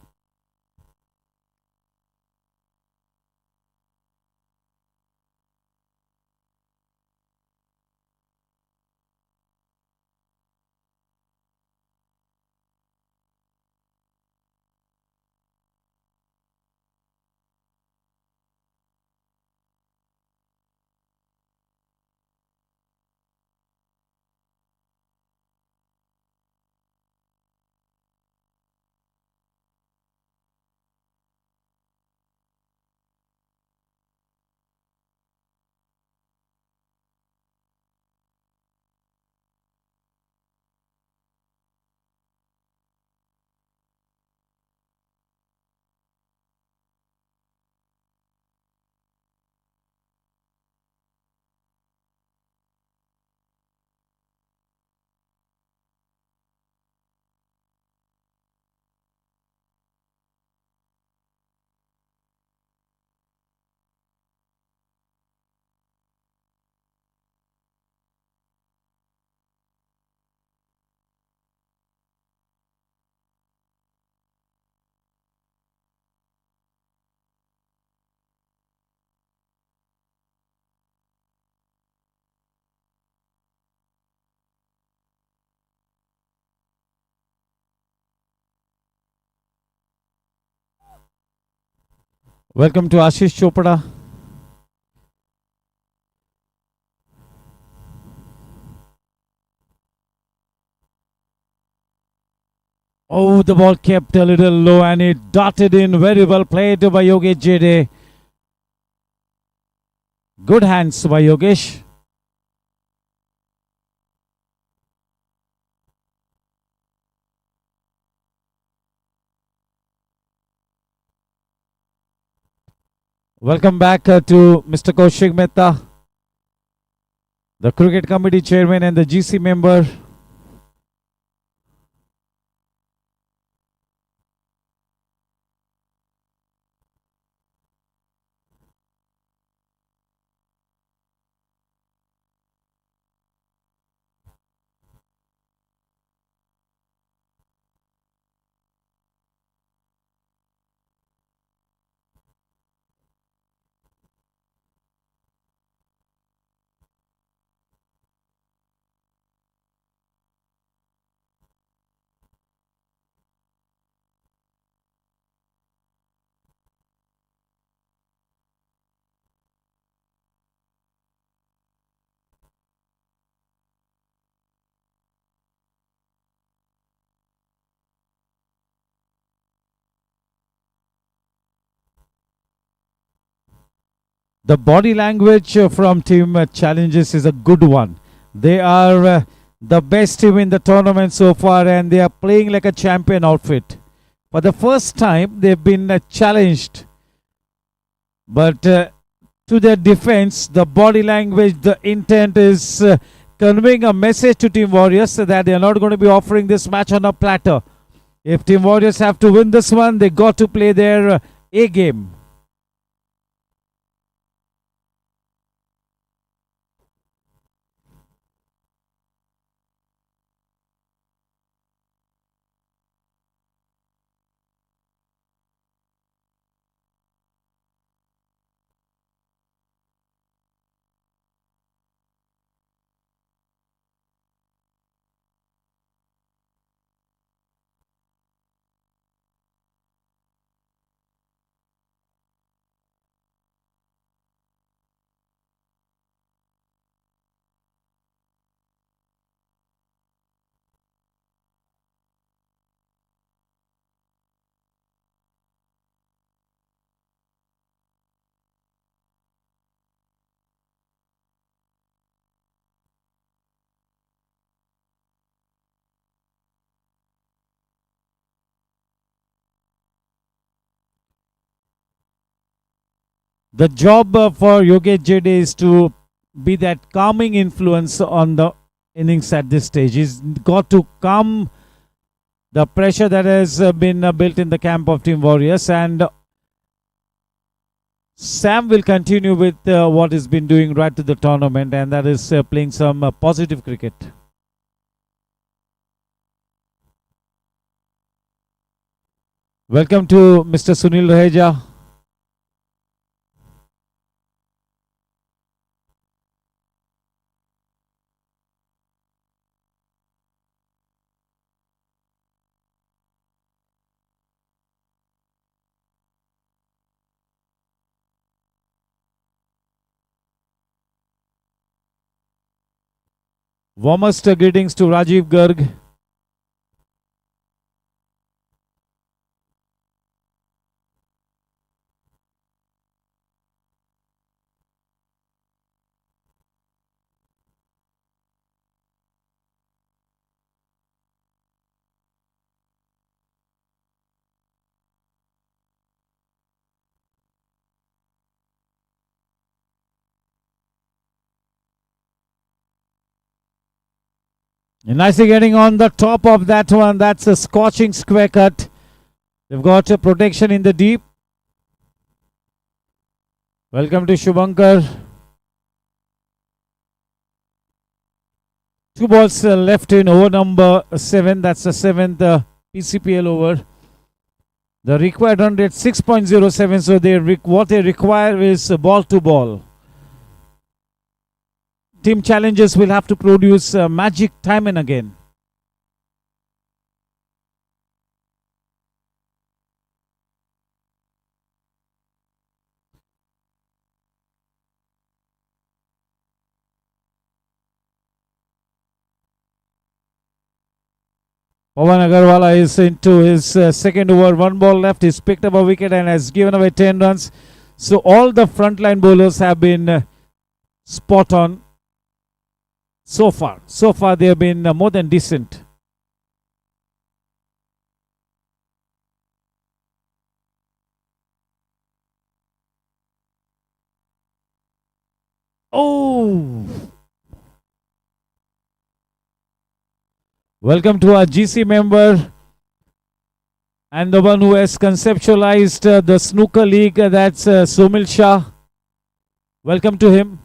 Welcome to Ashish Chopra. Oh, the ball kept a little low and it darted in. Very well played by Yogesh Jede. Good hands by Yogesh. Welcome back to Mr. Kaushik Mehta, the Cricket Committee Chairman and the GC member. The body language from Team Challenges is a good one. They are the best team in the tournament so far, and they are playing like a champion outfit. For the first time, they've been challenged. But to their defense, the body language, the intent is conveying a message to Team Warriors that they are not going to be offering this match on a platter. If Team Warriors have to win this one, they got to play their A game. The job for Yogesh Jede is to be that calming influence on the innings at this stage. He's got to calm the pressure that has been built in the camp of Team Warriors, and Sam will continue with what he's been doing right to the tournament, and that is playing some positive cricket. Welcome to Mr. Sunil Raheja. Warmest greetings to Rajiv Garg. Nicely getting on the top of that one. That's a scorching square cut. They've got a protection in the deep. Welcome to Shubhankar. 2 balls left in over number 7. That's the 7th PCPL over. The required run rate 6.07. So what they require is ball to ball. Team Challengers will have to produce magic time and again. Pawan Agarwala is into his second over. 1 ball left. He's picked up a wicket and has given away 10 runs. So all the frontline bowlers have been spot on. So far they have been more than decent. Oh! Welcome to our GC member and the one who has conceptualized the snooker league. That's Somil Shah. Welcome to him.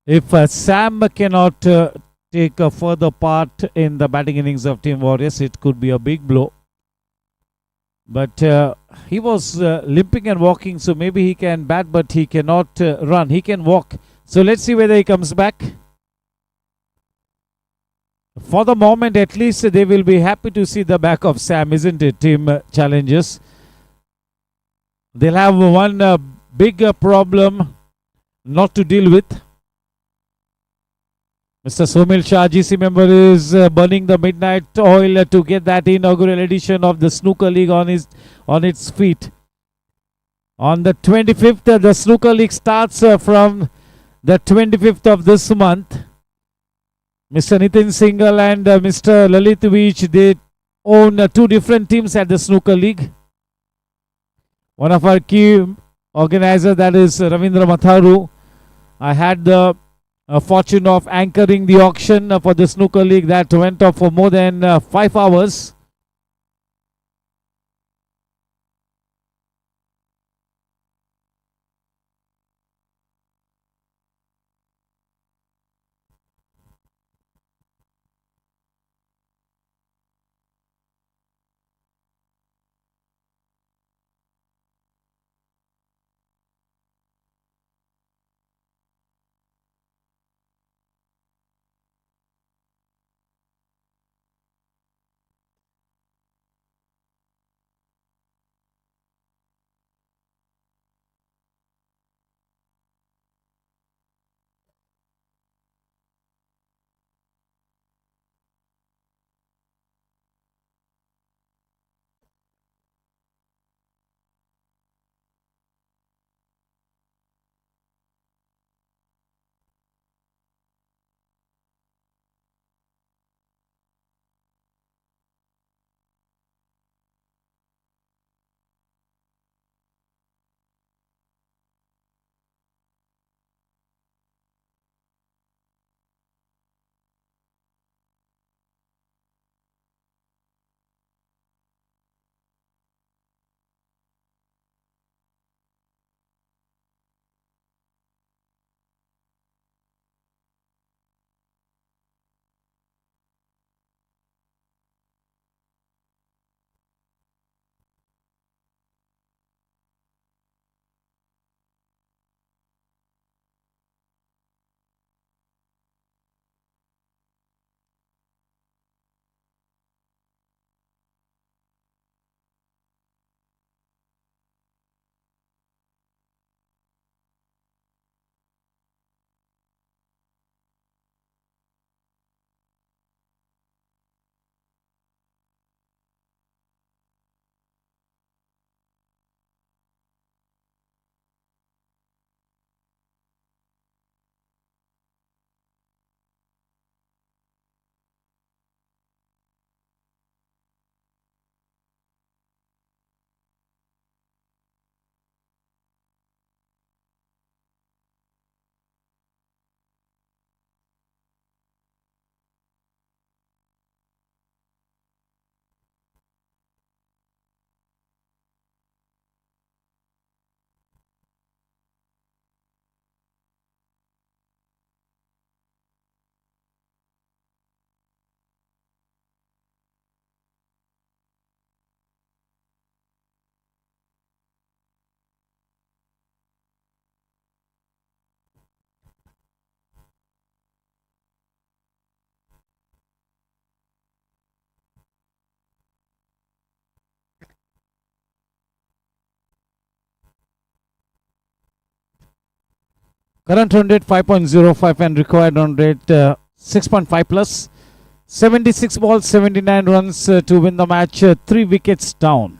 If Sam cannot take a further part in the batting innings of Team Warriors, it could be a big blow. But he was limping and walking, so maybe he can bat, but he cannot run. He can walk. So let's see whether he comes back. For the moment, at least they will be happy to see the back of Sam, isn't it, Team Challengers? They'll have one big problem not to deal with. Mr. Somil Shah, GC member, is burning the midnight oil to get that inaugural edition of the Snooker League on its feet. On the 25th, the Snooker League starts from the 25th of this month. Mr. Nitin Singhal and Mr. Lalit Vij, they own two different teams at the Snooker League. One of our key organizers, that is Ravindra Matharu. I had the fortune of anchoring the auction for the Snooker League that went off for more than 5 hours. Current run rate 5.05 and required run rate 6.5 plus. 76 balls, 79 runs to win the match, 3 wickets down.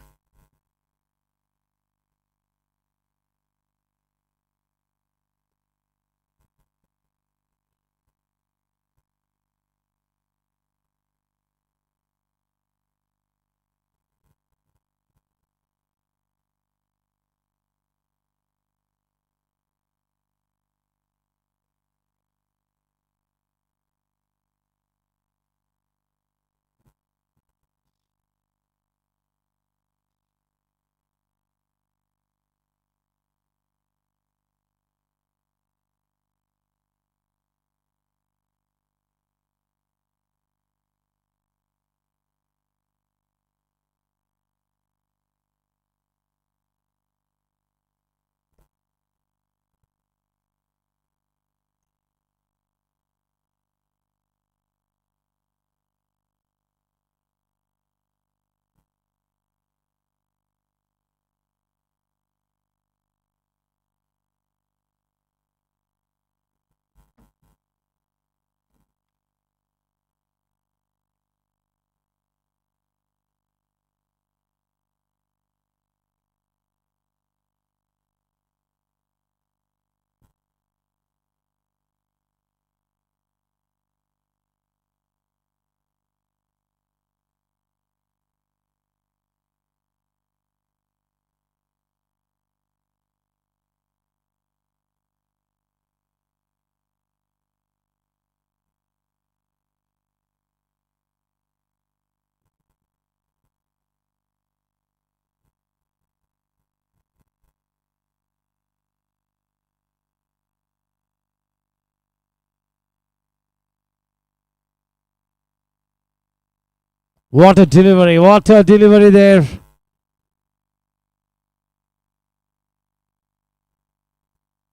What a delivery! What a delivery there!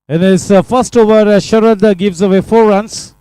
In his first over, Sharad gives away 4 runs.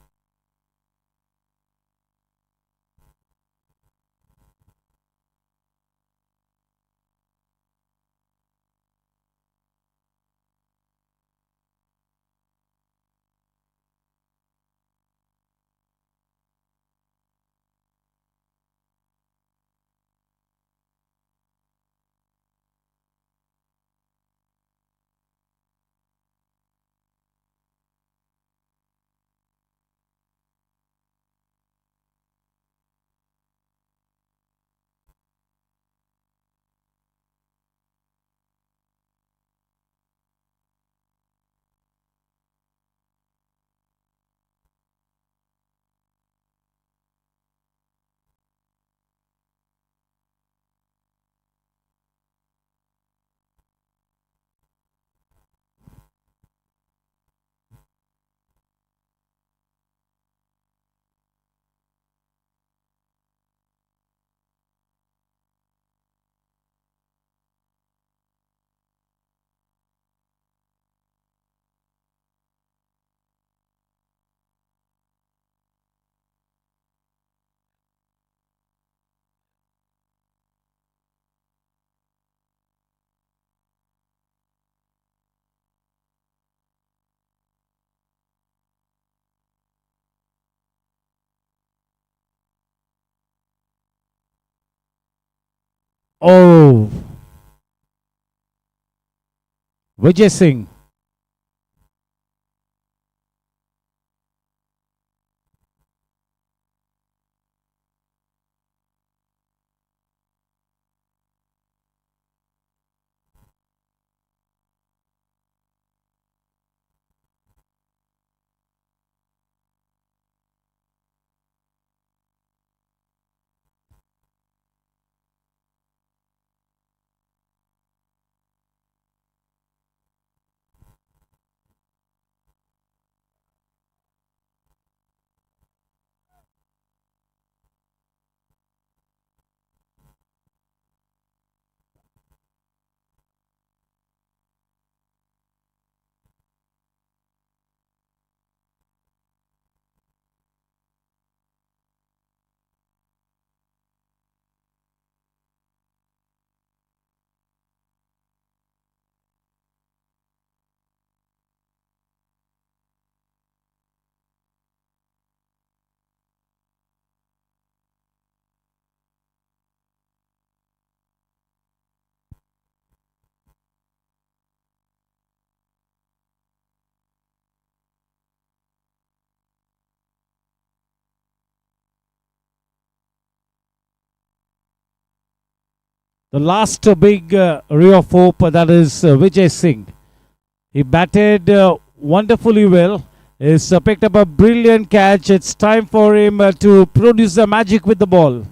Oh, Vijay Singh. The last big ray of hope, that is Vijay Singh. He batted wonderfully well. He's picked up a brilliant catch. It's time for him to produce the magic with the ball.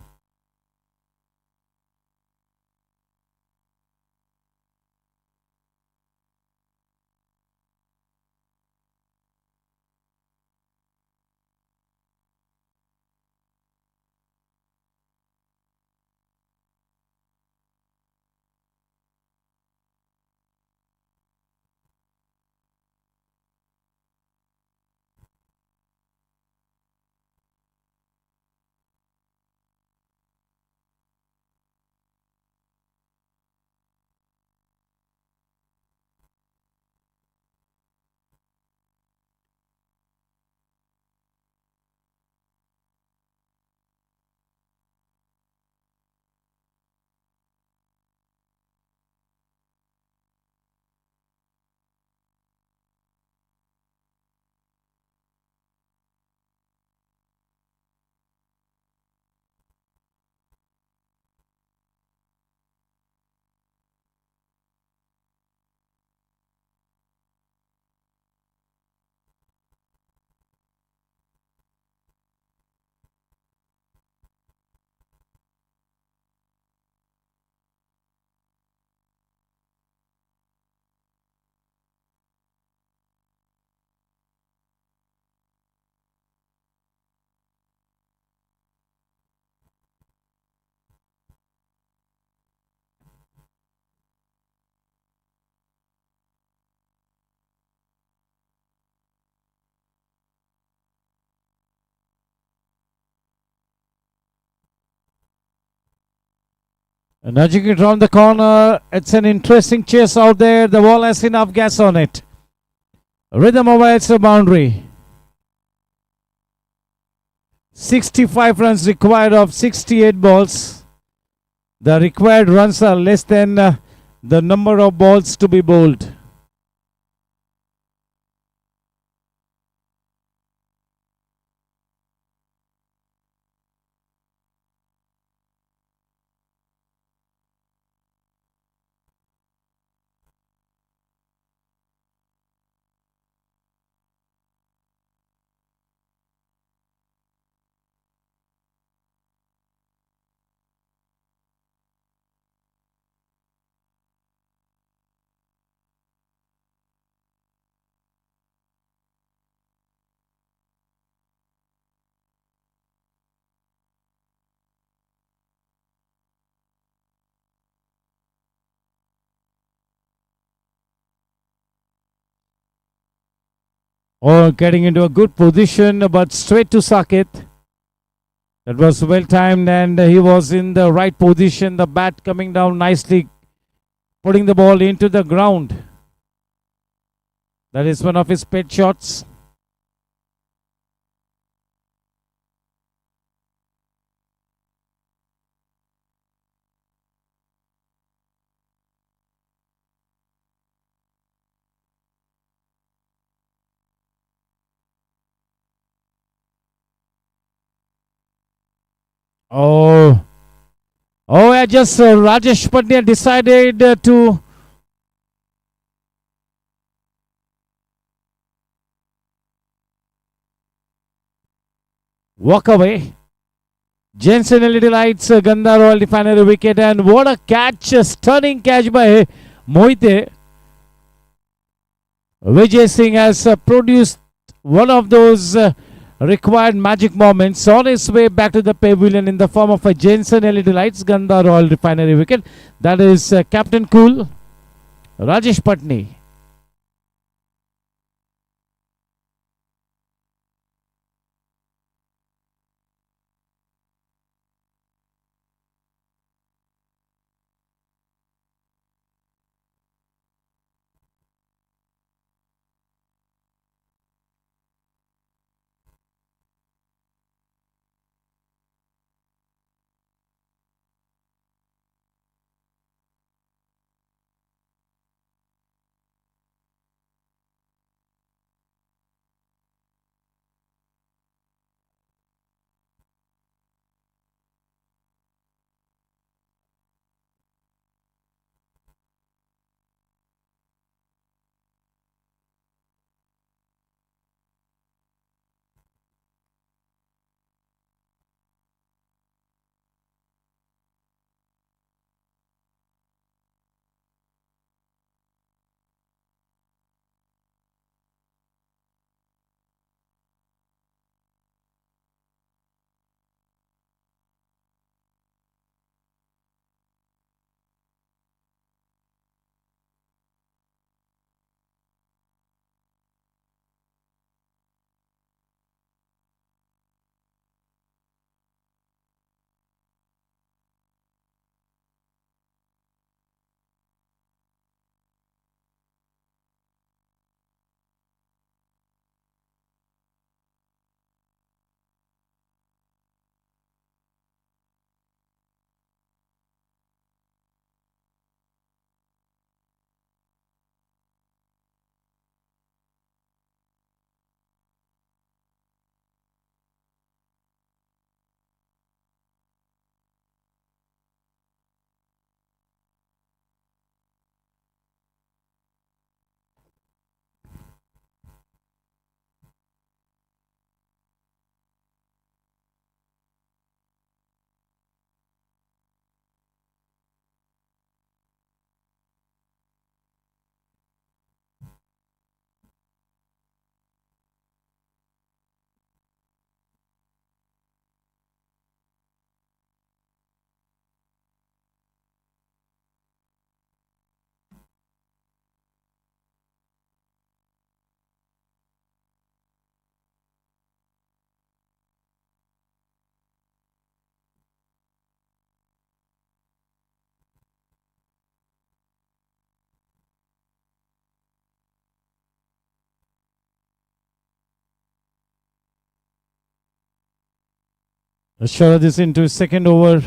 Nudging it round the corner. It's an interesting chase out there. The ball has enough gas on it. Rhythm avoids the boundary. 65 runs required of 68 balls. The required runs are less than the number of balls to be bowled. Oh, getting into a good position, but straight to Saket. That was well timed, and he was in the right position. The bat coming down nicely, putting the ball into the ground. That is one of his pet shots. Oh, I just Rajesh Pandya decided to walk away. Jensen LED lights, Gandhar Royal Refinery wicket, and what a catch! A stunning catch by Mohite. Vijay Singh has produced one of those required magic moments on his way back to the pavilion in the form of a Jensen LED lights, Gandhar Royal Refinery wicket. That is Captain Cool, Rajesh Patni. Shara this into his second over.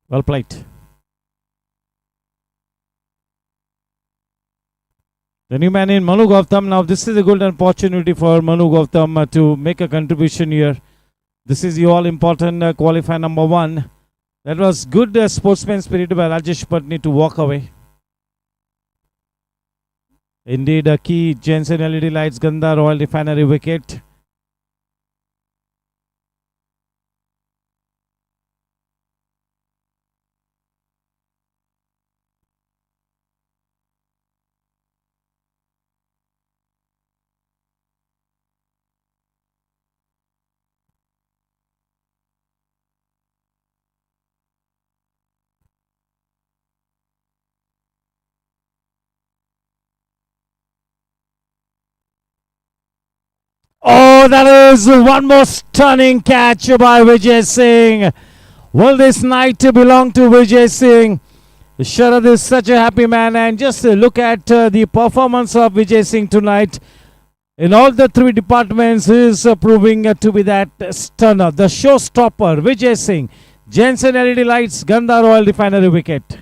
Well played. The new man in Manu Gautam. Now this is a golden opportunity for Manu Gautam to make a contribution here. This is the all-important qualifier number 1. That was good sportsman spirit by Rajesh Patni to walk away. Indeed, a key Jensen LED lights Gandha Royal Refinery wicket. Oh, that is one more stunning catch by Vijay Singh. Will this night belong to Vijay Singh? Sharad is such a happy man, and just look at the performance of Vijay Singh tonight. In all the 3 departments, he is proving to be that stunner, the showstopper. Vijay Singh, Jensen LED lights, Gandha Royal Refinery wicket.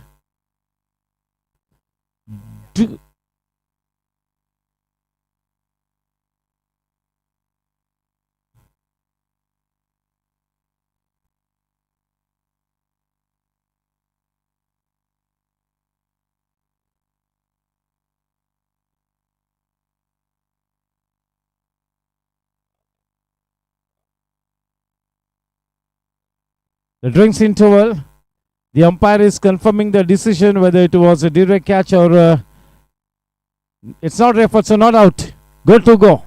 The drinks interval. The umpire is confirming the decision whether it was a direct catch or it's not referred, so not out. Good to go.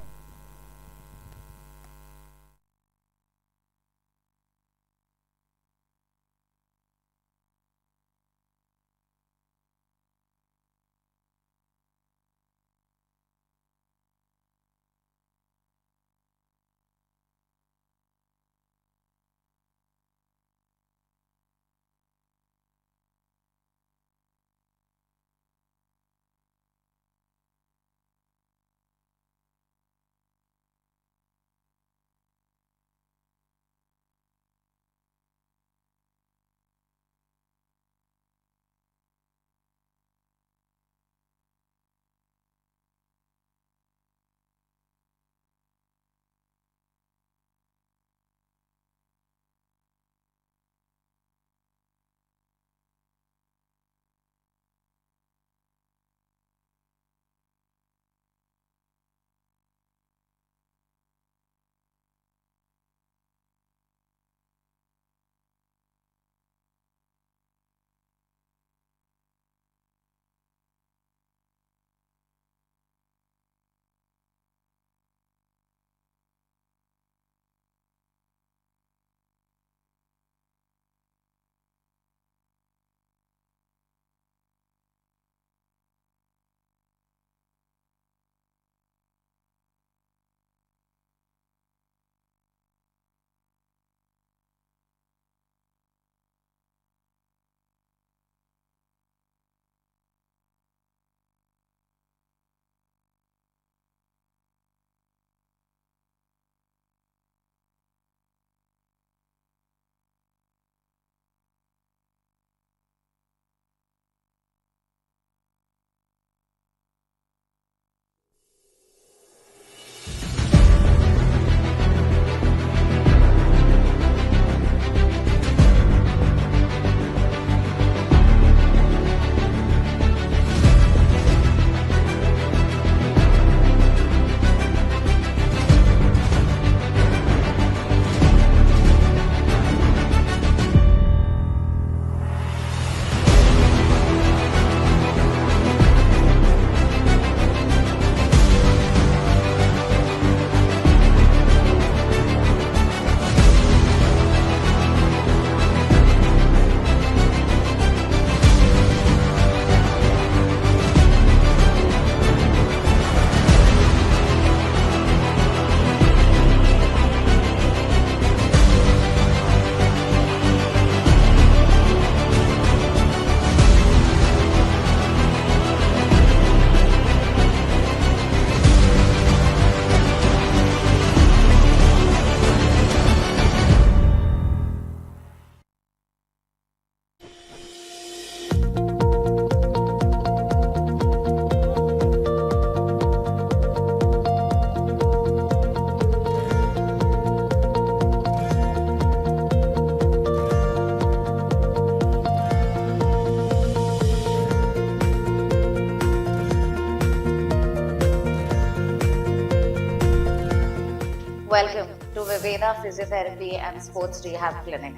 Welcome to Viveda Physiotherapy and Sports Rehab Clinic.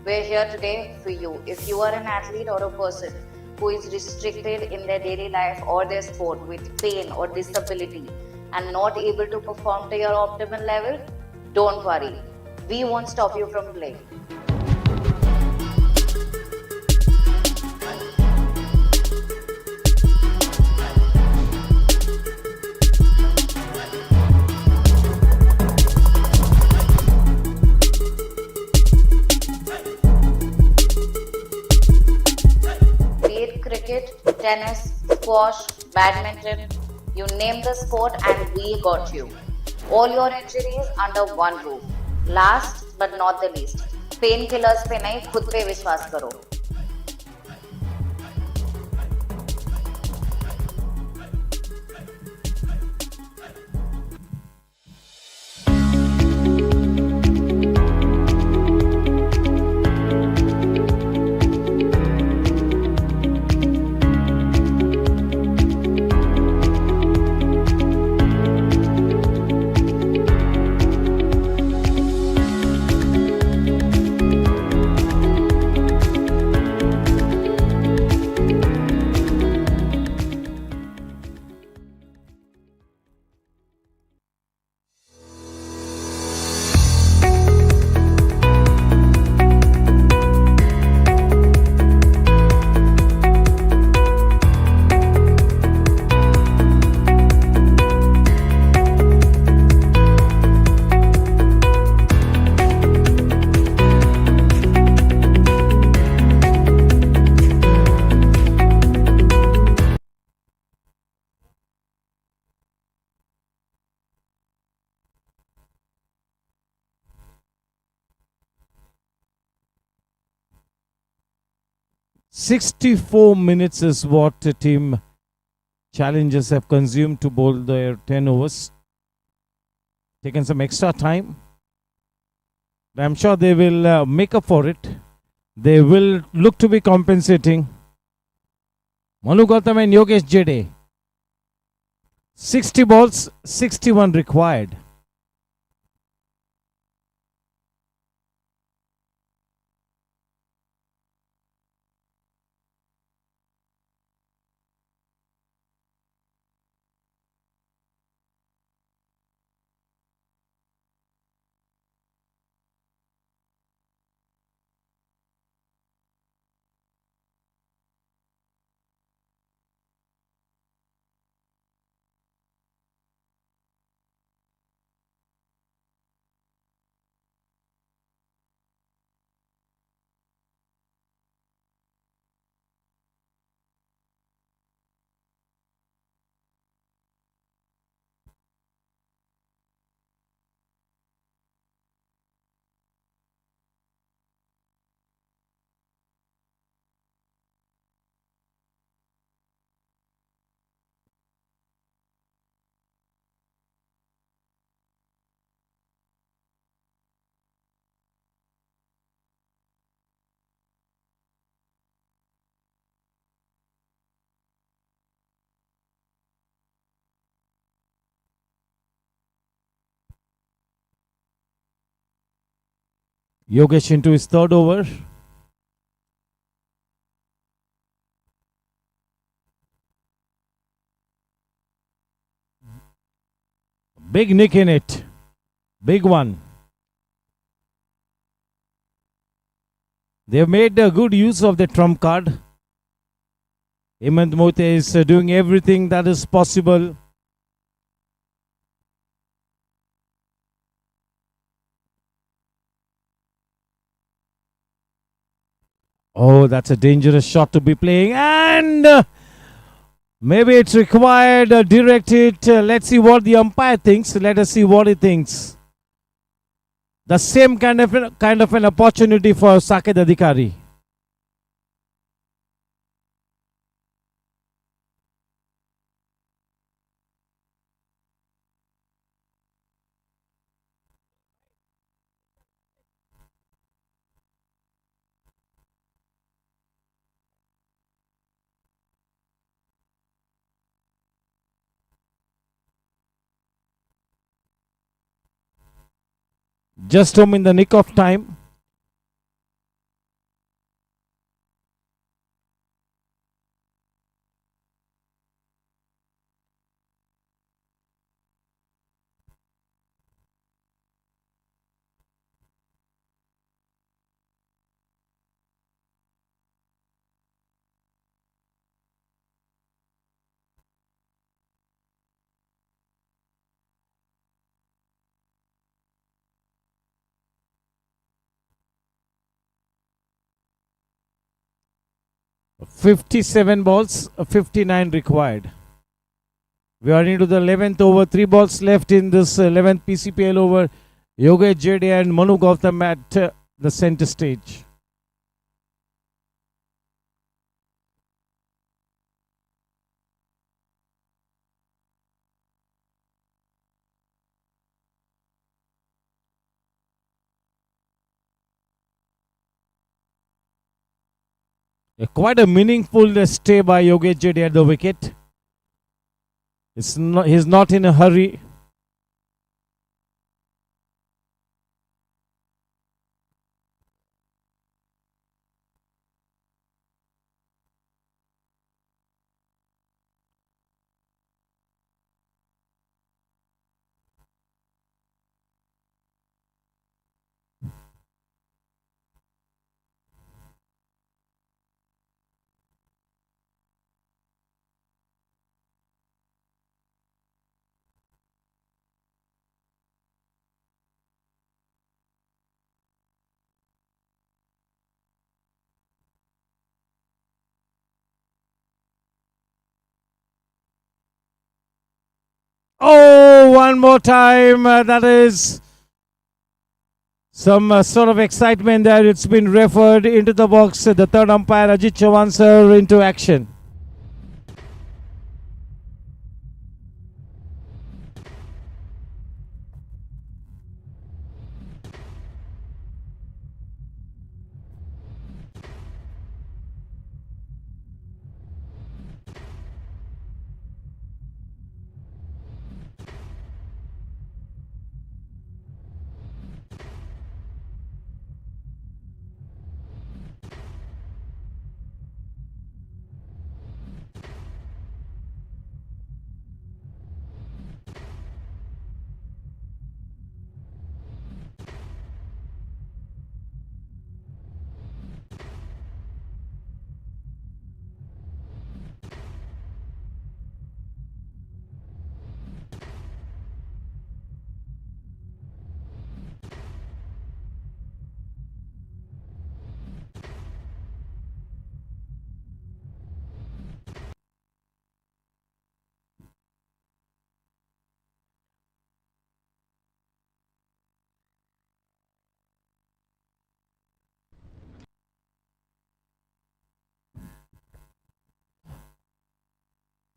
We're here today for you. If you are an athlete or a person who is restricted in their daily life or their sport with pain or disability and not able to perform to your optimal level, don't worry. We won't stop you from playing. Be it cricket, tennis, squash, badminton, you name the sport and we got you. All your injuries under one roof. Last but not the least, painkillers पे नहीं खुद पे विश्वास करो. .64 is what the team challengers have consumed to bowl their 10 overs. Taken some extra time. I'm sure they will make up for it. They will look to be compensating. Manu Gautam and Yogesh Jede. 60 balls, 61 required. Yogesh into his third over. Big nick in it. Big one. They've made a good use of the trump card. Hemant Mote is doing everything that is possible. Oh, that's a dangerous shot to be playing. And maybe it's required. Direct it. Let's see what the umpire thinks. Let us see what he thinks. The same kind of an opportunity for Saked Adhikari. Just home in the nick of time. .57 balls, 59 required. We are into the 11th over. 3 balls left in this 11th PCPL over. Yogesh Jade and Manu Gautam at the center stage. Quite a meaningful stay by Yogesh Jade at the wicket. He's not in a hurry. Oh, one more time. That is some sort of excitement there. It's been referred into the box. The third umpire, Ajit Chauhan sir, into action.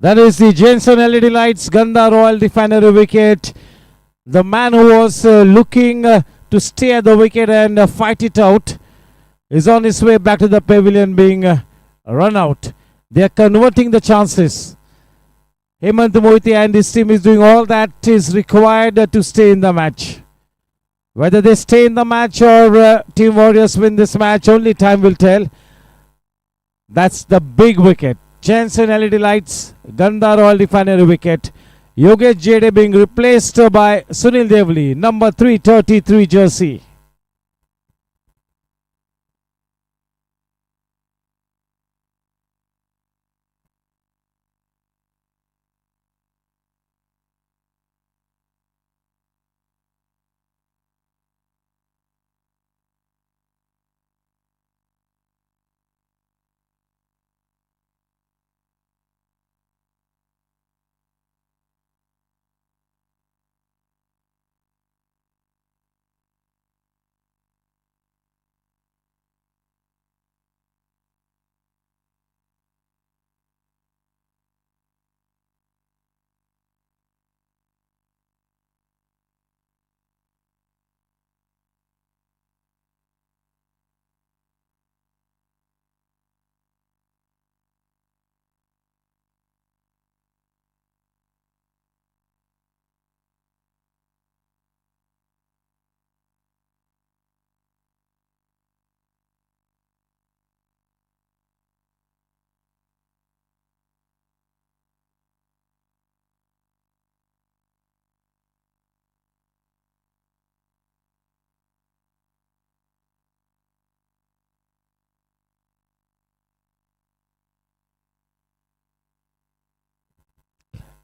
That is the Jensen LED Lights Ganda Royal Refinery wicket. The man who was looking to stay at the wicket and fight it out is on his way back to the pavilion being run out. They are converting the chances. Hemant Moiti and his team is doing all that is required to stay in the match. Whether they stay in the match or Team Warriors win this match, only time will tell. That's the big wicket. Jensen LED Lights, Ganda Royal Refinery wicket. Yogesh Jade being replaced by Sunil Devli, number 333 jersey.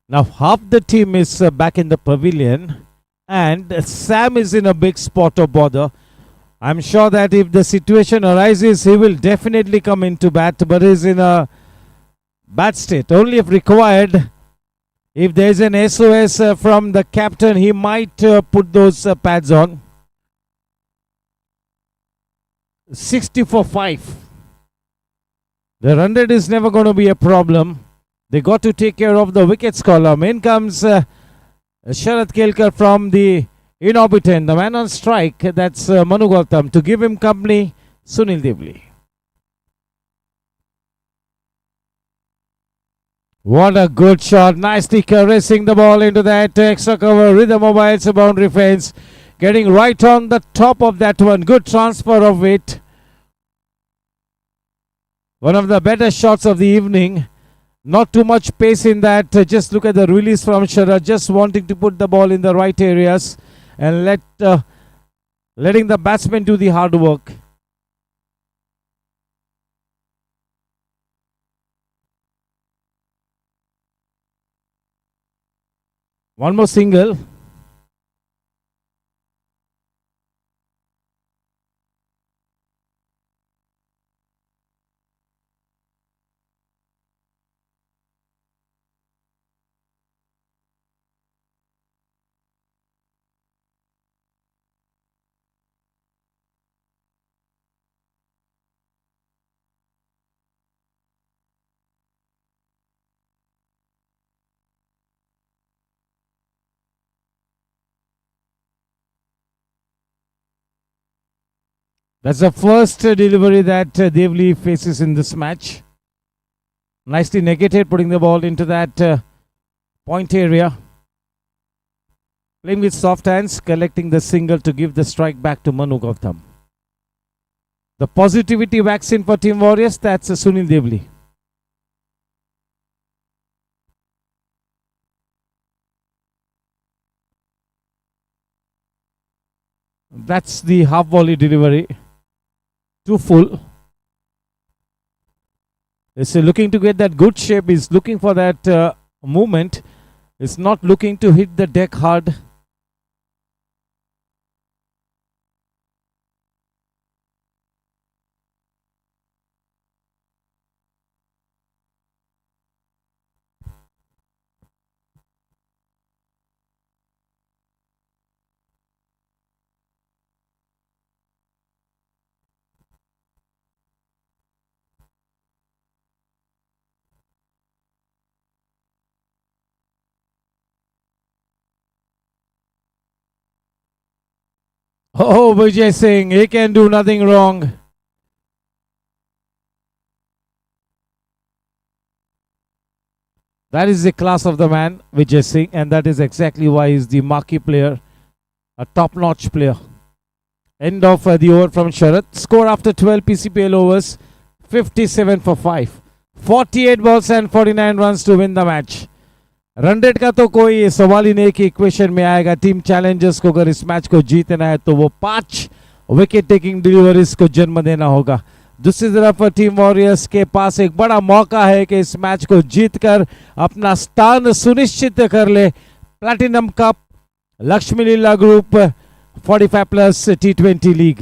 Now half the team is back in the pavilion, and Sam is in a big spot of bother. I'm sure that if the situation arises, he will definitely come into bat, but is in a bad state. Only if required, if there is an SOS from the captain, he might put those pads on. 60 for 5. The run rate is never going to be a problem. They got to take care of the wickets column. In comes Sharat Kelkar from the in-orbitant, the man on strike, that's Manu Gautam. To give him company, Sunil Devli. What a good shot. Nicely caressing the ball into that extra cover. Rhythm Mobiles boundary fence. Getting right on the top of that one. Good transfer of weight. One of the better shots of the evening. Not too much pace in that. Just look at the release from Sharat. Just wanting to put the ball in the right areas and letting the batsman do the hard work. One more single. That's the first delivery that Devli faces in this match. Nicely negated, putting the ball into that point area. Playing with soft hands, collecting the single to give the strike back to Manu Gautam. The positivity vaccine for Team Warriors, that's Sunil Devli. That's the half volley delivery. Too full. He's looking to get that good shape. He's looking for that movement. He's not looking to hit the deck hard. Oh, Vijay Singh, he can do nothing wrong. That is the class of the man, Vijay Singh, and that is exactly why he's the marquee player, a top-notch player. End of the over from Sharat. Score after 12 PCPL overs, 57 for 5. 48 balls and 49 runs to win the match. Run rate का तो कोई सवाल ही नहीं कि equation में आएगा. Team Challengers को अगर इस मैच को जीतना है तो वो 5 विकेट टेकिंग डिलीवरीज को जन्म देना होगा. दूसरी तरफ टीम वॉरियर्स के पास एक बड़ा मौका है कि इस मैच को जीतकर अपना स्थान सुनिश्चित कर ले platinum cup Lakshmi Leela group 45+ T20 league.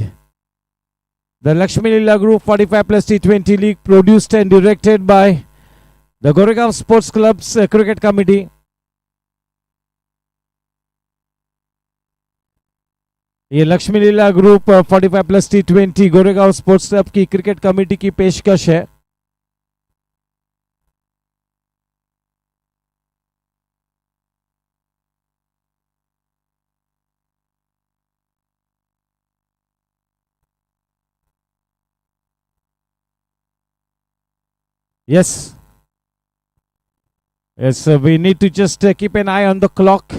The Lakshmi Leela Group 45+ T20 League, produced and directed by the Goregaon Sports Club's Cricket Committee. ये Lakshmi Leela group 45+ T20 Goregaon sports club की क्रिकेट कमेटी की पेशकश है. Yes. Yes, we need to just keep an eye on the clock.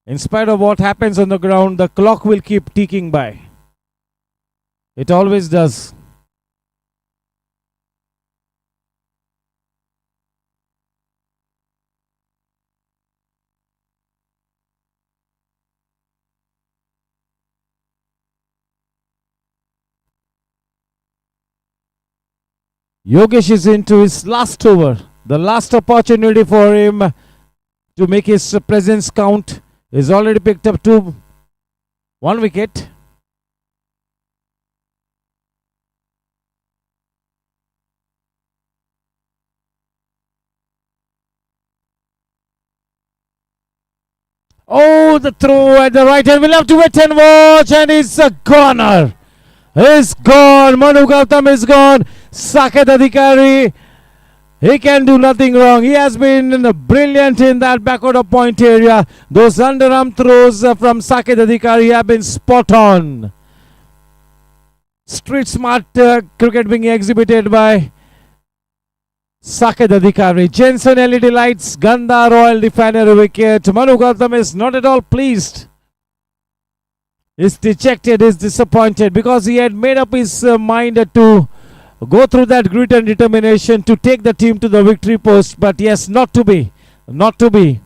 In spite of what happens on the ground, the clock will keep ticking by. It always does. Yogesh is into his last over. The last opportunity for him to make his presence count. He's already picked up 1 wicket. Oh, the throw at the right hand. We'll have to wait and watch. And it's a goner. He's gone. Manu Gautam is gone. Saket Adhikari. He can do nothing wrong. He has been brilliant in that backward of point area. Those underarm throws from Saket Adhikari have been spot on. Street smart cricket being exhibited by Saket Adhikari. Jensen LED lights, Ganda Royal defender wicket. Manu Gautam is not at all pleased. Is dejected, is disappointed because he had made up his mind to go through that grit and determination to take the team to the victory post. But yes, not to be. Not to be.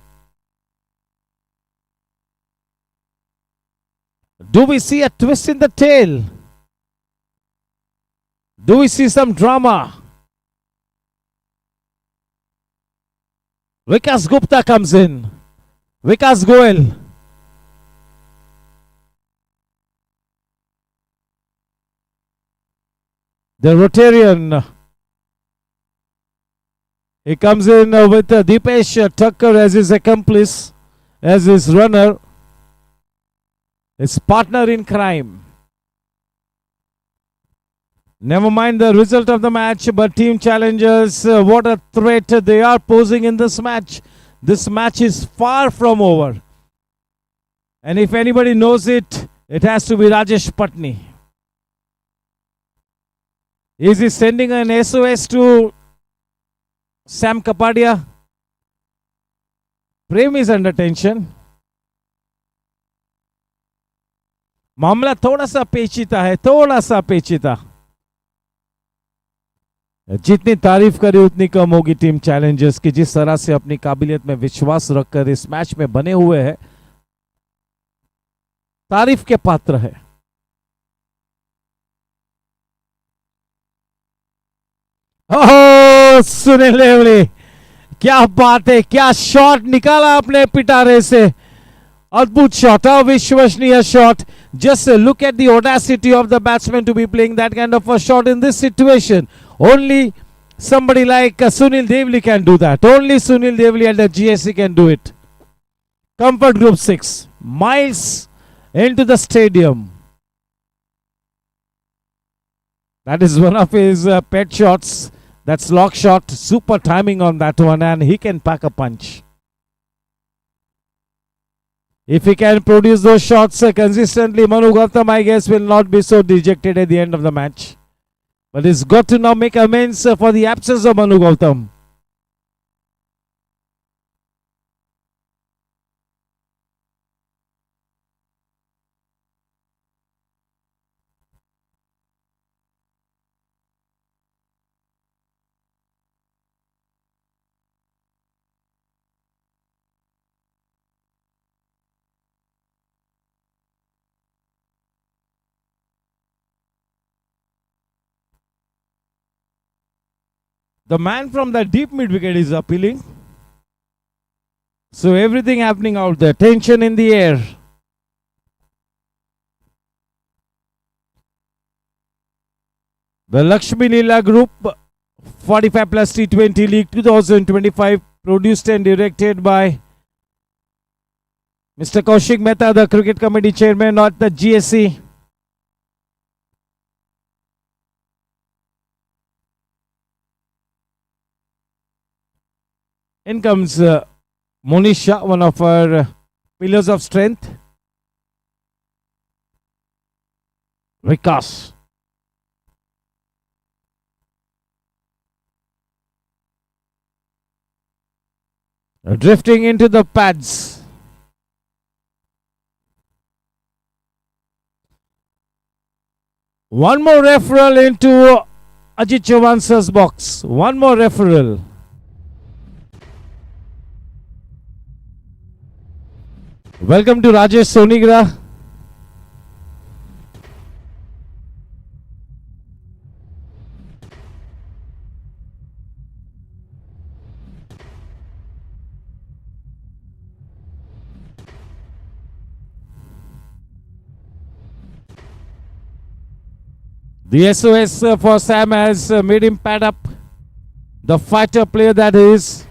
Do we see a twist in the tail? Do we see some drama? Vikas Gupta comes in. Vikas Goel. The Rotarian. He comes in with Deepesh Thakkar as his accomplice, as his runner, his partner in crime. Never mind the result of the match, but team challengers, what a threat they are posing in this match. This match is far from over. And if anybody knows it, it has to be Rajesh Patni. Is he sending an SOS to Sam Kapadia? Prem is under tension. मामला थोड़ा सा पेचीदा है, थोड़ा सा पेचीदा. जितनी तारीफ करे उतनी कम होगी टीम चैलेंजर्स की, जिस तरह से अपनी काबिलियत में विश्वास रखकर इस मैच में बने हुए हैं, तारीफ के पात्र है. ओह सुनील देवली, क्या बात है, क्या शॉट निकाला अपने पिटारे से. अद्भुत शॉट, अविश्वसनीय shot. Just look at the audacity of the batsman to be playing that kind of a shot in this situation. Only somebody like Sunil Devli can do that. Only Sunil Devli and the GSC can do it. Comfort Group 6. Miles into the stadium. That is one of his pet shots. That's lock shot. Super timing on that one, and he can pack a punch. If he can produce those shots consistently, Manu Gautam, I guess, will not be so dejected at the end of the match. But he's got to now make amends for the absence of Manu Gautam. The man from the deep mid wicket is appealing. So everything happening out there. Tension in the air. The Lakshmi Leela Group 45 plus T20 League 2025, produced and directed by Mr. Kaushik Mehta, the Cricket Committee Chairman, not the GSC. In comes Monisha, one of our pillars of strength. Vikas. Drifting into the pads. One more referral into Ajit Chauhan's box. One more referral. Welcome to Rajesh Sonigra. The SOS for Sam has made him pad up. The fighter player that is.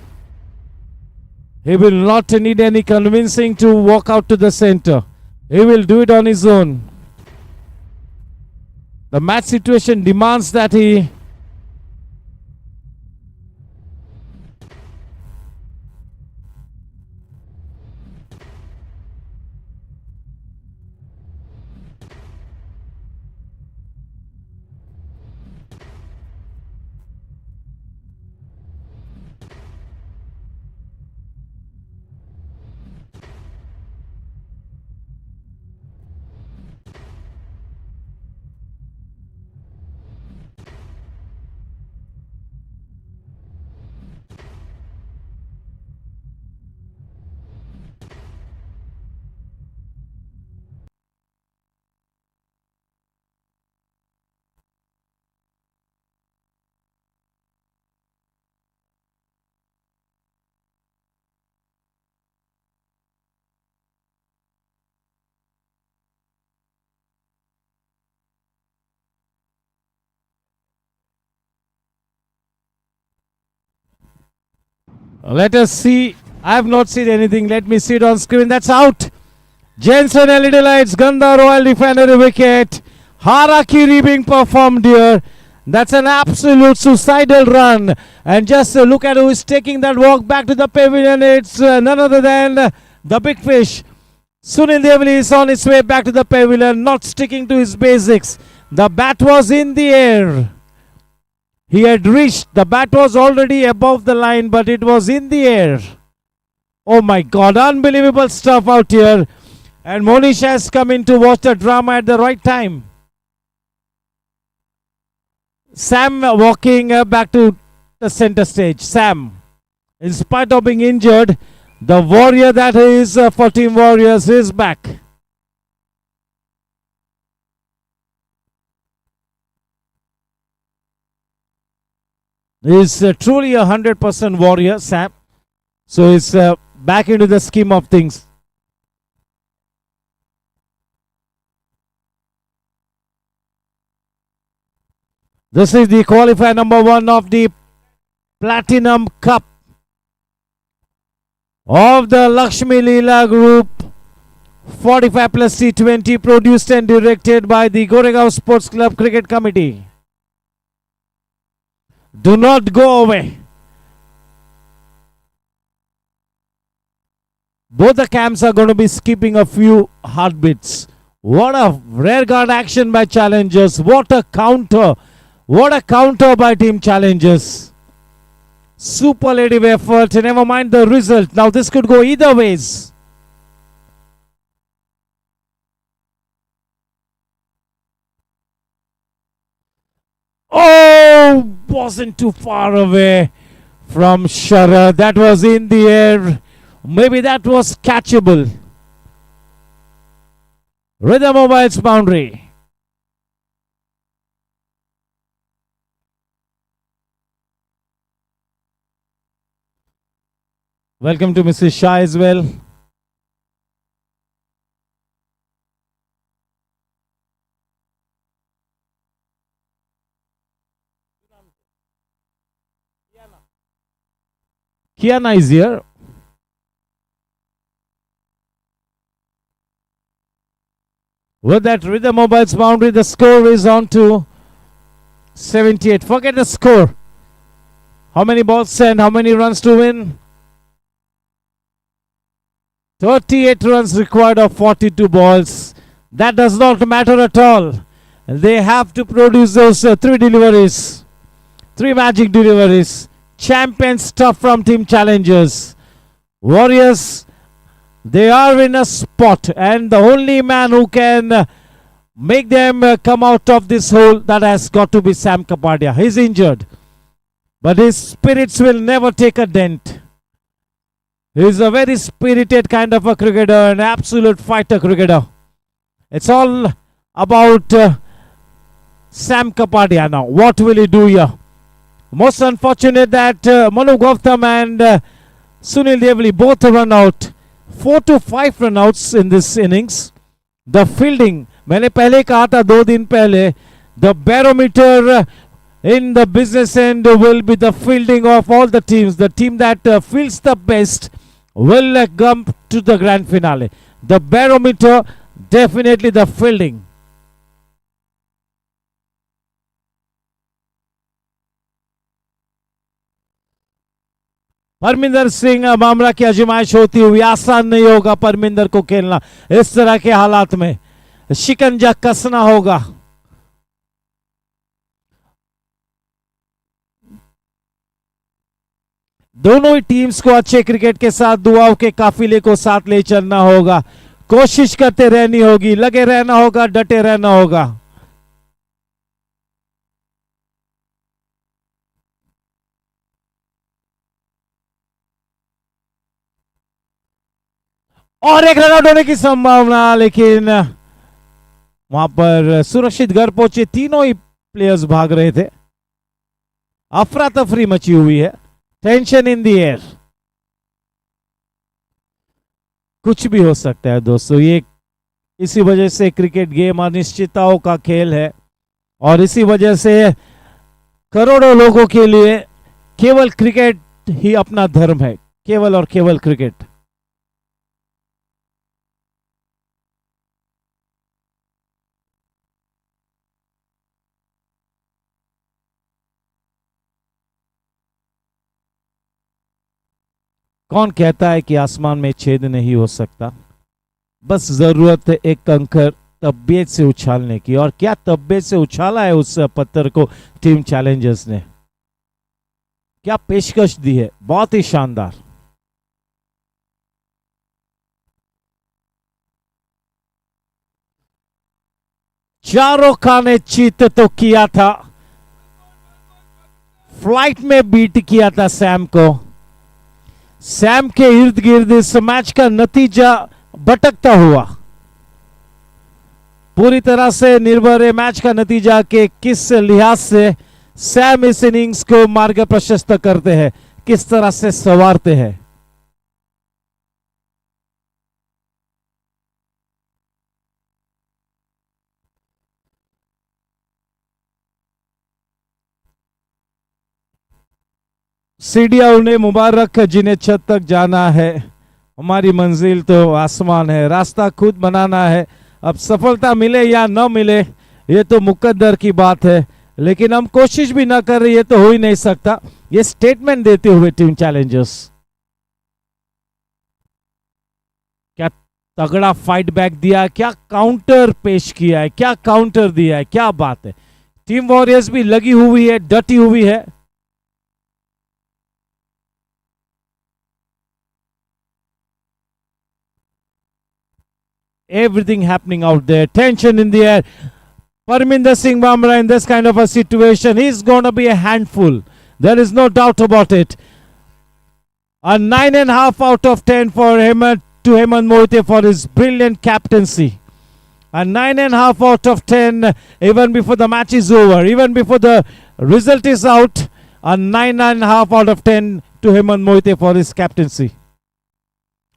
He will not need any convincing to walk out to the center. He will do it on his own. The match situation demands that he let us see. I have not seen anything. Let me see it on screen. That's out. Jensen LED lights. Ganda Royal Refinery wicket. Harakiri being performed here. That's an absolute suicidal run. And just look at who is taking that walk back to the pavilion. It's none other than the big fish. Sunil Devali is on his way back to the pavilion, not sticking to his basics. The bat was in the air. He had reached, the bat was already above the line, but it was in the air. Oh my God, unbelievable stuff out here. And Monish has come in to watch the drama at the right time. Sam walking back to the center stage. Sam, in spite of being injured, the warrior that is for Team Warriors is back. He is truly a 100% warrior, Sam. So he's back into the scheme of things. This is the qualifier number 1 of the Platinum Cup of the Lakshmi Leela Group 45 plus T20, produced and directed by the Goregaon Sports Club Cricket Committee. Do not go away. Both the camps are going to be skipping a few heartbeats. What a rare guard action by Challengers. What a counter. What a counter by Team Challengers. Superlative effort. Never mind the result. Now this could go either ways. Oh, wasn't too far away from Sharad. That was in the air. Maybe that was catchable. Rhythm Mobile's boundary. Welcome to Mrs. Shah as well. Kiana is here. With that Rhythm Mobile's boundary, the score is on to 78. Forget the score. How many balls sent? How many runs to win? 38 runs required of 42 balls. That does not matter at all. They have to produce those 3 deliveries. 3 magic deliveries. Champion stuff from Team Challengers. Warriors, they are in a spot, and the only man who can make them come out of this hole, that has got to be Sam Kapadia. He's injured, but his spirits will never take a dent. He's a very spirited kind of a cricketer, an absolute fighter cricketer. It's all about Sam Kapadia now. What will he do here? Most unfortunate that Manu Gautam and Sunil Devali both run out. 4 to 5 run outs in this innings. The fielding, मैंने पहले कहा था 2 दिन पहले, The barometer in the business end will be the fielding of all the teams. The team that fields the best will come to the grand finale. The barometer, definitely the fielding. Parminder Singh मामला की आजमाइश होती हुई, आसान नहीं होगा परमिंदर को खेलना इस तरह के हालात में, शिकंजा कसना होगा। दोनों ही टीम्स को अच्छे क्रिकेट के साथ दुआओं के काफिले को साथ ले चलना होगा, कोशिश करते रहनी होगी, लगे रहना होगा, डटे रहना होगा। और एक रन आउट होने की संभावना, लेकिन वहां पर सुरक्षित घर पहुंचे, तीनों ही प्लेयर्स भाग रहे थे। अफरा तफरी मची हुई है, टेंशन इन द एयर। कुछ भी हो सकता है दोस्तों, ये इसी वजह से क्रिकेट गेम अनिश्चितताओं का खेल है, और इसी वजह से करोड़ों लोगों के लिए केवल क्रिकेट ही अपना धर्म है, केवल और केवल क्रिकेट। कौन कहता है कि आसमान में छेद नहीं हो सकता, बस जरूरत है एक कंकर तबियत से उछालने की। और क्या तबियत से उछाला है उस पत्थर को टीम चैलेंजर्स ने, क्या पेशकश दी है, बहुत ही शानदार। चारों खाने चित तो किया था, फ्लाइट में बीट किया था सैम को। सैम के इर्द गिर्द इस मैच का नतीजा भटकता हुआ, पूरी तरह से निर्भर है मैच का नतीजा के किस लिहाज से सैम इस इनिंग्स को मार्ग प्रशस्त करते हैं, किस तरह से संवारते हैं। सीढ़ियां उन्हें मुबारक जिन्हें छत तक जाना है, हमारी मंजिल तो आसमान है, रास्ता खुद बनाना है। अब सफलता मिले या न मिले ये तो मुकद्दर की बात है, लेकिन हम कोशिश भी ना कर रहे ये तो हो ही नहीं सकता। ये स्टेटमेंट देते हुए टीम चैलेंजर्स, क्या तगड़ा फाइट बैक दिया, क्या काउंटर पेश किया है, क्या काउंटर दिया है, क्या बात है। टीम वॉरियर्स भी लगी हुई है, डटी हुई है। Everything happening out there, tension in the air. Parminder Singh Bamra in this kind of a situation, he's going to be a handful, there is no doubt about it. A 9.5 out of 10 for Hemant to Hemant Mohite for his brilliant captaincy. A 9.5 out of 10 even before the match is over, even before the result is out. A 9.5 out of 10 to Hemant Mohite for his captaincy.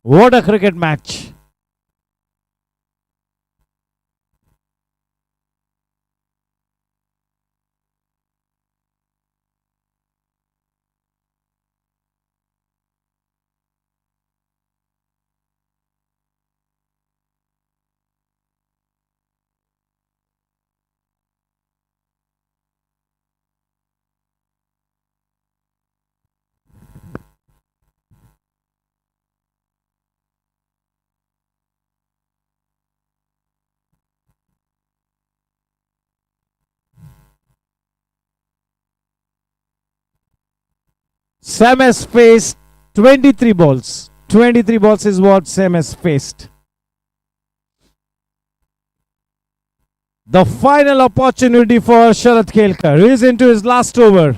What a cricket match. Sam has faced 23 balls. 23 balls is what Sam has faced. The final opportunity for Sharad Kelkar. He is into his last over.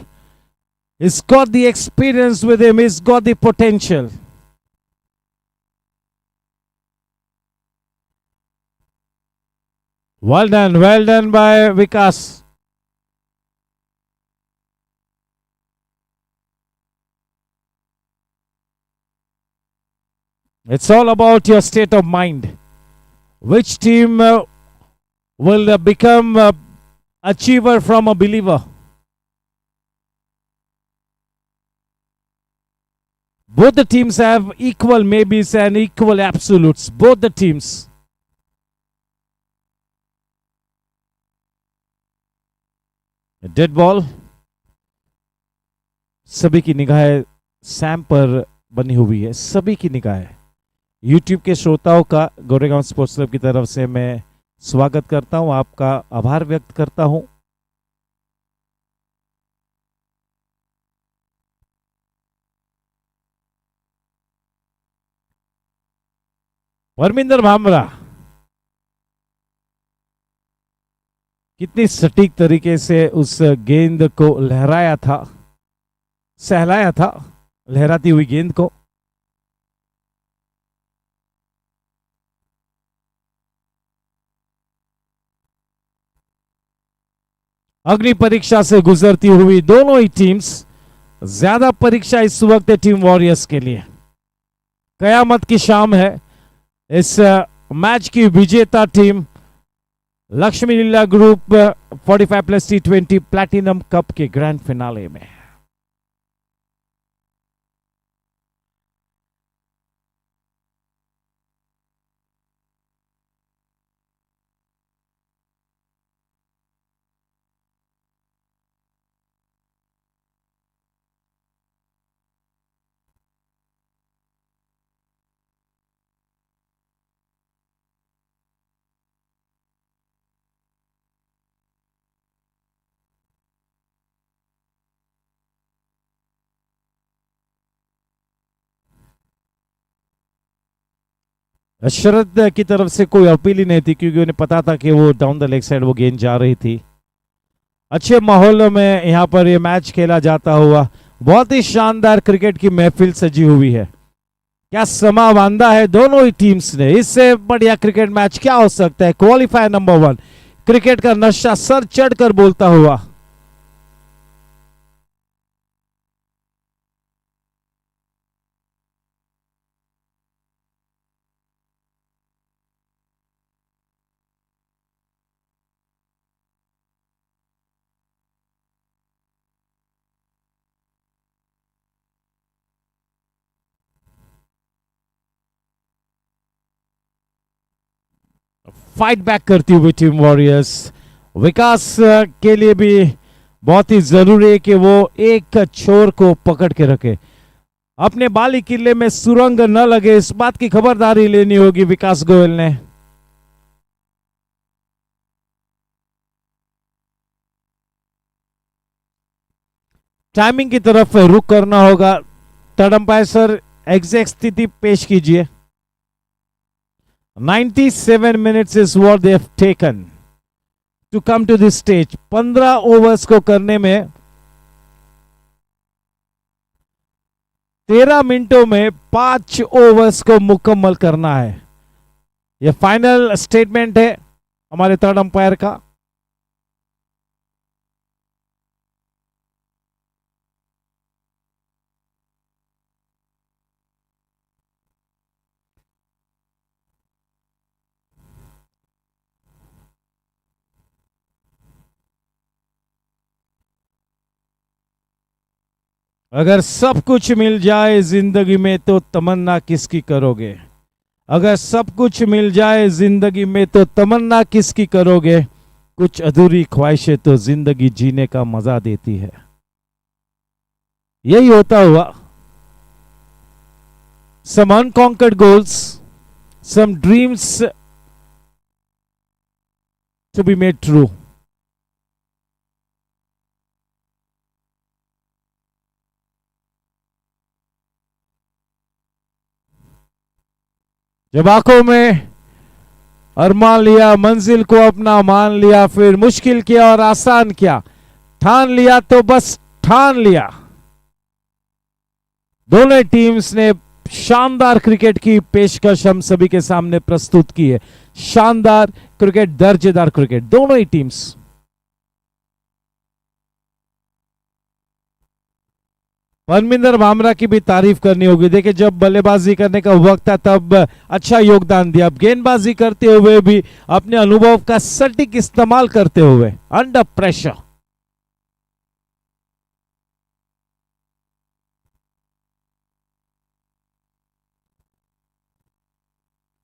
He's got the experience with him. He's got the potential. Well done by Vikas. It's all about your state of mind. Which team will become achiever from a believer. Both the teams have equal maybes and equal absolutes. Both the teams. A dead ball. सभी की निगाहें Sam पर बनी हुई है, सभी की निगाहें। YouTube के श्रोताओं का गोरेगांव स्पोर्ट्स क्लब की तरफ से मैं स्वागत करता हूं, आपका आभार व्यक्त करता हूं। परमिंदर भामरा कितनी सटीक तरीके से उस गेंद को लहराया था, सहलाया था लहराती हुई गेंद को। अग्नि परीक्षा से गुजरती हुई दोनों ही टीम्स। ज्यादा परीक्षा इस वक्त है टीम वॉरियर्स के लिए। कयामत की शाम है। इस मैच की विजेता team Lakshmi Leela group 45+ T20 platinum cup के ग्रैंड फिनाले में। शरद की तरफ से कोई अपील ही नहीं थी, क्योंकि उन्हें पता था कि वो डाउन द लेग साइड वो गेंद जा रही थी। अच्छे माहौल में यहाँ पर ये मैच खेला जाता हुआ। बहुत ही शानदार क्रिकेट की महफिल सजी हुई है। क्या समा बांधा है दोनों ही टीम्स ने। इससे बढ़िया क्रिकेट मैच क्या हो सकता है। क्वालिफायर नंबर 1, क्रिकेट का नशा सर चढ़कर बोलता हुआ। फाइट बैक करती हुई टीम वॉरियर्स। विकास के लिए भी बहुत ही जरूरी है कि वो एक छोर को पकड़ के रखे, अपने बाली किले में सुरंग न लगे, इस बात की खबरदारी लेनी होगी विकास गोयल ने। टाइमिंग की तरफ रुख करना होगा। थर्ड अंपायर सर एग्जैक्ट स्थिति पेश कीजिए। 97 minutes is what they have taken to come to this stage. 15 overs को करने में 13 मिनटों में 5 ओवर्स को मुकम्मल करना है। यह फाइनल स्टेटमेंट है हमारे थर्ड अंपायर का। अगर सब कुछ मिल जाए जिंदगी में तो तमन्ना किसकी करोगे। अगर सब कुछ मिल जाए जिंदगी में तो तमन्ना किसकी करोगे। कुछ अधूरी ख्वाहिशें तो जिंदगी जीने का मजा देती है। यही होता हुआ। Some unconquered goals, some dreams to be made true. जब आंखों में अरमान लिया, मंजिल को अपना मान लिया, फिर मुश्किल किया और आसान किया, ठान लिया तो बस ठान लिया। दोनों टीम्स ने शानदार क्रिकेट की पेशकश हम सभी के सामने प्रस्तुत की है। शानदार क्रिकेट, दर्जेदार क्रिकेट, दोनों ही टीम्स। परमिंदर भामरा की भी तारीफ करनी होगी। देखिए जब बल्लेबाजी करने का वक्त था तब अच्छा योगदान दिया, अब गेंदबाजी करते हुए भी अपने अनुभव का सटीक इस्तेमाल करते हुए अंडर प्रेशर।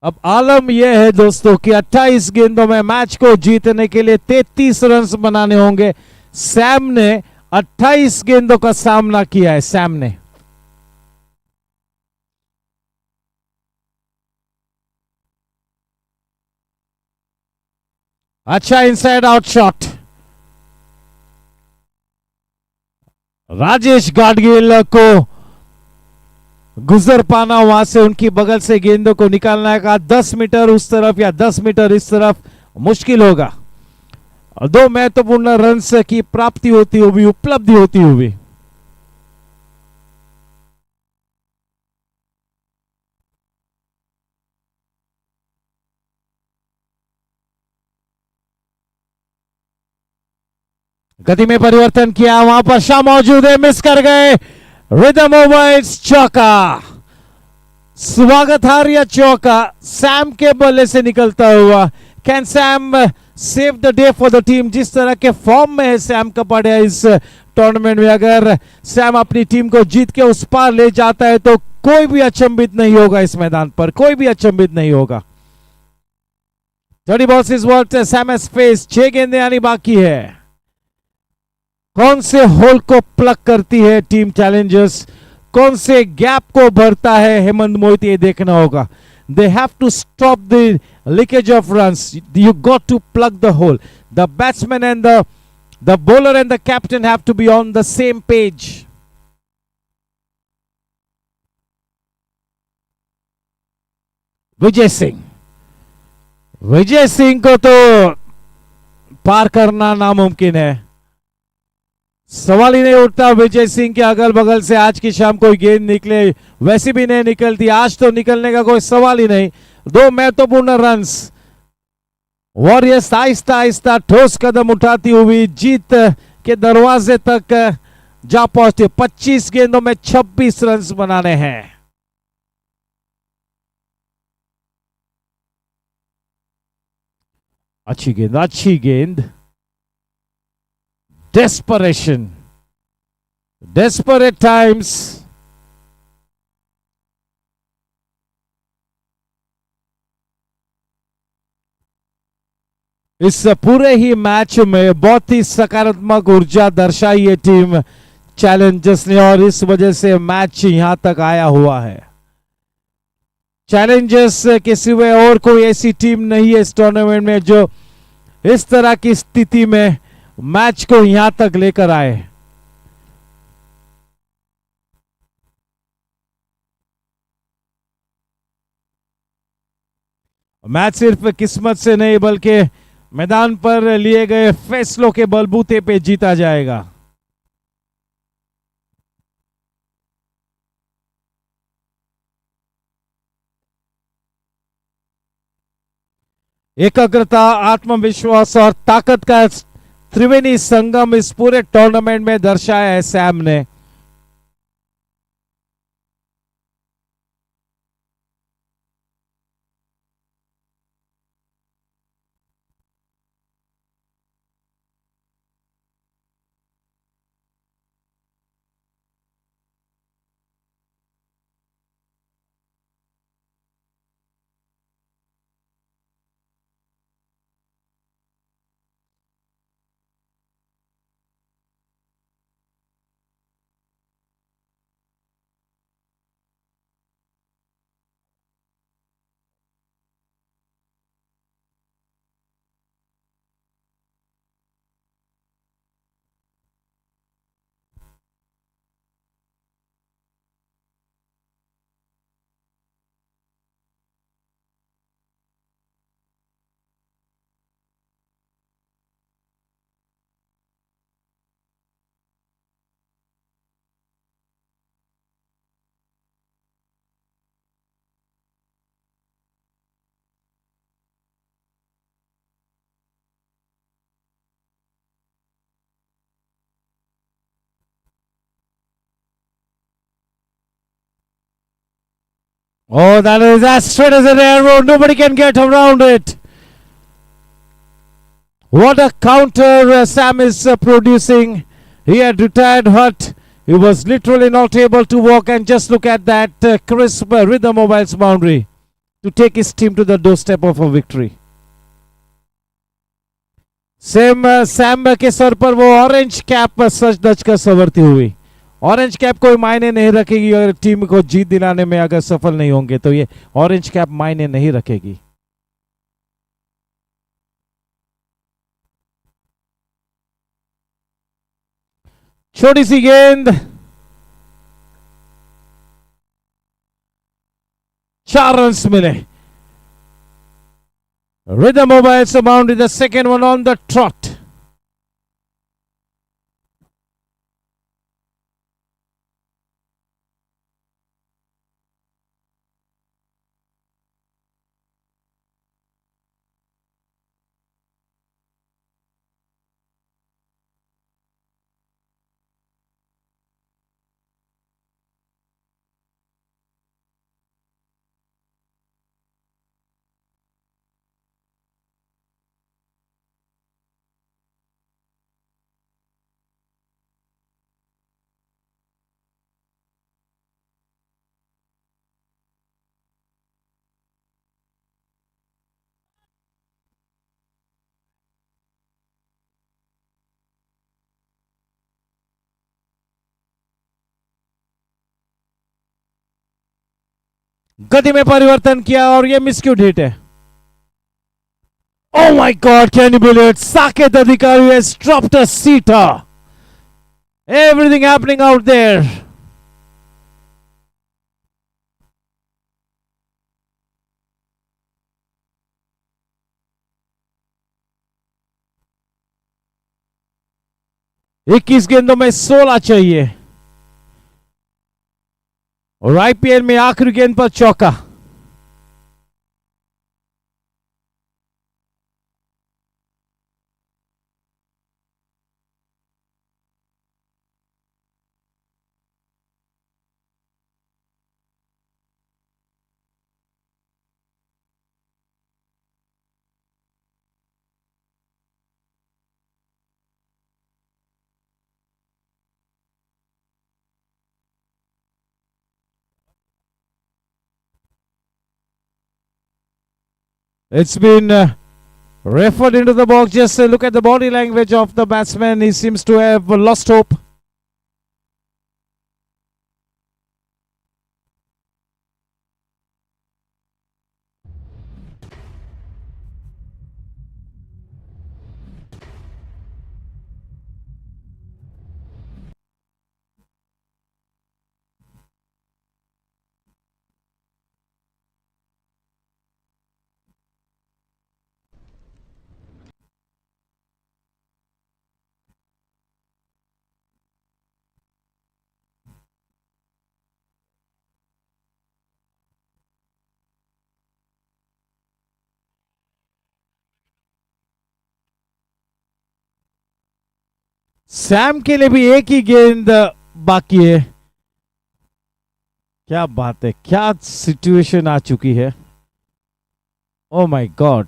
अब आलम यह है दोस्तों कि 28 गेंदों में मैच को जीतने के लिए 33 रन बनाने होंगे। सैम ने 28 गेंदों का सामना किया है। सैम ने अच्छा inside out shot. Rajesh Gadgil को गुजर पाना, वहां से उनकी बगल से गेंदों को निकालना का 10 मीटर उस तरफ या 10 मीटर इस तरफ मुश्किल होगा। और 2 महत्वपूर्ण रन की प्राप्ति होती हुई, उपलब्धि होती हुई। गति में परिवर्तन किया, वहां पर शाह मौजूद है, मिस कर गए। रिदम ओवर, चौका। स्वागतार्ह चौका सैम के बल्ले से निकलता हुआ। Can Sam save the day for the team? जिस तरह के फॉर्म में है सैम कपाडिया इस टूर्नामेंट में, अगर सैम अपनी टीम को जीत के उस पार ले जाता है तो कोई भी अचंभित नहीं होगा इस मैदान पर, कोई भी अचंभित नहीं होगा। 30 balls is what Sam has faced। 6 गेंदें आनी बाकी है। कौन से होल को प्लग करती है टीम चैलेंजर्स, कौन से गैप को भरता है हेमंत मोहित, ये देखना होगा। They have to stop the leakage of runs, you got to plug the hole. The batsman and the bowler and the captain have to be on the same page. Vijay Singh, Vijay Singh को तो पार करना नामुमकिन है, सवाल ही नहीं उठता। विजय सिंह के अगल बगल से आज की शाम कोई गेंद निकले, वैसी भी नहीं निकलती, आज तो निकलने का कोई सवाल ही नहीं। 2 महत्वपूर्ण रन्स। वॉरियर्स आहिस्ता आहिस्ता ठोस कदम उठाती हुई जीत के दरवाजे तक जा पहुंचते। 25 गेंदों में 26 रन बनाने हैं। अच्छी गेंद, अच्छी गेंद। Desperation, desperate times। इस पूरे ही मैच में बहुत ही सकारात्मक ऊर्जा दर्शाई है टीम चैलेंजर्स ने, और इस वजह से मैच यहां तक आया हुआ है। चैलेंजर्स के सिवाय और कोई ऐसी टीम नहीं है इस टूर्नामेंट में जो इस तरह की स्थिति में मैच को यहां तक लेकर आए। मैच सिर्फ किस्मत से नहीं बल्कि मैदान पर लिए गए फैसलों के बलबूते पे जीता जाएगा। एकाग्रता, आत्मविश्वास और ताकत का त्रिवेणी संगम इस पूरे टूर्नामेंट में दर्शाया है सैम ने। Oh, that is as straight as an arrow. Nobody can get around it. What a counter Sam is producing. He had retired hurt. He was literally not able to walk, and just look at that crisp rhythm mobiles boundary to take his team to the doorstep of a victory. Same Sam के sir पर वो orange cap सच धज कर संवरती हुई. Orange cap कोई मायने नहीं रखेगी अगर टीम को जीत दिलाने में अगर सफल नहीं होंगे तो ये ऑरेंज कैप मायने नहीं रखेगी. छोटी सी गेंद, 4 रन्स मिले. Rhythm Mobiles mounted the second one on the trot. गति में परिवर्तन किया और ये मिसक्यूट हिट है. Oh my God, can you believe it? Saket Adhikari has dropped a seater. Everything happening out there. इक्कीस गेंदों में 16 चाहिए और आईपीएल में आखिरी गेंद पर चौका. It's been referred into the box. Just look at the body language of the batsman. He seems to have lost hope. Sam के लिए भी एक ही गेंद बाकी है. क्या बात है, क्या सिचुएशन आ चुकी है. Oh my God.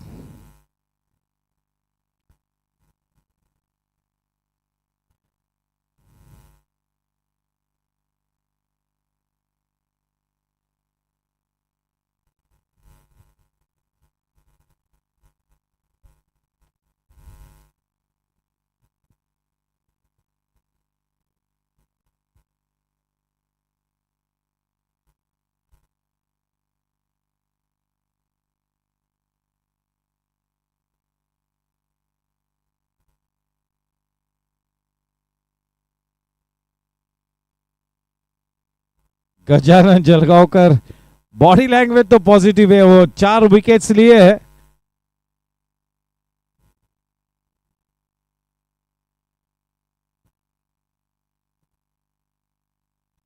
Gajanan Jalgaonkar body language तो पॉजिटिव है. वो 4 विकेट्स लिए है.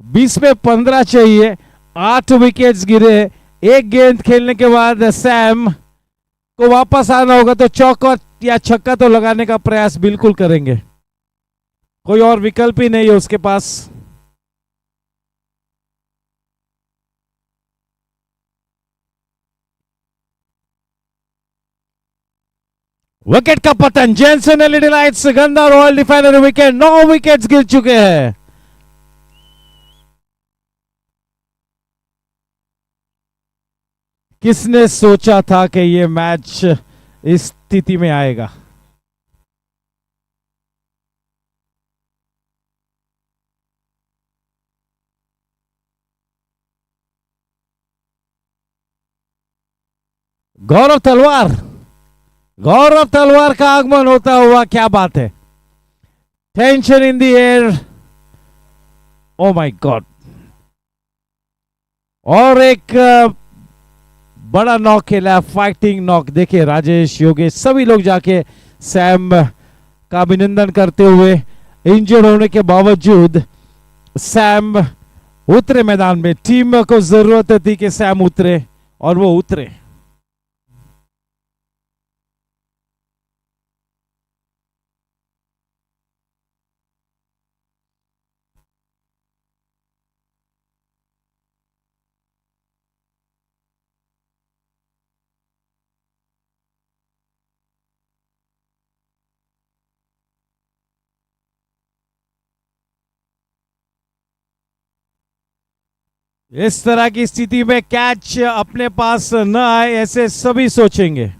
बीस में 15 चाहिए. 8 विकेट्स गिरे. एक गेंद खेलने के बाद सैम को वापस आना होगा तो चौका या छक्का तो लगाने का प्रयास बिल्कुल करेंगे. कोई और विकल्प ही नहीं है उसके पास. विकेट का पतन, जेंसन एलईडी लाइट्स, गंदा रॉयल डिफाइनर विकेट, 9 विकेट्स गिर चुके हैं। किसने सोचा था कि ये मैच इस स्थिति में आएगा? गौरव तलवार, गौरव तलवार का आगमन होता हुआ, क्या बात है। Tension in the air, oh my God. और एक बड़ा नॉक खेला, फाइटिंग नॉक। देखिए राजेश, योगेश, सभी लोग जाके सैम का अभिनंदन करते हुए, इंजर्ड होने के बावजूद सैम उतरे मैदान में। टीम को जरूरत थी कि सैम उतरे और वो उतरे। इस तरह की स्थिति में कैच अपने पास न आए, ऐसे सभी सोचेंगे।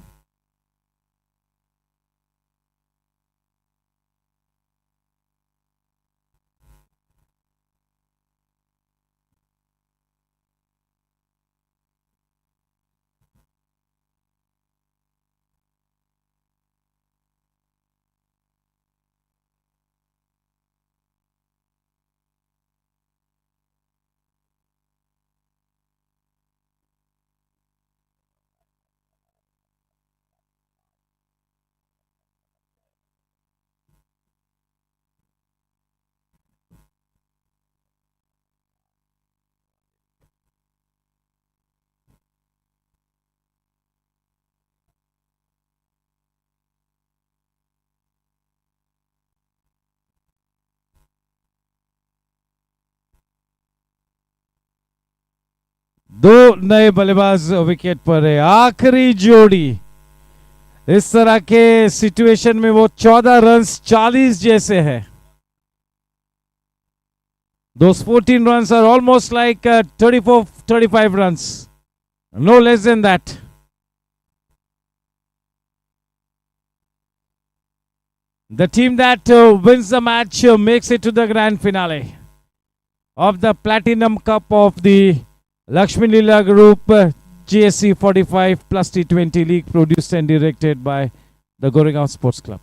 दो नए बल्लेबाज विकेट पर है, आखिरी जोड़ी। इस तरह के सिचुएशन में वो 14 रन्स 40 जैसे है। Those 14 runs are almost like 34, 35 runs. No less than that. The team that wins the match makes it to the grand finale of the Platinum Cup of the Lakshmi Leela Group GSC 45 plus T20 League, produced and directed by the Goregaon Sports Club.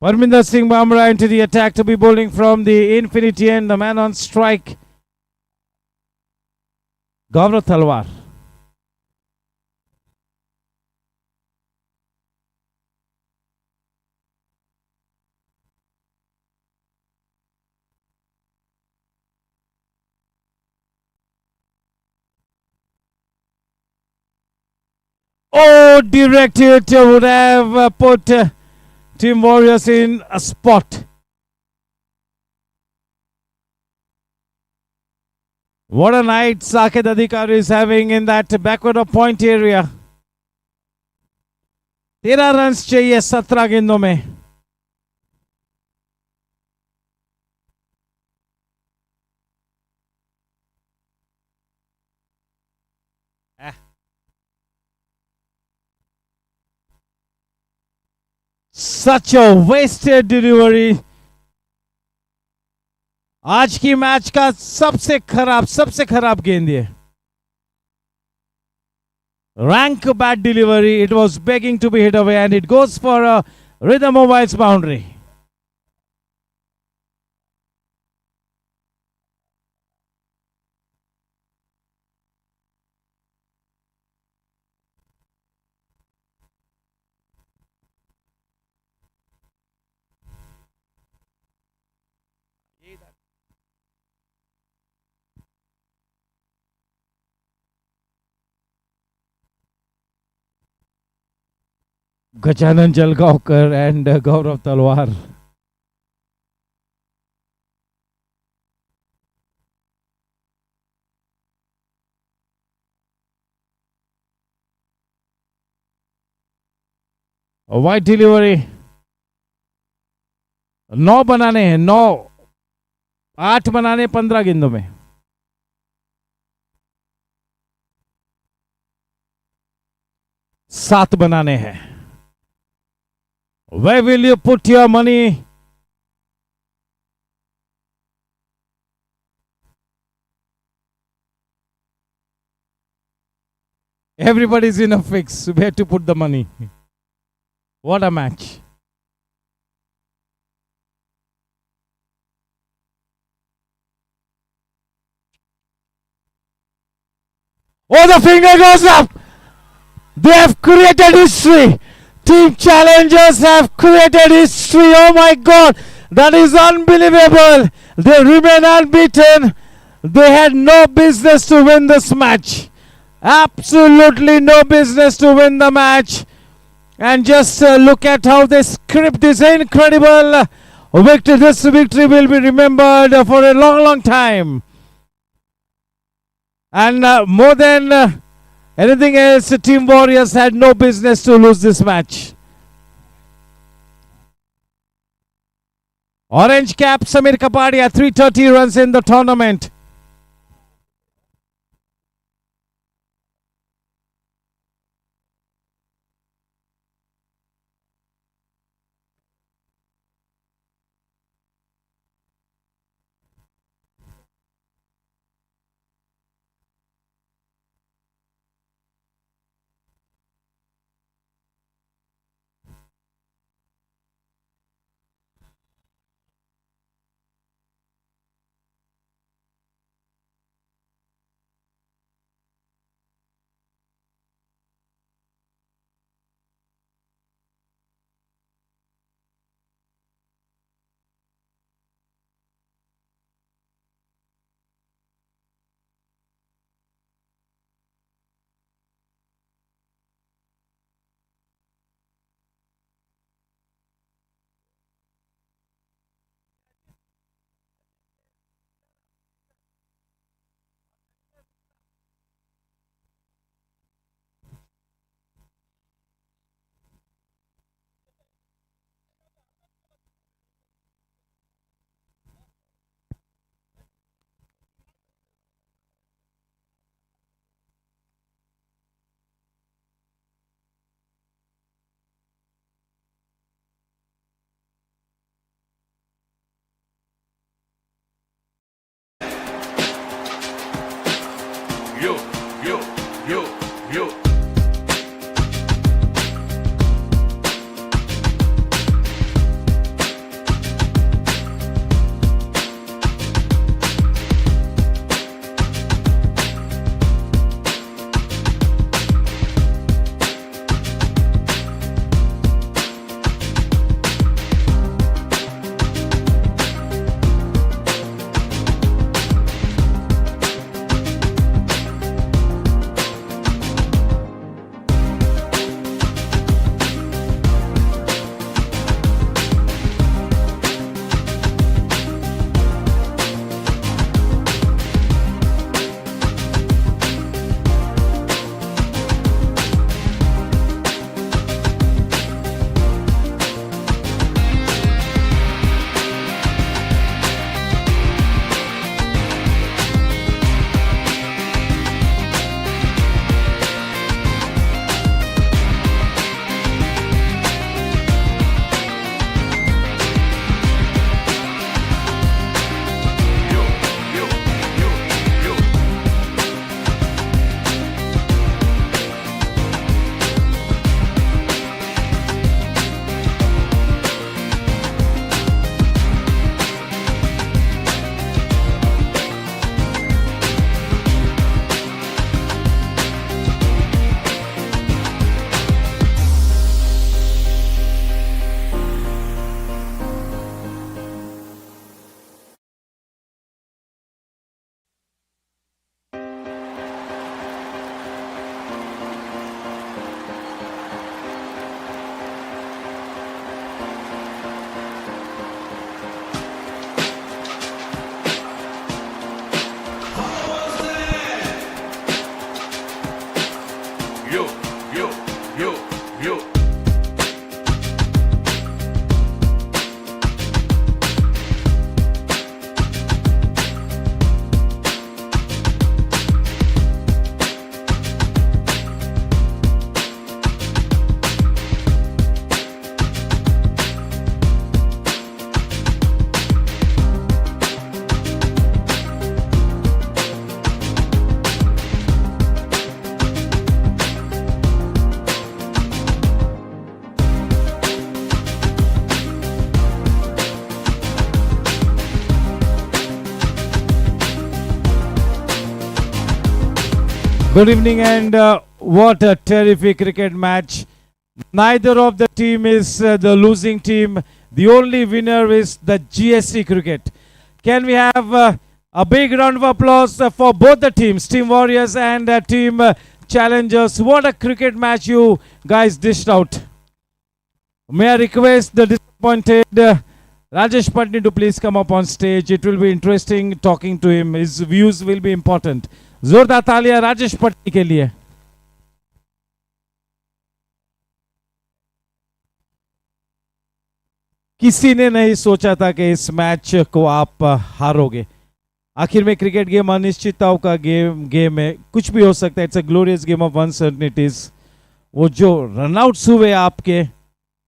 Parminder Singh Bamra into the attack to be bowling from the infinity end. The man on strike, Gaurav Talwar. Oh, direct hit would have put Team Warriors in a spot. What a night Saket Adhikar is having in that backward of point area. 13 runs चाहिए 17 गेंदों में. Such a wasted delivery. आज की match का सबसे खराब गेंद ये. Rank bad delivery. It was begging to be hit away and it goes for a Rhythm Mobiles boundary. Gajanan Jalgaonkar and Gaurav Talwar. A wide delivery. 9 बनाने हैं, 9. 8 बनाने 15 गेंदों में. सात बनाने हैं. Where will you put your money? Everybody's in a fix. Where to put the money? What a match. Oh, the finger goes up. They have created history. Team Challengers have created history. Oh my God. That is unbelievable. They remain unbeaten. They had no business to win this match. Absolutely no business to win the match. And just look at how they script this incredible victory. This victory will be remembered for a long, long time. And more than anything else, Team Warriors had no business to lose this match. Orange cap Samir Kapadia, 330 runs in the tournament. Good evening, and what a terrific cricket match. Neither of the team is the losing team. The only winner is the GSC cricket. Can we have a big round of applause for both the teams, Team Warriors and Team Challengers? What a cricket match you guys dished out. May I request the disappointed Rajesh Patni to please come up on stage. It will be interesting talking to him. His views will be important. जोरदार तालियां राजेश पटनी के लिए. किसी ने नहीं सोचा था कि इस मैच को आप हारोगे. आखिर में क्रिकेट गेम अनिश्चितताओं का गेम है. कुछ भी हो सकता है. It's a glorious game of uncertainties. वो जो रनआउट्स हुए आपके,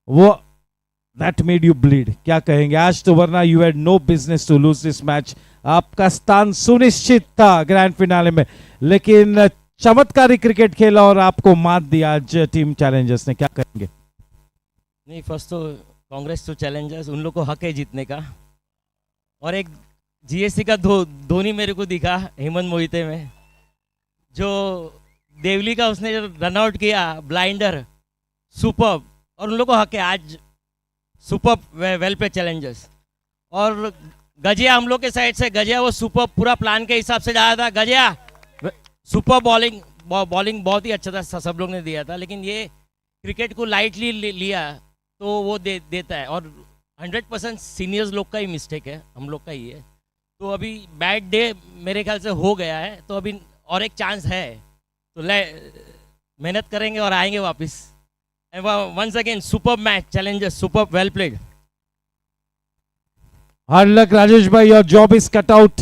वो दैट मेड यू ब्लीड. क्या कहेंगे आज? तो वरना you had no business to lose this match. आपका स्थान सुनिश्चित था ग्रैंड फिनाले में, लेकिन चमत्कारी क्रिकेट खेला और आपको मात दी आज टीम चैलेंजर्स ने. क्या कहेंगे? नहीं, फर्स्ट तो कांग्रेस टू चैलेंजर्स. उन लोग को हक है जीतने का. और एक जीएससी का धोनी मेरे को दिखा हेमंत मोहिते में, जो देवली का उसने जो रन आउट किया, ब्लाइंडर, सुपर. और उन लोग को हक है आज. सुपर वेल पे चैलेंजर्स. और गजिया हम लोग के साइड से, गजिया वो सुपर पूरा प्लान के हिसाब से डाला था. गजिया सुपर बॉलिंग बहुत ही अच्छा था, सब लोग ने दिया था. लेकिन ये क्रिकेट को लाइटली लिया तो वो देता है. और 100% सीनियर्स लोग का ही मिस्टेक है, हम लोग का ही है. तो अभी बैड डे मेरे ख्याल से हो गया है, तो अभी और एक चांस है. तो मेहनत करेंगे और आएंगे वापस. Once again super match challengers, super well played. Hard luck, Rajesh bhai. Your job is cut out.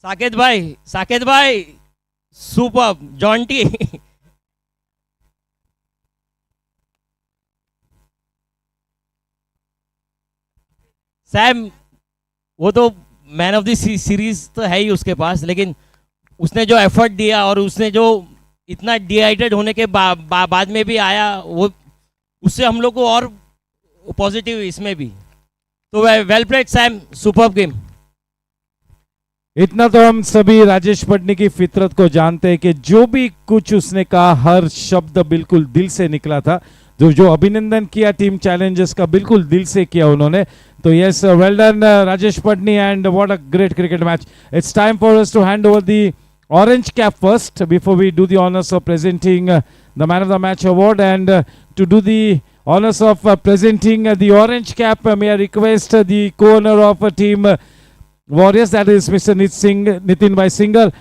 Saket bhai, super. Jonty. Sam, वो तो मैन ऑफ द सीरीज तो है ही उसके पास, लेकिन उसने जो एफर्ट दिया और उसने जो इतना डिहाइड्रेट होने के बाद में भी आया, वो उससे हम लोग को और पॉजिटिव इसमें भी. तो well played Sam, super game. इतना तो हम सभी राजेश पटनी की फितरत को जानते हैं कि जो भी कुछ उसने कहा, हर शब्द बिल्कुल दिल से निकला था. जो अभिनंदन किया टीम चैलेंजर्स का, बिल्कुल दिल से किया उन्होंने. तो yes, well done Rajesh Patni, and what a great cricket match. It's time for us to hand over the orange cap first before we do the honors of presenting the man of the match award. And to do the honors of presenting the orange cap, may I request the co-owner of team Warriors, that is Mr. Nitin Bhai Singhal.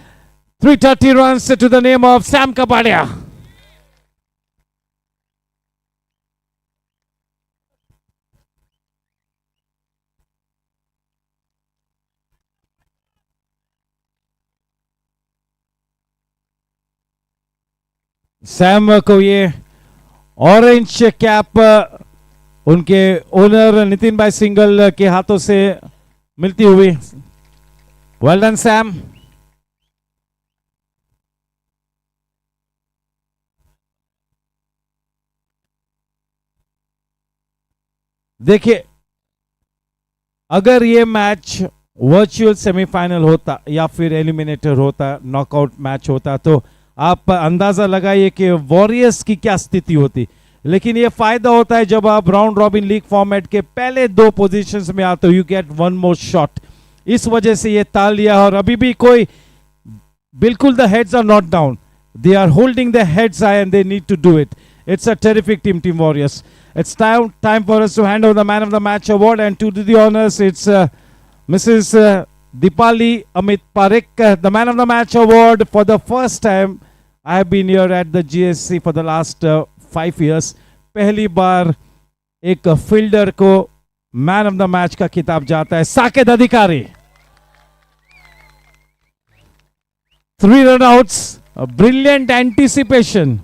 330 runs to the name of Sam Kapadia. Sam को ये orange cap उनके owner Nitin भाई single के हाथों से मिलती हुई. Well done Sam. देखिए, अगर ये मैच वर्चुअल सेमीफाइनल होता या फिर एलिमिनेटर होता, नॉकआउट मैच होता, तो आप अंदाजा लगाइए कि वॉरियर्स की क्या स्थिति होती. लेकिन ये फायदा होता है जब आप राउंड रॉबिन लीग फॉर्मेट के पहले 2 पोजीशंस में आते हो. You get 1 more shot. इस वजह से ये ताल लिया. और अभी भी कोई बिल्कुल the heads are not down. They are holding the heads high and they need to do it. It's a terrific team warriors. It's time for us to hand over the man of the match award, and to do the honours it's Mrs. Dipali Amit Parekh, the man of the match award for the first time I have been here at the GSC for the last 5 years. पहली बार एक fielder को man of the match का खिताब जाता है. साकेत अधिकारी. 3 run outs, a brilliant anticipation.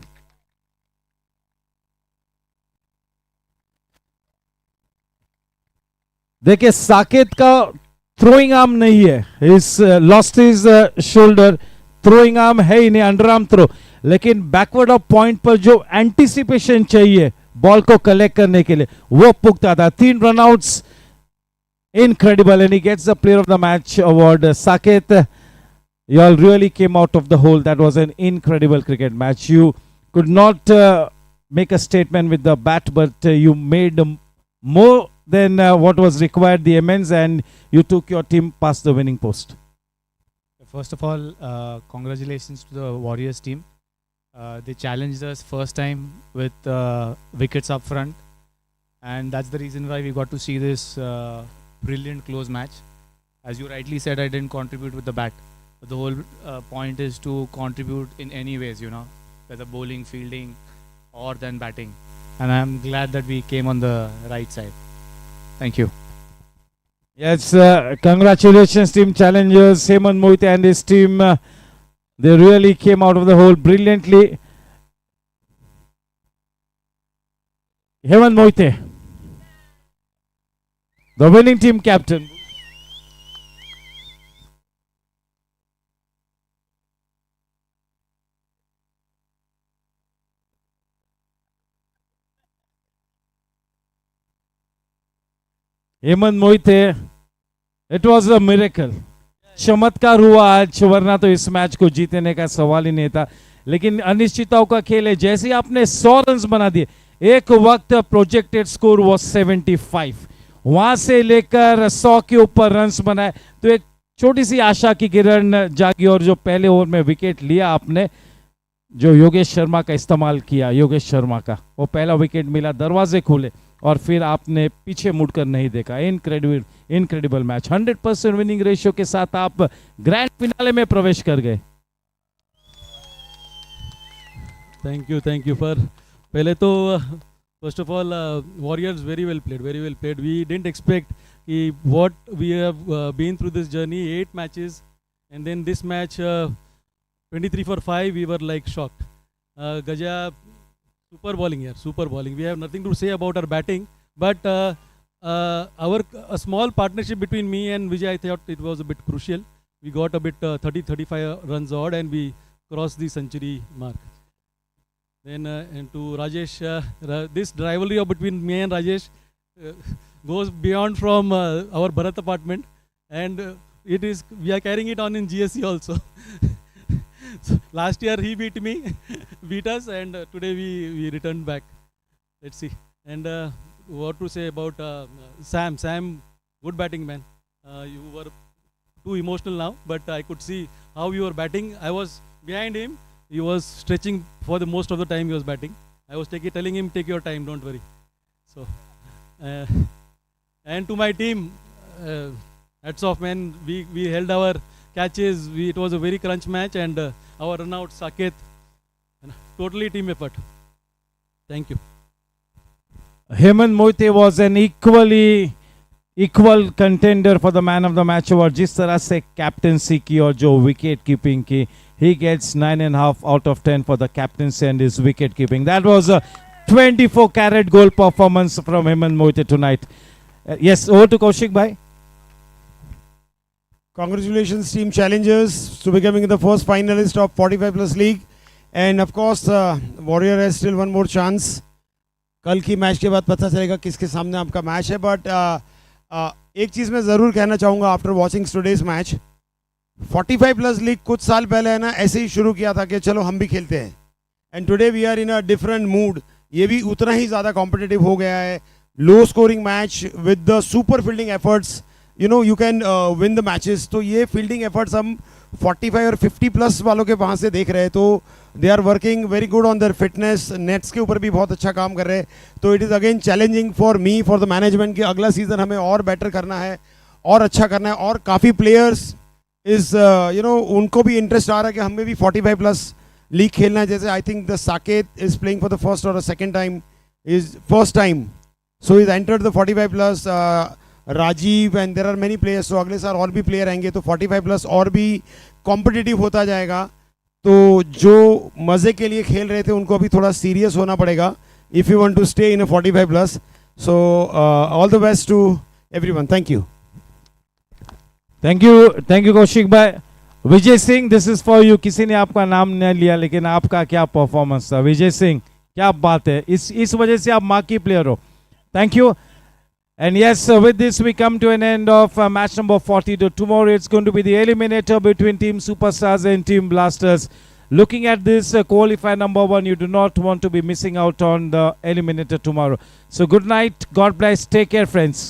देखिए साकेत का थ्रोइंग आर्म नहीं है. इस lost his shoulder. Throwing arm है ही नहीं, अंडर आर्म थ्रो. लेकिन बैकवर्ड ऑफ पॉइंट पर जो एंटिसिपेशन चाहिए बॉल को कलेक्ट करने के लिए वो पुख्ता था. 3 run outs, incredible, and he gets the player of the match award. Saket, you all really came out of the hole. That was an incredible cricket match. You could not make a statement with the bat, but you made more than what was required, the immense, and you took your team past the winning post. First of all, congratulations to the Warriors team. They challenged us first time with wickets up front, and that's the reason why we got to see this brilliant close match. As you rightly said, I didn't contribute with the bat, but the whole point is to contribute in any ways, you know, whether bowling, fielding, or then batting. And I'm glad that we came on the right side. Thank you. Yes, congratulations, team challengers, Hemant Moite and his team. They really came out of the hole brilliantly. Hemant Moite, the winning team captain. Hemant Moite, it was a miracle. चमत्कार हुआ आज, वरना तो इस match को जीतने का सवाल ही नहीं था. लेकिन अनिश्चितताओं का खेल है. जैसे ही आपने 100 रन बना दिए, एक वक्त प्रोजेक्टेड स्कोर वाज 75, वहां से लेकर 100 के ऊपर रन्स बनाए तो एक छोटी सी आशा की किरण जागी. और जो पहले ओवर में विकेट लिया आपने, जो योगेश शर्मा का इस्तेमाल किया, योगेश शर्मा का वो पहला विकेट मिला, दरवाजे खुले और फिर आपने पीछे मुड़कर नहीं देखा. Incredible match. 100% विनिंग रेशियो के साथ आप ग्रैंड फिनाले में प्रवेश कर गए. Thank you for पहले तो first of all Warriors very well played. We didn't expect what we have been through this journey, 8 matches, and then this match 23 for 5. We were like shocked. Gaja, super bowling here, super bowling. We have nothing to say about our batting, but a small partnership between me and Vijay, I thought it was a bit crucial. We got a bit 30-35 runs odd and we crossed the century mark. Then and to Rajesh, this rivalry between me and Rajesh goes beyond from our Bharat apartment, and we are carrying it on in GSC also. So last year he beat us, and today we returned back. Let's see. And what to say about Sam, good batting, man. You were too emotional now, but I could see how you were batting. I was behind him. He was stretching for the most of the time he was batting. I was telling him, take your time, don't worry. So, and to my team, hats off, man. We held our catches. It was a very crunch match, and our run out, Saket, totally team effort. Thank you. Hemant Moite was an equal contender for the man of the match award. जिस तरह से captaincy की और जो wicket keeping की, he gets 9.5 out of 10 for the captaincy and his wicket keeping. That was a 24 carat goal performance from Hemant Moite tonight. Yes, over to Kaushik bhai. Congratulations, team challengers, to becoming the first finalist of 45 plus league. And of course, Warrior has still one more chance. कल की match के बाद पता चलेगा किसके सामने आपका match है. बट एक चीज़ मैं ज़रूर कहना चाहूँगा after watching today's match, 45 plus league कुछ साल पहले है ना ऐसे ही शुरू किया था कि चलो हम भी खेलते हैं. And today we are in a different mood. ये भी उतना ही ज़्यादा कॉम्पिटिटिव हो गया है. Low scoring match with the super fielding efforts. You know you can win the matches. तो ये फील्डिंग एफर्ट्स हम 45 और 50 प्लस वालों के वहाँ से देख रहे हैं. तो they are working very good on their fitness. Nets के ऊपर भी बहुत अच्छा काम कर रहे हैं. तो it is again challenging for me, for the management कि अगला सीज़न हमें और बेटर करना है और अच्छा करना है. और काफ़ी प्लेयर्स इज़ यू नो उनको भी इंटरेस्ट आ रहा है कि हमें भी 45 प्लस लीग खेलना है, जैसे I think the Saket is playing for the first और second time, is first time, so is entered the 45 plus, Rajeev and there are many players, so अगले साल और भी प्लेयर आएंगे तो 45 प्लस और भी कॉम्पिटिटिव होता जाएगा। तो जो मज़े के लिए खेल रहे थे उनको अभी थोड़ा सीरियस होना पड़ेगा if you want to stay in a 45 plus. So all the best to everyone, thank you. Thank you Kaushik भाई। Vijay Singh, this is for you. किसी ने आपका नाम नहीं लिया लेकिन आपका क्या परफॉर्मेंस था विजय सिंह, क्या बात है, इस वजह से आप मार्की प्लेयर हो। Thank you. And yes, with this we come to an end of match number 42. Tomorrow it's going to be the eliminator between Team Superstars and Team Blasters. Looking at this qualifier number 1, you do not want to be missing out on the eliminator tomorrow. So good night, God bless, take care friends.